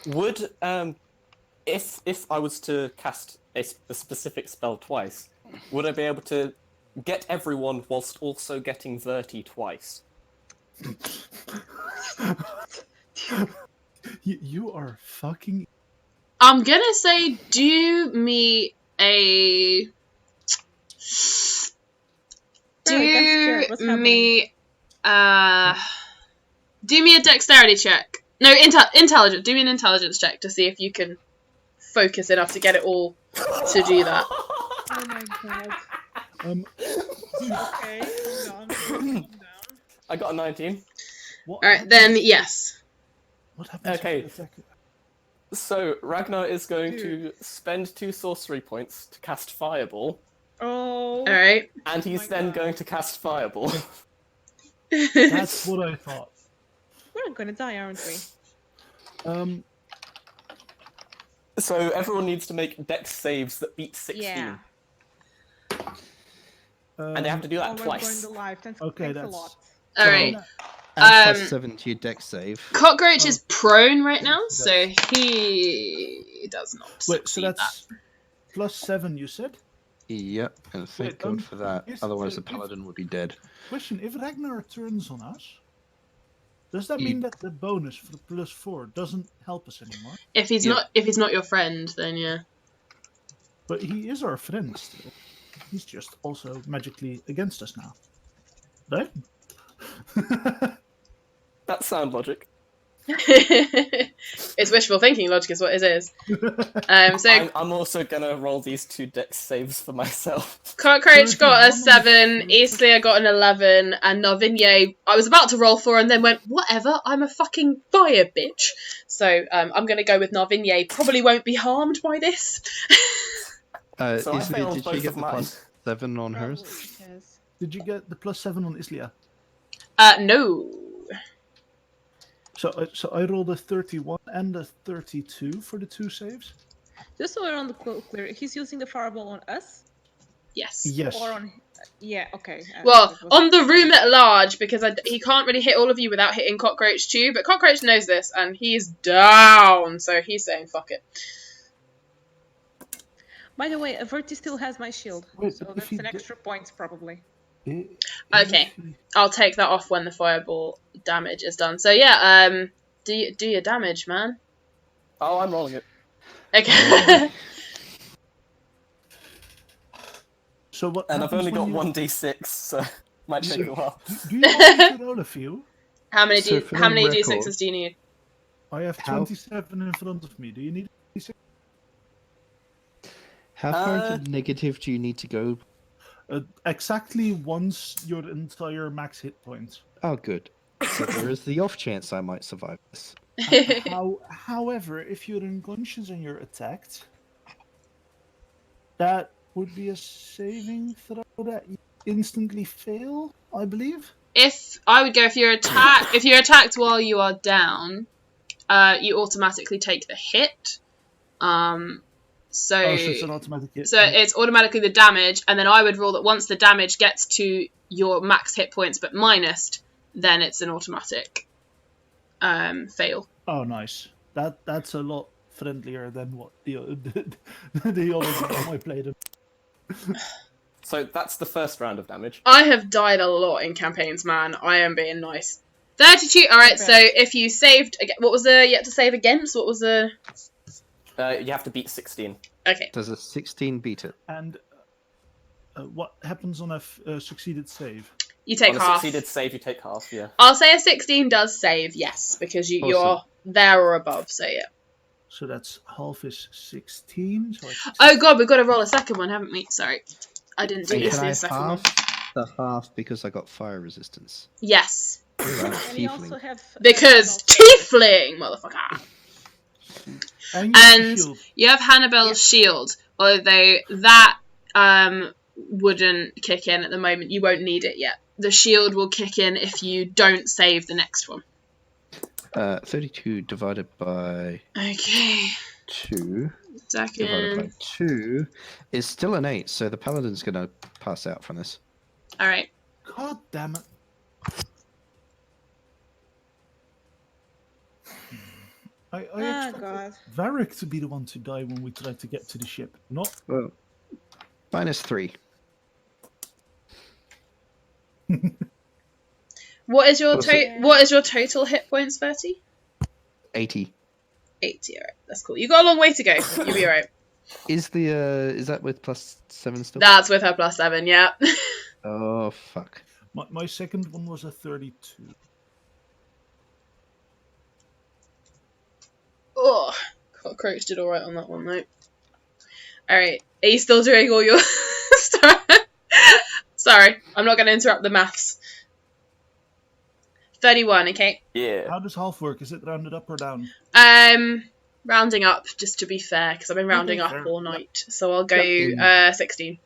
Speaker 4: Would, if I was to cast a specific spell twice, would I be able to get everyone whilst also getting Verti twice?
Speaker 3: You are fucking...
Speaker 1: I'm gonna say do me a... Do me a dexterity check. No, intelligence. Do me an intelligence check to see if you can focus enough to get it all to do that.
Speaker 5: Oh my god. Okay, calm down.
Speaker 4: I got a 19.
Speaker 3: What
Speaker 1: Alright, then yes.
Speaker 3: What happens?
Speaker 4: Okay.
Speaker 3: If you attack?
Speaker 4: So Ragnar is going to spend 2 sorcery points to cast Fireball,
Speaker 5: Oh.
Speaker 1: All right.
Speaker 4: and he's
Speaker 5: my
Speaker 4: then
Speaker 5: God.
Speaker 4: going to cast Fireball.
Speaker 3: That's what I thought.
Speaker 5: We're gonna die, aren't we?
Speaker 4: So everyone needs to make dex saves that beat 16.
Speaker 5: Yeah.
Speaker 4: And they have to do that
Speaker 5: Oh, we're
Speaker 4: twice.
Speaker 5: burned alive. Thanks,
Speaker 3: Okay,
Speaker 5: thanks a
Speaker 3: that's-
Speaker 5: lot.
Speaker 1: All right.
Speaker 2: And
Speaker 1: Um,
Speaker 2: +7 to your dex save.
Speaker 1: Cockroach
Speaker 3: Oh.
Speaker 1: is prone right now, so he does not
Speaker 3: Wait, so
Speaker 1: succeed
Speaker 3: that's +7, you said?
Speaker 2: Yep, and thank
Speaker 3: Wait,
Speaker 2: God for that.
Speaker 3: is-
Speaker 2: Otherwise, the
Speaker 3: if-
Speaker 2: paladin would be dead.
Speaker 3: Question, if Ragnar turns on us, does that
Speaker 2: He-
Speaker 3: mean that the bonus for the +4 doesn't help us anymore?
Speaker 1: If he's
Speaker 2: Yep.
Speaker 1: not your friend, then yeah.
Speaker 3: But he is our friend still. He's just also magically against us now. Right?
Speaker 4: That's sound logic.
Speaker 1: It's wishful thinking logic is what it is. So
Speaker 4: I'm also gonna roll these 2 dex saves for myself.
Speaker 1: Cockroach got a
Speaker 3: 31
Speaker 1: 7, Eastlear got an 11, and Narvinier, I was about to roll for and then went, whatever, I'm a fucking fire bitch. So I'm going to go with Narvinier. Probably won't be harmed by this.
Speaker 4: So I
Speaker 2: Islia,
Speaker 4: failed
Speaker 2: did
Speaker 4: both
Speaker 2: she get
Speaker 4: of
Speaker 2: the
Speaker 4: mine.
Speaker 2: +7 on hers?
Speaker 5: Probably, yes.
Speaker 3: Did you get the +7 on Islia?
Speaker 1: No.
Speaker 3: So I rolled a 31 and a 32 for the 2 saves?
Speaker 5: Just so we're on the clear, he's using the fireball on us
Speaker 1: Yes.
Speaker 3: Yes.
Speaker 5: or on. Yeah. Okay.
Speaker 1: Well,
Speaker 5: that was-
Speaker 1: on the room at large, because he can't really hit all of you without hitting Cockroach too, but Cockroach knows this, and he's down, so he's saying fuck it.
Speaker 5: By the way, Averti still has my shield,
Speaker 3: Wait,
Speaker 5: so
Speaker 3: but if
Speaker 5: that's
Speaker 3: he
Speaker 5: an
Speaker 3: di-
Speaker 5: extra point probably.
Speaker 1: Okay. I'll take that off when the fireball damage is done. So yeah, do your damage, man.
Speaker 4: Oh, I'm rolling it.
Speaker 1: Okay.
Speaker 3: So what
Speaker 4: And I've
Speaker 3: happens
Speaker 4: only got
Speaker 3: when
Speaker 4: 1d6, so might take a while.
Speaker 3: Do you want me to roll a few?
Speaker 1: How many
Speaker 2: So for
Speaker 1: how
Speaker 2: the
Speaker 1: many
Speaker 2: record-
Speaker 1: d6s do you need?
Speaker 3: I have
Speaker 2: How-
Speaker 3: 27 in front of me. Do you need
Speaker 2: How far into negative do you need to go?
Speaker 3: exactly once your entire max hit points?
Speaker 2: Oh, good. So there is the off chance I might survive this.
Speaker 3: However, if you're unconscious and you're attacked, that would be a saving throw that you instantly fail, I believe.
Speaker 1: If you're attacked while you are down, you automatically take the hit. So
Speaker 3: it's an automatic hit.
Speaker 1: So it's automatically the damage, and then I would rule that once the damage gets to your max hit points but minused, then it's an automatic fail.
Speaker 3: Oh, nice. That's a lot friendlier than what the other game I played.
Speaker 4: So that's the first round of damage.
Speaker 1: I have died a lot in campaigns, man. I am being nice. 32. All right.
Speaker 5: Okay.
Speaker 1: So if you saved, what was the you had to save against? What was the?
Speaker 4: You have to beat 16.
Speaker 1: Okay.
Speaker 2: Does a 16 beat it?
Speaker 3: And what happens on a succeeded save?
Speaker 1: You take
Speaker 4: On a
Speaker 1: half.
Speaker 4: succeeded save, you take half, yeah.
Speaker 1: I'll say a 16 does save, yes, because you're
Speaker 2: Awesome.
Speaker 1: there or above. So yeah.
Speaker 3: So that's half is 16. So
Speaker 1: Oh god, we've got to roll a second one, haven't we? Sorry, I didn't do
Speaker 2: And
Speaker 1: this
Speaker 2: can
Speaker 1: the
Speaker 2: I
Speaker 1: second one.
Speaker 2: half the half because I got fire resistance?
Speaker 1: Yes,
Speaker 5: And you also have
Speaker 1: because
Speaker 5: Hannibal.
Speaker 1: tiefling, motherfucker.
Speaker 3: and you have the
Speaker 1: And
Speaker 3: shield.
Speaker 1: you have Hannibal's shield, although that wouldn't kick in at the moment. You won't need it yet. The shield will kick in if you don't save the next one.
Speaker 2: 32 divided by
Speaker 1: Okay.
Speaker 2: 2 divided by
Speaker 1: Second.
Speaker 2: 2 is still an 8, so the paladin's going to pass out from this.
Speaker 1: All right.
Speaker 3: God damn it. I
Speaker 5: Oh
Speaker 3: expected
Speaker 5: god.
Speaker 3: Varric to be the one to die when we tried to get to the ship. Not
Speaker 2: Well, -3.
Speaker 1: What is your
Speaker 2: Awesome.
Speaker 1: what is your total hit points, Bertie?
Speaker 2: 80.
Speaker 1: 80. All right. That's cool. You got a long way to go. You'll be all right.
Speaker 2: Is that with +7 still?
Speaker 1: That's with her +7. Yeah.
Speaker 2: Oh fuck.
Speaker 3: my second one was a 32.
Speaker 1: Oh, Cockroach did all right on that one, though. All right. Are you still doing all your stuff? Sorry, I'm not going to interrupt the maths. 31, okay.
Speaker 4: Yeah.
Speaker 3: How does half work? Is it rounded up or down?
Speaker 1: Rounding up, just to be fair, because I've been rounding
Speaker 3: Okay,
Speaker 1: up
Speaker 3: fair.
Speaker 1: all night. So I'll go
Speaker 3: Yep.
Speaker 1: 16.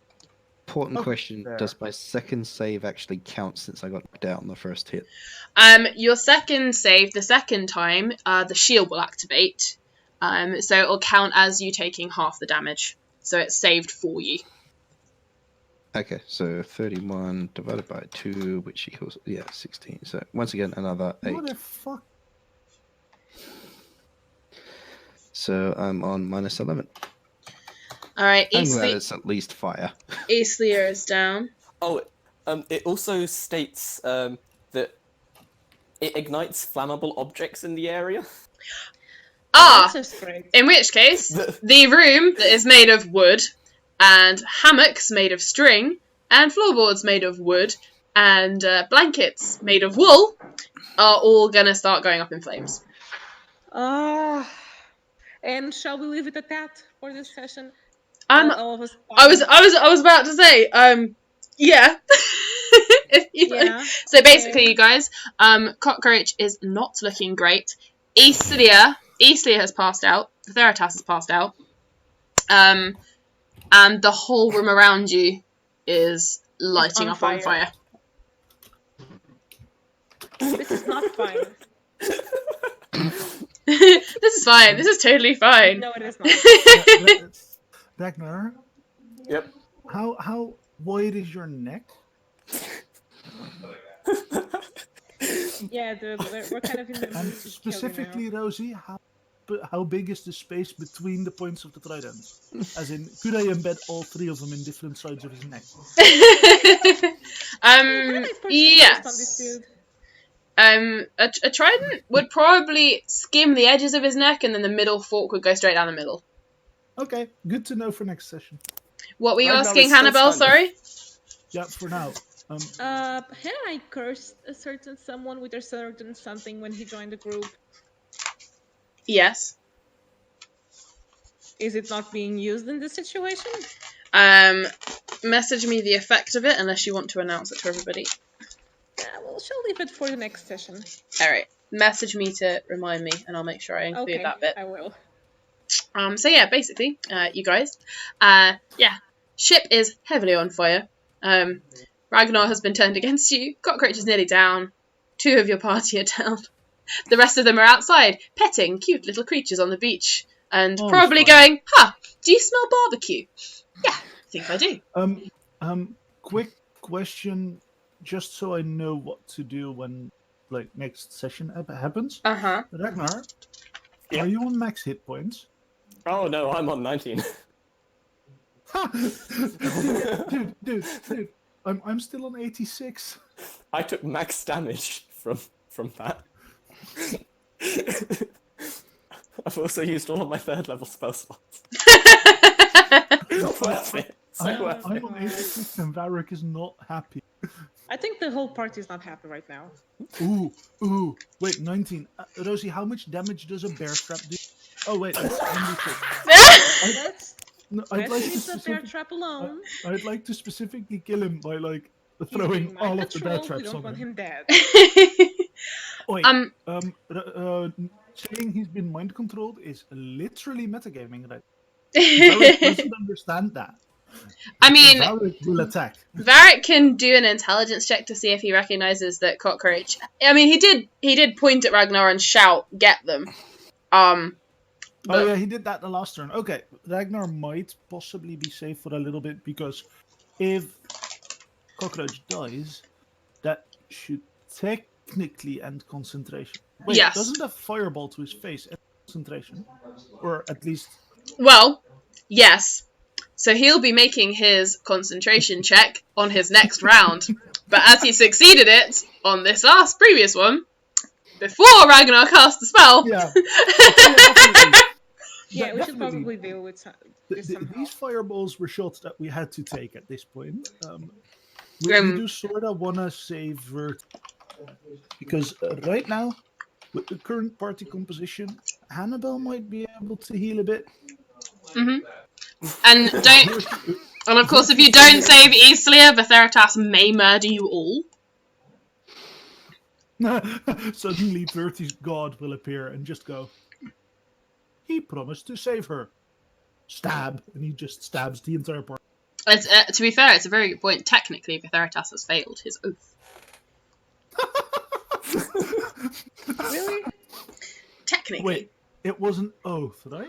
Speaker 2: Important
Speaker 3: Okay,
Speaker 2: question:
Speaker 3: fair.
Speaker 2: does my second save actually count since I got knocked out on the first hit?
Speaker 1: Your second save, the second time, the shield will activate. So it'll count as you taking half the damage. So it's saved for you.
Speaker 2: Okay, so 31 divided by 2, which equals 16. So once again, another 8.
Speaker 3: What the fuck?
Speaker 2: So I'm on minus 11.
Speaker 1: Alright,
Speaker 2: I'm glad it's at least fire.
Speaker 1: Aeslia is down.
Speaker 4: Oh, it also states that it ignites flammable objects in the area.
Speaker 1: Ah!
Speaker 5: That's just great.
Speaker 1: In which case, the room that is made of wood, and hammocks made of string, and floorboards made of wood, and blankets made of wool are all gonna start going up in flames.
Speaker 5: And shall we leave it at that for this session?
Speaker 1: I was about to say, yeah. If you like.
Speaker 5: Yeah.
Speaker 1: So basically, you guys, Cockroach is not looking great. Aeslia has passed out. Theratas has passed out. And the whole room around you is lighting up on fire.
Speaker 5: This is not fine.
Speaker 1: This is fine. This is totally fine.
Speaker 5: No, it is not.
Speaker 3: Ragnar,
Speaker 4: Yep.
Speaker 3: how wide is your neck?
Speaker 5: Yeah, we're kind of in the
Speaker 3: And
Speaker 5: mood to
Speaker 3: specifically, Rosie, how big is the space between the points of the tridents? As in, could I embed all three of them in different sides of his neck?
Speaker 1: Yes. A trident would probably skim the edges of his neck, and then the middle fork would go straight down the middle.
Speaker 3: Okay, good to know for next session.
Speaker 1: What were you
Speaker 4: Ragnar
Speaker 1: asking,
Speaker 4: is still
Speaker 1: Hannibal?
Speaker 4: standing.
Speaker 1: Sorry.
Speaker 3: Yeah, for now.
Speaker 5: Had I cursed a certain someone with a certain something when he joined the group?
Speaker 1: Yes.
Speaker 5: Is it not being used in this situation?
Speaker 1: Message me the effect of it, unless you want to announce it to everybody.
Speaker 5: Well, she'll leave it for the next session.
Speaker 1: Alright. Message me to remind me, and I'll make sure I include that bit.
Speaker 5: I will.
Speaker 1: So yeah, basically, you guys, ship is heavily on fire. Ragnar has been turned against you. Cockroach is nearly down. 2 of your party are down. The rest of them are outside, petting cute little creatures on the beach, and probably going, do you smell barbecue? Yeah, I think I do.
Speaker 3: Quick question, just so I know what to do when, next session happens.
Speaker 1: Uh-huh.
Speaker 3: Ragnar,
Speaker 4: Yeah.
Speaker 3: are you on max hit points?
Speaker 4: Oh no, I'm on 19.
Speaker 3: dude, I'm still on 86.
Speaker 4: I took max damage from that. I've also used all of my 3rd level spell slots. Worth it.
Speaker 3: I'm
Speaker 4: Worth it.
Speaker 3: on 86 and Varric is not happy.
Speaker 5: I think the whole party is not happy right now.
Speaker 3: Ooh, wait, 19. Rosie, how much damage does a bear trap do? Oh wait, that's 1d6. I'd like to
Speaker 5: leave the bear trap alone.
Speaker 3: I'd like to specifically kill him by throwing
Speaker 5: He's
Speaker 3: all of the bear
Speaker 5: we
Speaker 3: traps
Speaker 5: don't
Speaker 3: on
Speaker 5: want
Speaker 3: him.
Speaker 5: him dead.
Speaker 3: Wait, saying he's been mind controlled is literally metagaming, right? Varric doesn't understand that.
Speaker 1: I mean,
Speaker 3: Varric will attack.
Speaker 1: Varric can do an intelligence check to see if he recognizes that Cockroach. I mean, he did point at Ragnar and shout, "Get them!"
Speaker 3: Oh yeah, he did that the last turn. Okay, Ragnar might possibly be safe for a little bit, because if Cockroach dies, that should technically end concentration. Wait,
Speaker 1: Yes.
Speaker 3: doesn't a fireball to his face end concentration? Or at least...
Speaker 1: Well, yes. So he'll be making his concentration check on his next round. But as he succeeded it on this previous one, before Ragnar cast the spell...
Speaker 3: Yeah.
Speaker 5: Yeah, we should probably deal with this somehow.
Speaker 3: These fireballs were shots that we had to take at this point. We do sort of want to save Vert, because right now, with the current party composition, Hannibal might be able to heal a bit.
Speaker 1: Mm-hmm. And of course, if you don't save Aeslia, Theratas may murder you all.
Speaker 3: Suddenly, Bertie's god will appear and just go, he promised to save her. Stab. And he just stabs the entire party.
Speaker 1: To be fair, it's a very good point. Technically, Vitheritas has failed his oath.
Speaker 5: Really?
Speaker 1: Technically.
Speaker 3: Wait, it was an oath, right?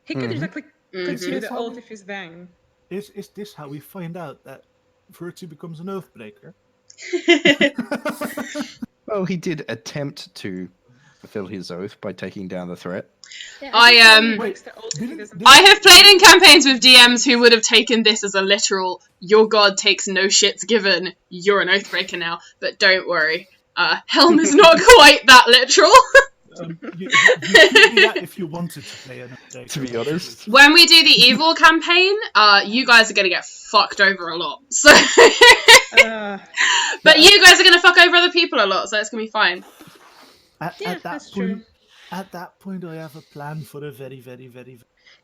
Speaker 5: He could exactly continue
Speaker 3: Mhm.
Speaker 5: the oath if he's dying.
Speaker 3: Is this how we find out that Bertie becomes an oath breaker?
Speaker 2: Well, he did attempt to fulfill his oath by taking down the threat.
Speaker 5: Yeah,
Speaker 1: I,
Speaker 5: think he
Speaker 1: um,
Speaker 5: breaks the oath if he
Speaker 3: didn't-
Speaker 5: doesn't-
Speaker 1: I have played in campaigns with DMs who would have taken this as a literal, your god takes no shits given, you're an oathbreaker now. But don't worry, Helm is not quite that literal.
Speaker 3: You could do that if you wanted to play an oath breaker.
Speaker 2: To be honest.
Speaker 1: When we do the evil campaign, you guys are going to get fucked over a lot. So, but you guys are going to fuck over other people a lot, so it's going to be fine.
Speaker 3: At that
Speaker 5: that's
Speaker 3: point,
Speaker 5: true.
Speaker 3: At that point, I have a plan for a very, very, very.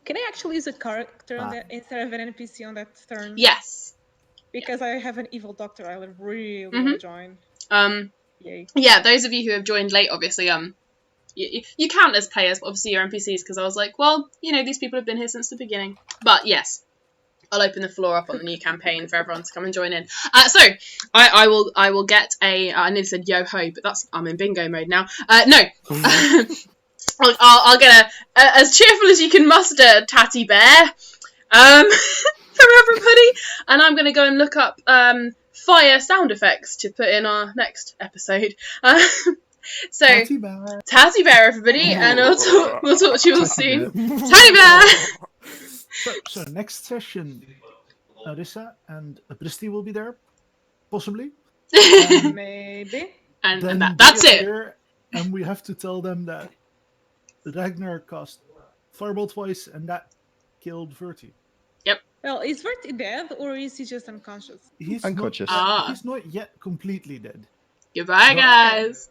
Speaker 5: Can I actually use a character on that instead of an NPC on that turn?
Speaker 1: Yes.
Speaker 5: Because I have an evil doctor I would really want to join. Yay.
Speaker 1: Yeah, those of you who have joined late, obviously, you count as players, but obviously you're NPCs, because I was like, well, you know, these people have been here since the beginning. But yes, I'll open the floor up on the new campaign for everyone to come and join in. So I will get a. I nearly said yo ho, but I'm in bingo mode now. No, I'll get a as cheerful as you can muster tatty bear, for everybody, and I'm gonna go and look up fire sound effects to put in our next episode. So tatty bear, everybody, and we'll talk to you all soon. Tatty bear.
Speaker 3: So next session, Arissa and Bristi will be there, possibly.
Speaker 5: Maybe.
Speaker 1: And
Speaker 3: Then
Speaker 1: that's
Speaker 3: they
Speaker 1: it.
Speaker 3: appear, and we have to tell them that Ragnar cast Fireball twice, and that killed Verti.
Speaker 5: Well, is Verti dead or is he just unconscious?
Speaker 3: He's
Speaker 2: Unconscious.
Speaker 3: He's not yet completely dead.
Speaker 1: Goodbye,
Speaker 5: Okay.
Speaker 1: guys.